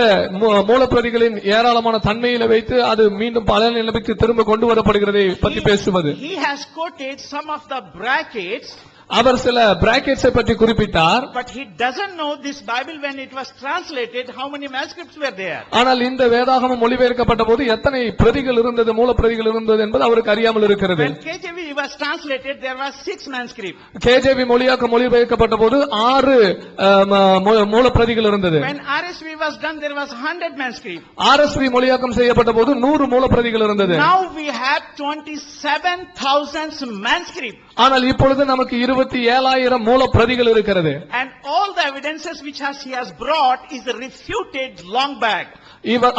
மூலப்பிரதிகளின் ஏராளமான தன்மையில வைத்து அது மீண்டும் பல நிலைமைக்கு திரும்ப கொண்டு வரப்படுகிறதை பற்றி பேசுவது. He has quoted some of the brackets. அவர் சில பிராக்கெட்ஸை பற்றி குறிப்பிட்டார். But he doesn't know this Bible when it was translated, how many manuscripts were there. ஆனால் இந்த வேதாகமம் மொழிபெயர்க்கப்பட்ட போது எத்தனை பிரதிகள் இருந்தது, மூலப்பிரதிகள் இருந்தது என்பது அவருக்கு அறியாமல் இருக்கிறது. When KJV was translated, there was 6 manuscripts. KJV மொழிபெயர்க்கப்பட்ட போது 6 மூலப்பிரதிகள் இருந்தது. When RSV was done, there was 100 manuscripts. RSV மொழியாக்கம் செய்யப்பட்ட போது 100 மூலப்பிரதிகள் இருந்தது. Now we have 27,000 manuscripts. ஆனால் இப்பொழுது நமக்கு 27,000 மூலப்பிரதிகள் இருக்கிறது. And all the evidences which he has brought is refuted long back.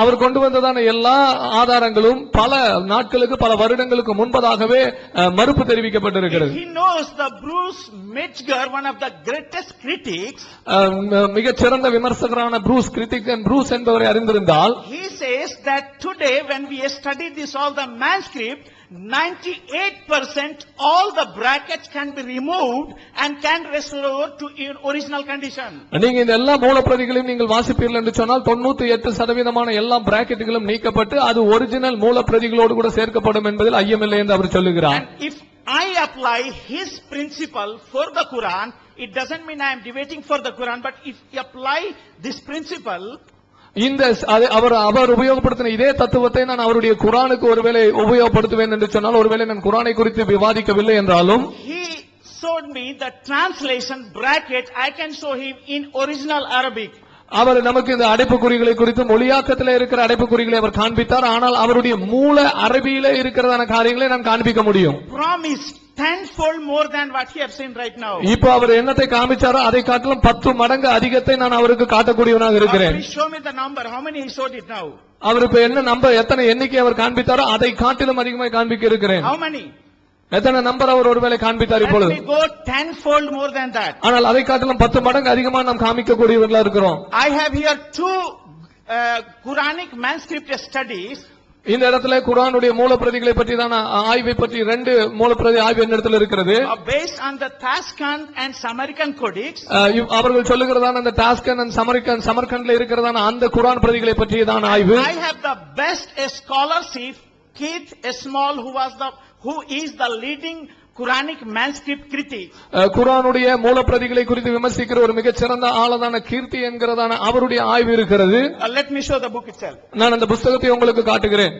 அவர் கொண்டு வந்ததான எல்லா ஆதாரங்களும் பல நாட்களுக்கு, பல வருடங்களுக்கு முன்பதாகவே மறுப்பு தெரிவிக்கப்பட்டிருக்கிறது. He knows the Bruce Metzger, one of the greatest critics. மிகச் சிறந்த விமர்சகரான ப்ரூஸ் என்பவரை அறிந்திருந்தால், he says that today when we study this all the manuscript, 98% all the brackets can be removed and can restore to original condition. நீங்க இந்த எல்லா மூலப்பிரதிகளையும் நீங்கள் வாசிப்பீர்கள் என்று சொன்னால் 98% எல்லா பிராக்கெட்டுகளும் நீக்கப்பட்டு அது ஒரிஜினல் மூலப்பிரதிகளோடு கூட சேர்க்கப்படும் என்பதில் ஐயமில்லை என்று அவர் சொல்லுகிறார். And if I apply his principle for the Quran, it doesn't mean I am debating for the Quran, but if you apply this principle, இந்த அவர் உபயோகப்படுத்தின இதே தத்துவத்தை நான் அவருடைய குரானுக்கு ஒருவேளை உபயோகப்படுத்துவேன் என்று சொன்னால், ஒருவேளை நான் குரானை குறித்து விவாதிக்கவில்லை என்றாலும், he showed me the translation bracket. I can show him in original Arabic. அவர் நமக்கு இந்த அடைப்புக்குறிகளை குறித்து மொழியாக்கத்தில் இருக்கிற அடைப்புக்குறிகளை அவர் காண்பித்தார். ஆனால் அவருடைய மூல அரபியிலே இருக்கிறதான காரியங்களை நான் காண்பிக்க முடியும். Promise tenfold more than what he has seen right now. இப்போ அவர் என்னத்தை காமிச்சாரோ அதை காட்டிலும் 10 மடங்கு அதிகத்தை நான் அவருக்கு காட்டக்கூடியவனாக இருக்கிறேன். Please show me the number. How many he showed it now? அவர் இப்ப என்ன நம்பர், எத்தனை எண்ணிக்கை அவர் காண்பித்தாரோ அதை காட்டிலும் அதிகமாக காண்பிக்க இருக்கிறேன். How many? எத்தனை நம்பர் அவர் ஒருவேளை காண்பித்தார் இப்பொழுது? Let me go tenfold more than that. ஆனால் அதை காட்டிலும் 10 மடங்கு அதிகமாக நாம் காமிக்கக்கூடியவர்களா இருக்கிறோம். I have here 2 Quranic manuscript studies. இந்த இடத்துல குர்ஆனுடைய மூலப்பிரதிகளை பற்றி தான் ஆய்வை பற்றி 2 மூலப்பிரதி ஆய்வு என்னிடத்தில் இருக்கிறது. Based on the Tashkent and Samarkand codex. அவர்கள் சொல்லுகிறதான அந்த டாஸ்கன் and சமர்கண்ட்ல இருக்கிறதான அந்த குர்ஆன் பிரதிகளை பற்றியதான ஆய்வு. I have the best scholarship, Keith Small, who is the leading Quranic manuscript critic. குர்ஆனுடைய மூலப்பிரதிகளை குறித்து விமர்சிக்கிற ஒரு மிகச் சிறந்த ஆளதான கீர்த்தி என்கிறதான அவருடைய ஆய்வு இருக்கிறது. Let me show the book itself. நான் அந்த புத்தகத்தை உங்களுக்கு காட்டுகிறேன்.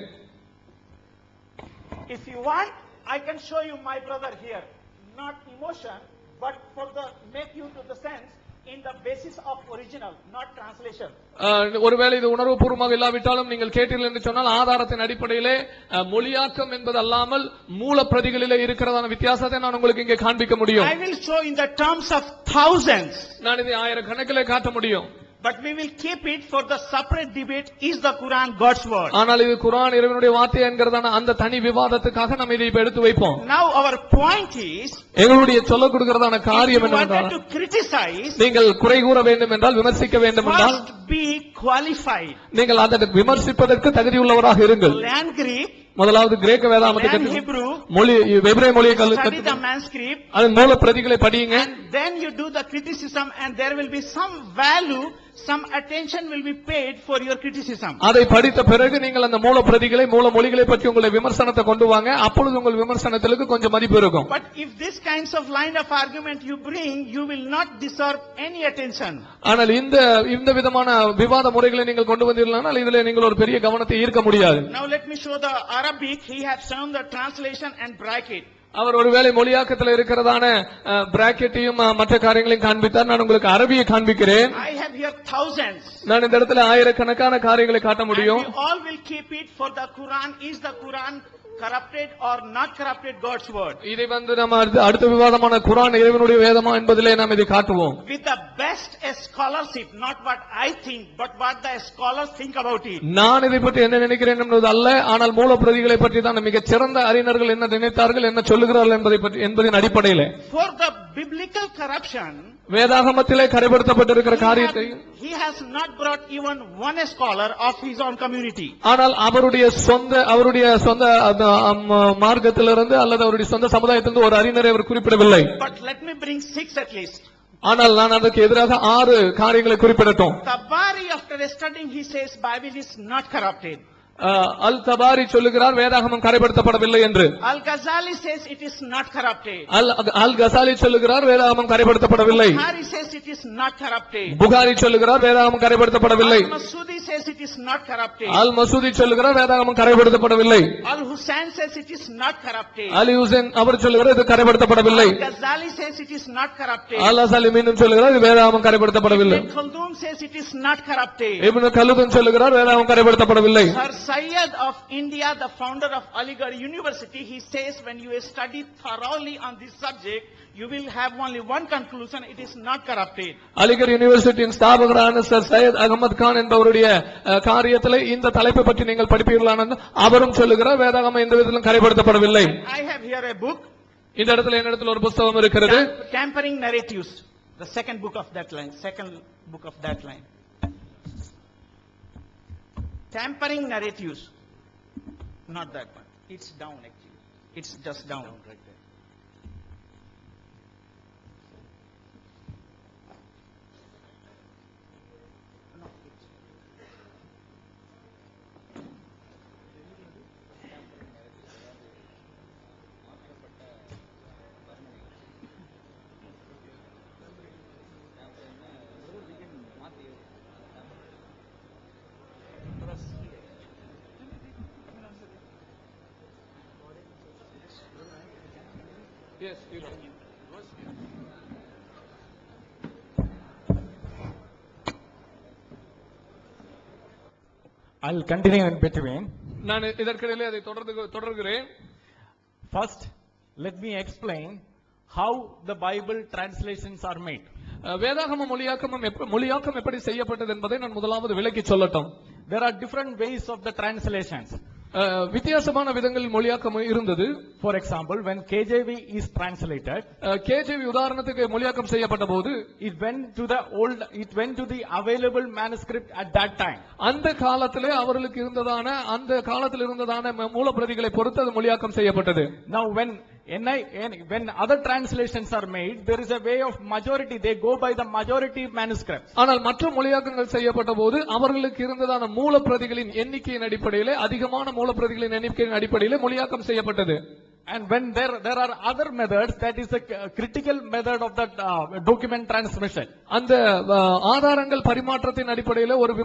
If you want, I can show you my brother here. Not emotion, but for the make you to the sense in the basis of original, not translation. ஒருவேளை இது உணர்வுபூர்வமாக இல்லாவிட்டாலும் நீங்கள் கேட்டீர்கள் என்று சொன்னால் ஆதாரத்தின் அடிப்படையிலே மொழியாக்கம் என்பது அல்லாமல் மூலப்பிரதிகளிலே இருக்கிறதான வித்தியாசத்தை நான் உங்களுக்கு இங்கே காண்பிக்க முடியும். I will show in the terms of thousands. நான் இதை ஆயிரக்கணக்கிலே காட்ட முடியும். But we will keep it for the separate debate. Is the Quran God's word? ஆனால் இது குர்ஆன் இறைவனுடைய வார்த்தை என்கிறதான அந்த தனி விவாதத்துக்காக நாம் இதை இப்ப எடுத்து வைப்போம். Now our point is, எங்களுடைய சொல்ல கொடுக்கிறதான காரியம் என்னவென்றால், to criticize, நீங்கள் குறை கூற வேண்டும் என்றால், விமர்சிக்க வேண்டும் என்றால், must be qualified. நீங்கள் அதை விமர்சிப்பதற்கு தகுதியுள்ளவராக இருங்கள். Land Greek, முதலாவது கிரேக்க வேதாகமத்தை மொழி எபிரேய மொழியை study the manuscript, அதன் மூல பிரதிகளை படியுங்க. and then you do the criticism, and there will be some value, some attention will be paid for your criticism. அதை படித்த பிறகு நீங்கள் அந்த மூல பிரதிகளை, மூல மொழிகளை பற்றி உங்களுடைய விமர்சனத்தை கொண்டு வாங்க. அப்பொழுது உங்கள் விமர்சனத்திற்கு கொஞ்சம் மதிப்பு இருக்கும். But if this kinds of line of argument you bring, you will not deserve any attention. ஆனால் இந்த விதமான விவாத முறைகளை நீங்கள் கொண்டு வந்தீர்களானால் இதிலே நீங்கள் ஒரு பெரிய கவனத்தை ஈர்க்க முடியாது. Now let me show the Arabic. He has shown the translation and bracket. அவர் ஒருவேளை மொழியாக்கத்தில் இருக்கிறதான பிராக்கெட்டையும் மற்ற காரியங்களையும் காண்பித்தார். நான் உங்களுக்கு அரபியை காண்பிக்கிறேன். I have here thousands. நான் இந்த இடத்துல ஆயிரக்கணக்கான காரியங்களை காட்ட முடியும். And we all will keep it for the Quran. Is the Quran corrupted or not corrupted God's word? இதை நம்ம அடுத்த விவாதமான குர்ஆன் இறைவனுடைய வேதமா என்பதிலே நாம் இதை காட்டுவோம். With the best scholarship, not what I think, but what the scholars think about it. நான் இதை பற்றி என்ன நினைக்கிறேன் என்பது அல்ல, ஆனால் மூல பிரதிகளை பற்றி தான் மிகச் சிறந்த அறிஞர்கள் என்ன நினைத்தார்கள், என்ன சொல்லுகிறார்கள் என்பதின் அடிப்படையில். For the biblical corruption, வேதாகமத்திலே கரைப்படுத்தப்பட்டிருக்கிற காரியத்தை he has not brought even one scholar of his own community. ஆனால் அவருடைய சொந்த மார்க்கத்திலிருந்து அல்லது அவருடைய சொந்த சமுதாயத்திலிருந்து ஒரு அறிஞரை அவர் குறிப்பிடவில்லை. But let me bring 6 at least. ஆனால் நான் அதற்கு எதிராக 6 காரியங்களை குறிப்பிடட்டும். Tabari, after studying, he says Bible is not corrupted. அல் தபாரி சொல்லுகிறார் வேதாகமம் கரைப்படுத்தப்படவில்லை என்று. Al-Ghazali says it is not corrupted. அல் கசாலி சொல்லுகிறார் வேதாகமம் கரைப்படுத்தப்படவில்லை. Bukhari says it is not corrupted. Bukhari சொல்லுகிறார் வேதாகமம் கரைப்படுத்தப்படவில்லை. Al-Masudi says it is not corrupted. அல் மசூதி சொல்லுகிறார் வேதாகமம் கரைப்படுத்தப்படவில்லை. Al-Hussein says it is not corrupted. அலி ஹுசைன் அவர் சொல்லுகிறார் இது கரைப்படுத்தப்படவில்லை. Al-Ghazali says it is not corrupted. அல் கசாலி மீண்டும் சொல்லுகிறார் இது வேதாகமம் கரைப்படுத்தப்படவில்லை. Ibn Khaldun says it is not corrupted. Ibn Khaldun சொல்லுகிறார் வேதாகமம் கரைப்படுத்தப்படவில்லை. Sayyid of India, the founder of Aligarh University, he says when you study thoroughly on this subject, you will have only one conclusion: it is not corrupted. Aligarh யூனிவர்சிட்டியின் ஸ்தாபகரான Sir Syed Ahmad Khan என்பவருடைய காரியத்திலே இந்த தலைப்பை பற்றி நீங்கள் படிப்பீர்களான அவரும் சொல்லுகிறார் வேதாகமம் எந்த விதத்திலும் கரைப்படுத்தப்படவில்லை. I have here a book. இந்த இடத்துல என்னிடத்தில் ஒரு புத்தகம் இருக்கிறது. Tampering narratives, the second book of that line. Tampering narratives. Not that one. It's down actually. It's just down right there. Yes, I'll continue in between. நான் இதற்கிடையிலே அதை தொடர்கிறேன். First, let me explain how the Bible translations are made. வேதாகம மொழியாக்கம் எப்படி செய்யப்பட்டது என்பதை நான் முதலாவது விளக்கி சொல்லட்டும். There are different ways of the translations. வித்தியாசமான விதங்களில் மொழியாக்கம் இருந்தது. For example, when KJV is translated, KJV உதாரணத்துக்கு மொழியாக்கம் செய்யப்பட்ட போது it went to the available manuscript at that time. அந்த காலத்திலே அவர்களுக்கு இருந்ததான மூலப்பிரதிகளை பொறுத்து அது மொழியாக்கம் செய்யப்பட்டது. Now when other translations are made, there is a way of majority. They go by the majority manuscripts. ஆனால் மற்ற மொழியாக்கங்கள் செய்யப்பட்ட போது அவர்களுக்கு இருந்ததான மூலப்பிரதிகளின் எண்ணிக்கையின் அடிப்படையிலே அதிகமான மூலப்பிரதிகளின் எண்ணிக்கையின் அடிப்படையிலே மொழியாக்கம் செய்யப்பட்டது. And when there are other methods, that is a critical method of that document transmission. அந்த ஆதாரங்கள் பரிமாற்றத்தின் அடிப்படையிலே ஒரு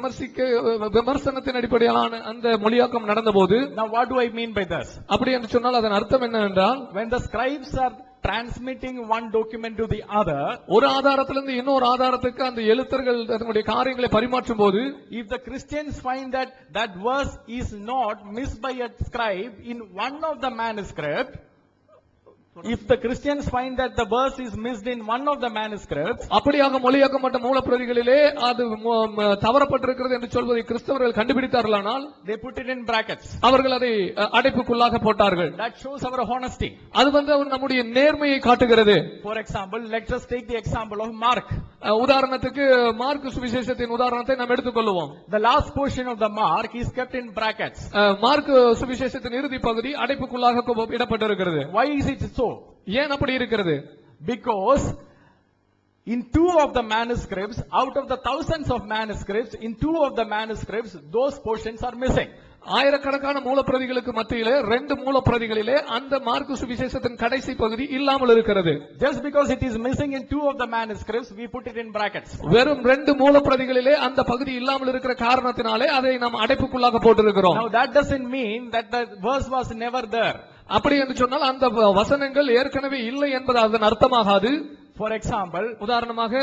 விமர்சனத்தின் அடிப்படையிலான அந்த மொழியாக்கம் நடந்தபோது, now what do I mean by this? அப்படி என்று சொன்னால் அதன் அர்த்தம் என்னவென்றால், when the scribes are transmitting one document to the other, ஒரு ஆதாரத்திலிருந்து இன்னொரு ஆதாரத்துக்கு அந்த எழுத்தர்கள் தங்களுடைய காரியங்களை பரிமாற்றும் போது, if the Christians find that verse is not missed by a scribe in one of the manuscript, if the Christians find that the verse is missed in one of the manuscripts, அப்படியாக மொழியாக்கப்பட்ட மூலப்பிரதிகளிலே அது தவறப்பட்டிருக்கிறது என்று சொல்வதை கிறிஸ்தவர்கள் கண்டுபிடித்தார்களானால், they put it in brackets. அவர்கள் அதை அடைப்புக்குள்ளாக போட்டார்கள். That shows our honesty. அது நம்முடைய நேர்மையை காட்டுகிறது. For example, let us take the example of Mark. உதாரணத்துக்கு மார்க் சுவிசேஷத்தின் உதாரணத்தை நாம் எடுத்துக்கொள்வோம். The last portion of the Mark is kept in brackets. Mark சுவிசேஷத்தின் இறுதி பகுதி அடைப்புக்குள்ளாக இடப்பட்டிருக்கிறது. Why is it so? ஏன் அப்படி இருக்கிறது? Because in two of the manuscripts, out of the thousands of manuscripts, in two of the manuscripts, those portions are missing. ஆயிரக்கணக்கான மூலப்பிரதிகளுக்கு மத்தியிலே 2 மூலப்பிரதிகளிலே அந்த mark சுவிசேஷத்தின் கடைசி பகுதி இல்லாமல் இருக்கிறது. Just because it is missing in two of the manuscripts, we put it in brackets. வெறும் 2 மூலப்பிரதிகளிலே அந்த பகுதி இல்லாமல் இருக்கிற காரணத்தினாலே அதை நாம் அடைப்புக்குள்ளாக போட்டிருக்கிறோம். Now that doesn't mean that the verse was never there. அப்படி என்று சொன்னால் அந்த வசனங்கள் ஏற்கனவே இல்லை என்பது அதன் அர்த்தமாகாது. For example, உதாரணமாக,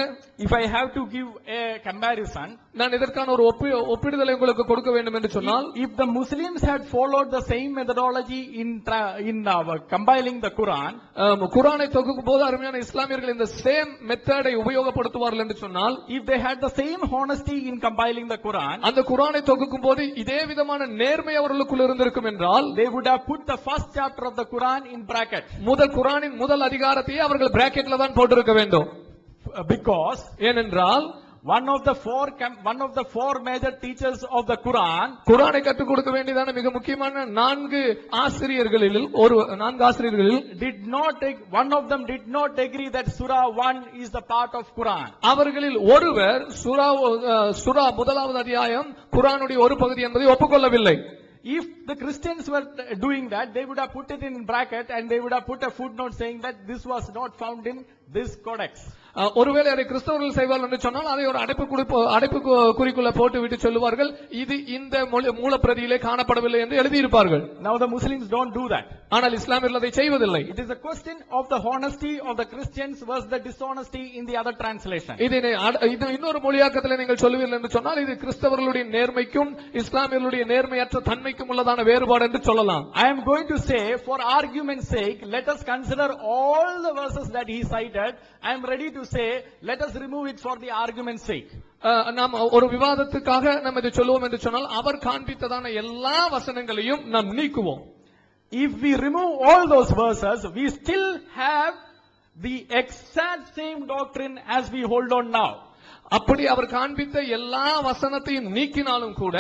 if I have to give a comparison, நான் இதற்கான ஒரு ஒப்பிடுதலை உங்களுக்கு கொடுக்க வேண்டும் என்று சொன்னால், if the Muslims had followed the same methodology in compiling the Quran, குர்ஆனை தொகுக்கும் போது அருமையான இஸ்லாமியர்கள் இந்த சேம் மெத்தடை உபயோகப்படுத்துவார்கள் என்று சொன்னால், if they had the same honesty in compiling the Quran, அந்த குர்ஆனை தொகுக்கும் போது இதே விதமான நேர்மை அவர்களுக்குள் இருந்திருக்கும் என்றால், they would have put the first chapter of the Quran in bracket. குர்ஆனின் முதல் அதிகாரத்தையே அவர்கள் பிராக்கெட்ல தான் போட்டிருக்க வேண்டும். Because ஏனென்றால் one of the four major teachers of the Quran, குர்ஆனை கற்றுக் கொடுக்க வேண்டியதான மிக முக்கியமான நான்கு ஆசிரியர்களில் one of them did not agree that Surah 1 is the part of Quran. அவர்களில் ஒருவர் சூரா முதலாவது அத்தியாயம் குர்ஆனுடைய ஒரு பகுதி என்பதை ஒப்புக்கொள்ளவில்லை. If the Christians were doing that, they would have put it in bracket and they would have put a footnote saying that this was not found in this codex. ஒருவேளை அதை கிறிஸ்தவர்கள் செய்வார்கள் என்று சொன்னால் அதை ஒரு அடைப்பு குறிக்குள்ள போட்டு விட்டு சொல்லுவார்கள், இது இந்த மூலப்பிரதியிலே காணப்படவில்லை என்று எழுதியிருப்பார்கள். Now the Muslims don't do that. ஆனால் இஸ்லாமியர்கள் அதை செய்வதில்லை. It is a question of the honesty of the Christians versus the dishonesty in the other translation. இன்னொரு மொழியாக்கத்தில் நீங்கள் சொல்லுவீர்கள் என்று சொன்னால், இது கிறிஸ்தவர்களுடைய நேர்மைக்கும் இஸ்லாமியர்களுடைய நேர்மையற்ற தன்மைக்கும் உள்ளதான வேறுபாடு என்று சொல்லலாம். I am going to say, for argument's sake, let us consider all the verses that he cited. I am ready to say, let us remove it for the argument's sake. நாம் ஒரு விவாதத்துக்காக நாம் இதை சொல்லுவோம் என்று சொன்னால், அவர் காண்பித்ததான எல்லா வசனங்களையும் நாம் நீக்குவோம். If we remove all those verses, we still have the exact same doctrine as we hold on now. அப்படி அவர் காண்பித்த எல்லா வசனத்தையும் நீக்கினாலும் கூட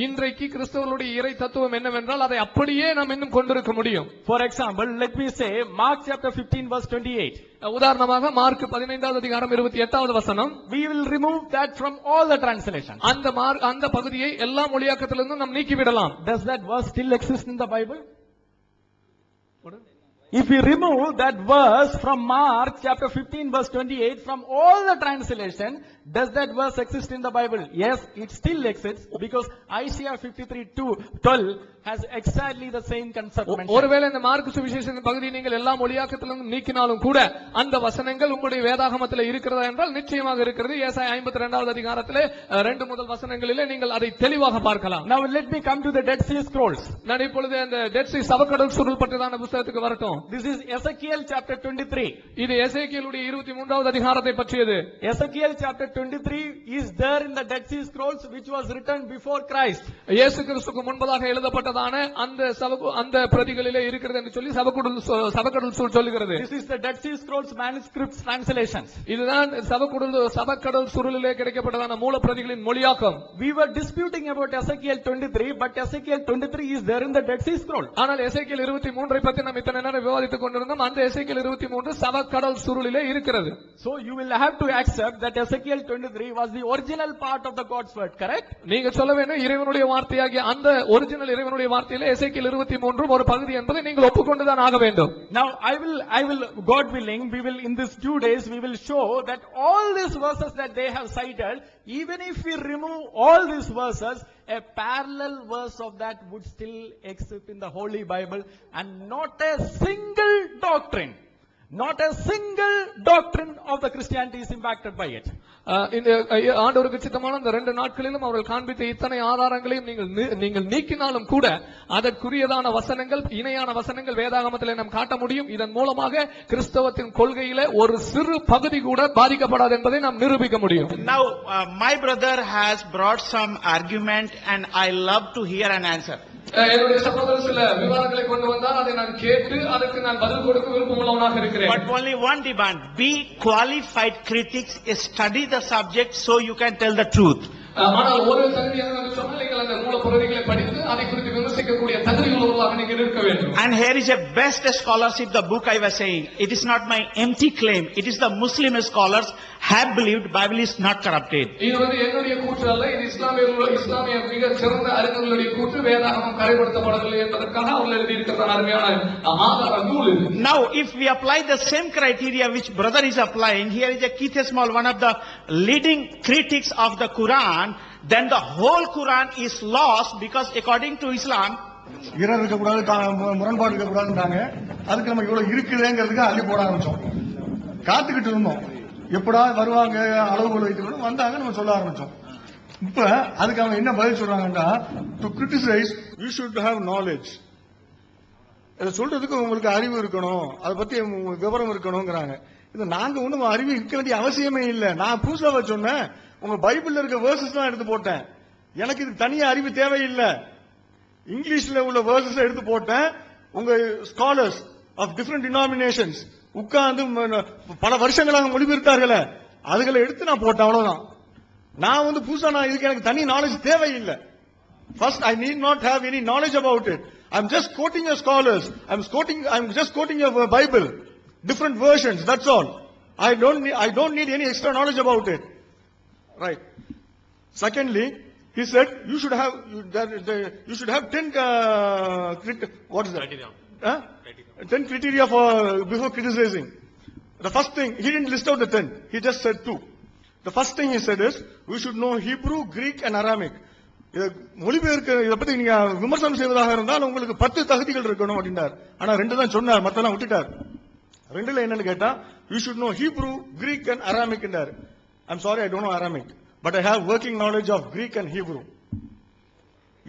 இன்றைக்கு கிறிஸ்தவர்களுடைய இறை தத்துவம் என்னவென்றால் அதை அப்படியே நாம் இன்னும் கொண்டிருக்க முடியும். For example, let me say Mark chapter 15 verse 28. உதாரணமாக மார்க் 15வது அதிகாரம் 28வது வசனம். We will remove that from all the translations. அந்த பகுதியை எல்லா மொழியாக்கத்திலிருந்தும் நாம் நீக்கி விடலாம். Does that verse still exist in the Bible? If we remove that verse from Mark chapter 15 verse 28 from all the translation, does that verse exist in the Bible? Yes, it still exists because Isaiah 53:12 has exactly the same concept mentioned. ஒருவேளை இந்த mark சுவிசேஷத்தின் பகுதியை நீங்கள் எல்லா மொழியாக்கத்திலும் நீக்கினாலும் கூட அந்த வசனங்கள் உங்களுடைய வேதாகமத்தில் இருக்கிறதா என்றால் நிச்சயமாக இருக்கிறது. ஏசாயா 52வது அதிகாரத்திலே 2 முதல் வசனங்களிலே நீங்கள் அதை தெளிவாக பார்க்கலாம். Now let me come to the Dead Sea Scrolls. நான் இப்பொழுது அந்த டெட் சீ சவக்கடல் சுருள் பற்றியதான புத்தகத்துக்கு வரட்டும். This is Ezekiel chapter 23. இது எசேக்கியேலுடைய 23வது அதிகாரத்தை பற்றியது. Ezekiel chapter 23 is there in the Dead Sea Scrolls which was written before Christ. இயேசு கிறிஸ்துவுக்கு முன்பதாக எழுதப்பட்டதான அந்த பிரதிகளிலே இருக்கிறது என்று சொல்லி சவக்கடல் சுருள் சொல்லுகிறது. This is the Dead Sea Scrolls manuscripts translations. இதுதான் சவக்கடல் சுருளிலே கிடைக்கப்பட்டதான மூல பிரதிகளின் மொழியாக்கம். We were disputing about Ezekiel 23, but Ezekiel 23 is there in the Dead Sea Scroll. ஆனால் எசேக்கியேல் 23 பற்றி நாம் இத்தனை நேரம் விவாதித்துக் கொண்டிருந்தோம். அந்த எசேக்கியேல் 23 சவக்கடல் சுருளிலே இருக்கிறது. So you will have to accept that Ezekiel 23 was the original part of the God's word, correct? நீங்க சொல்ல வேண்டும் இறைவனுடைய வார்த்தையாகிய அந்த ஒரிஜினல் இறைவனுடைய வார்த்தையிலே எசேக்கியேல் 23 ஒரு பகுதி என்பதை நீங்கள் ஒப்புக்கொண்டுதான் ஆக வேண்டும். Now I will God willing, we will in these 2 days we will show that all these verses that they have cited, even if we remove all these verses, a parallel verse of that would still exist in the Holy Bible, and not a single doctrine of the Christianity is impacted by it. இந்த ஆண்டவருக்கு சித்தமான இந்த 2 நாட்களிலும் அவர்கள் காண்பித்த இத்தனை ஆதாரங்களையும் நீங்கள் நீக்கினாலும் கூட அதற்குரியதான வசனங்கள், இணையான வசனங்கள் வேதாகமத்திலே நாம் காட்ட முடியும். இதன் மூலமாக கிறிஸ்தவத்தின் கொள்கையிலே ஒரு சிறு பகுதி கூட பாதிக்கப்படாது என்பதை நாம் நிரூபிக்க முடியும். Now my brother has brought some argument and I love to hear an answer. என்னுடைய சகோதரர் சில விவாதங்களை கொண்டு வந்தால் அதை நான் கேட்டு அதற்கு நான் பதில் கொடுக்க விருப்பமுள்ளவனாக இருக்கிறேன். But only one demand: be qualified critics, study the subject so you can tell the truth. ஆனால் ஒரு தகுதி என்னவென்று சொன்னால் நீங்கள் அந்த மூல பிரதிகளை படித்து அதை குறித்து விமர்சிக்கக்கூடிய தகுதி உள்ளவர்களாக நீங்கள் இருக்க வேண்டும். And here is a best scholarship, the book I was saying. It is not my empty claim. It is the Muslim scholars have believed Bible is not corrupted. இது என்னுடைய கூற்று அல்ல, இது இஸ்லாமிய மிக சிறந்த அறிஞர்களுடைய கூற்று. வேதாகமம் கரைப்படுத்தப்படவில்லை என்பதற்காக அவர்கள் எழுதியிருக்கிற அருமையான ஆதார நூல் இது. Now if we apply the same criteria which brother is applying, here is a Keith Small, one of the leading critics of the Quran, then the whole Quran is lost, because according to Islam இறை இருக்கக்கூடாது, முரண்பாடு இருக்கக்கூடாதுன்றாங்க. அதுக்கு நம்ம இவ்வளவு இருக்குதுங்கிறதுக்கு அள்ளி போட ஆரம்பிச்சோம். காத்துக்கிட்டு இருந்தோம், எப்படா வருவாங்க, அளவுகள் வைத்துக்கணும், வந்தாங்க, நம்ம சொல்ல ஆரம்பிச்சோம். இப்ப அதுக்கு அவங்க என்ன பதில் சொல்றாங்கன்னா, to criticise you should have knowledge. இதை சொல்றதுக்கு உங்களுக்கு அறிவு இருக்கணும், அதை பத்தி விவரம் இருக்கணும்ங்கிறாங்க. இது நாங்க ஒண்ணும் அறிவு இருக்க வேண்டிய அவசியமே இல்லை. நான் புதுசாக சொன்னேன், உங்க பைபிள்ல இருக்க வேர்சஸ் தான் எடுத்து போட்டேன். எனக்கு இது தனியா அறிவு தேவையில்லை. இங்கிலீஷ்ல உள்ள வேர்சஸ் எடுத்து போட்டேன். உங்க ஸ்காலர்ஸ் ஆஃப் டிஃபரெண்ட் டினாமினேஷன்ஸ் உட்கார்ந்து பல வருஷங்களாக மொழிபெயர்த்தார்களே, அதுகளை எடுத்து நான் போட்டேன், அவ்வளவுதான். நான் புதுசா இதுக்கு எனக்கு தனி நாலேஜ் தேவையில்லை. First, I need not have any knowledge about it. I'm just quoting your scholars. I'm just quoting your Bible, different versions. That's all. I don't need any extra knowledge about it. Right. Secondly, he said you should have 10 what is that? Criteria. 10 criteria before criticizing. The first thing, he didn't list out the 10. He just said 2. The first thing he said is we should know Hebrew, Greek and Aramaic. மொழிபெயர்க்க இதை பத்தி நீங்க விமர்சனம் செய்வதாக இருந்தால் உங்களுக்கு 10 தகுதிகள் இருக்கணும் அப்படின்னார். ஆனா 2 தான் சொன்னார், மத்தெல்லாம் விட்டுட்டார். 2ல என்னன்னு கேட்டா you should know Hebrew, Greek and Aramaic என்றார். I'm sorry, I don't know Aramaic, but I have working knowledge of Greek and Hebrew.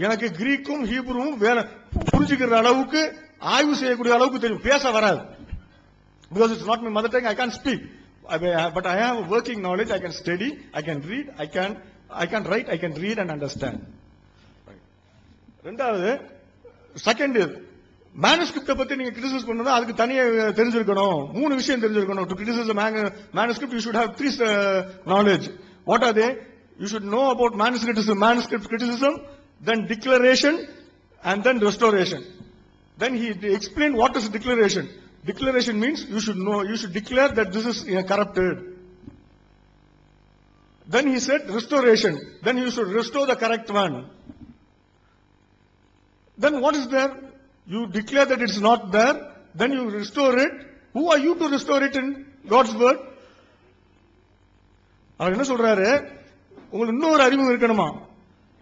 எனக்கு கிரீக்கும் ஹீப்ருவும் புரிஞ்சுக்கிற அளவுக்கு, ஆய்வு செய்யக்கூடிய அளவுக்கு தெரியும், பேச வராது. Because it's not my mother tongue, I can't speak. But I have a working knowledge, I can study, I can read, I can write, I can read and understand. ரெண்டாவது, செகண்ட், மேனுஸ்கிரிப்ட பத்தி நீங்க கிரிட்டிசைஸ் பண்ணா அதுக்கு தனியா தெரிஞ்சிருக்கணும். 3 விஷயம் தெரிஞ்சிருக்கணும். To criticise manuscript, you should have 3 knowledge. What are they? You should know about manuscript criticism, then declaration, and then restoration. Then he explained what is declaration. Declaration means you should declare that this is corrupted. Then he said restoration. Then you should restore the correct one. Then what is there? You declare that it's not there. Then you restore it. Who are you to restore it in God's word? அவர் என்ன சொல்றாரு, உங்களுக்கு இன்னொரு அறிவு இருக்கணுமா?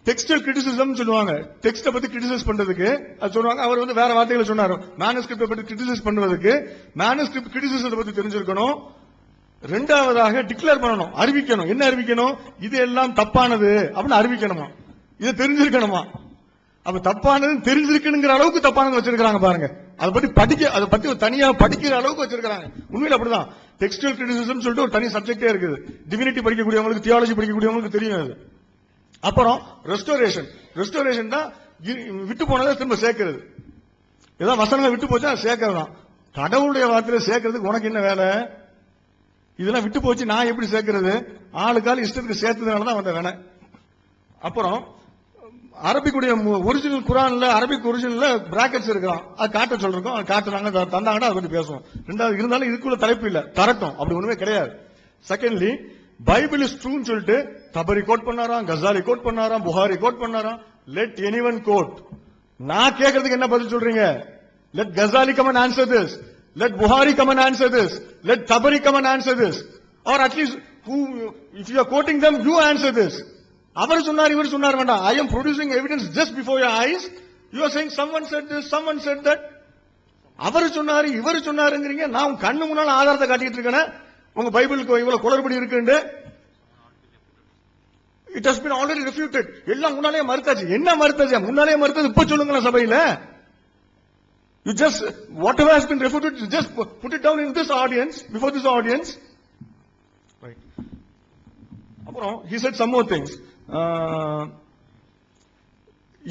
டெக்ஸ்டல் criticism சொல்லுவாங்க. டெக்ஸ்ட பத்தி criticise பண்றதுக்கு அது சொல்றாங்க. அவர் வேற வார்த்தைகளை சொன்னாரு. மேனுஸ்கிரிப்ட பத்தி கிரிட்டிசைஸ் பண்றதுக்கு மேனுஸ்கிரிப்ட் கிரிட்டிசிசத்தை பத்தி தெரிஞ்சிருக்கணும். ரெண்டாவதாக டிக்ளேர் பண்ணணும், அறிவிக்கணும். என்ன அறிவிக்கணும்? இது எல்லாம் தப்பானது அப்படின்னு அறிவிக்கணுமா? இது தெரிஞ்சிருக்கணுமா? அப்ப தப்பானது தெரிஞ்சிருக்கணுங்கிற அளவுக்கு தப்பானது வச்சிருக்காங்க பாருங்க. அதை பத்தி தனியா படிக்கிற அளவுக்கு வச்சிருக்காங்க. உண்மையில அப்படிதான். டெக்ஸ்டல் கிரிட்டிசிசம் சொல்லிட்டு ஒரு தனி சப்ஜெக்டே இருக்குது. டிவினிட்டி படிக்கக்கூடியவங்களுக்கு, தியாலஜி படிக்கக்கூடியவங்களுக்கு தெரியும் அது. அப்புறம் ரெஸ்டோரேஷன் தான் விட்டு போனதை திரும்ப சேர்க்கிறது. ஏதாவது வசனங்களை விட்டு போச்சா சேர்க்கறதுதான். கடவுளுடைய வார்த்தையில சேர்க்கறதுக்கு உனக்கு என்ன வேலை? இதெல்லாம் விட்டு போச்சு, நான் எப்படி சேர்க்கிறது? ஆளுக்கால இஷ்டத்துக்கு சேர்த்ததுனாலதான் வந்த வேணை. அப்புறம் அரபிக்குடைய ஒரிஜினல் குரான்ல, அரபிக் ஒரிஜினல்ல பிராக்கெட்ஸ் இருக்கலாம், அது காட்ட சொல்றோம். அது காட்டுறாங்க, தந்தாங்கன்னா அதை பத்தி பேசுவோம். ரெண்டாவது, இருந்தாலும் இதுக்குள்ள தலைப்பு இல்ல, தரட்டும், அப்படி ஒண்ணுமே கிடையாது. செகண்ட்லி, பைபிள் இஸ் ட்ரூன்னு சொல்லிட்டு தபரி கோட் பண்ணாராம், கசாலி கோட் பண்ணாராம், புகாரி கோட் பண்ணாராம். Let anyone quote. நான் கேட்கறதுக்கு என்ன பதில் சொல்றீங்க? Let Ghazali come and answer this. Let Buhari come and answer this. Let Tabari come and answer this. Or at least, if you are quoting them, you answer this. அவர் சொன்னார், இவர் சொன்னார் வேண்டாம். I am producing evidence just before your eyes. You are saying someone said this, someone said that. அவர் சொன்னாரு, இவர் சொன்னாருங்கிறீங்க. நான் கண்ணு முன்னால ஆதாரத்தை காட்டிட்டு இருக்கேன். உங்க பைபிளுக்கு இவ்வளவு குளறுபடி இருக்குன்னு. It has been already refuted. எல்லாம் முன்னாலே மறுத்தாச்சு. என்ன மறுத்தாச்சு? முன்னாலே மறுத்தது இப்ப சொல்லுங்களேன் சபையில. You just, whatever has been refuted, you just put it down in this audience, before this audience. Right. Appuram, he said some more things.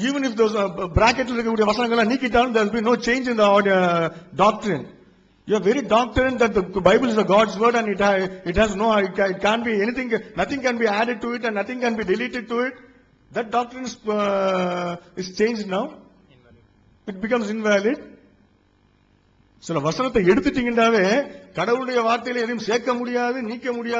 Even if those brackets இருக்கக்கூடிய வசனங்களை நீக்கிட்டாலும் there will be no change in the doctrine. You are very doctrine that the Bible is the God's word and it has no, it can't be anything, nothing can be added to it and nothing can be deleted to it. That doctrine is changed now. It becomes invalid. சில வசனத்தை எடுத்துட்டீங்கன்னாவே கடவுளுடைய வார்த்தையில எதையும் சேர்க்க முடியாது, நீக்க முடியாது.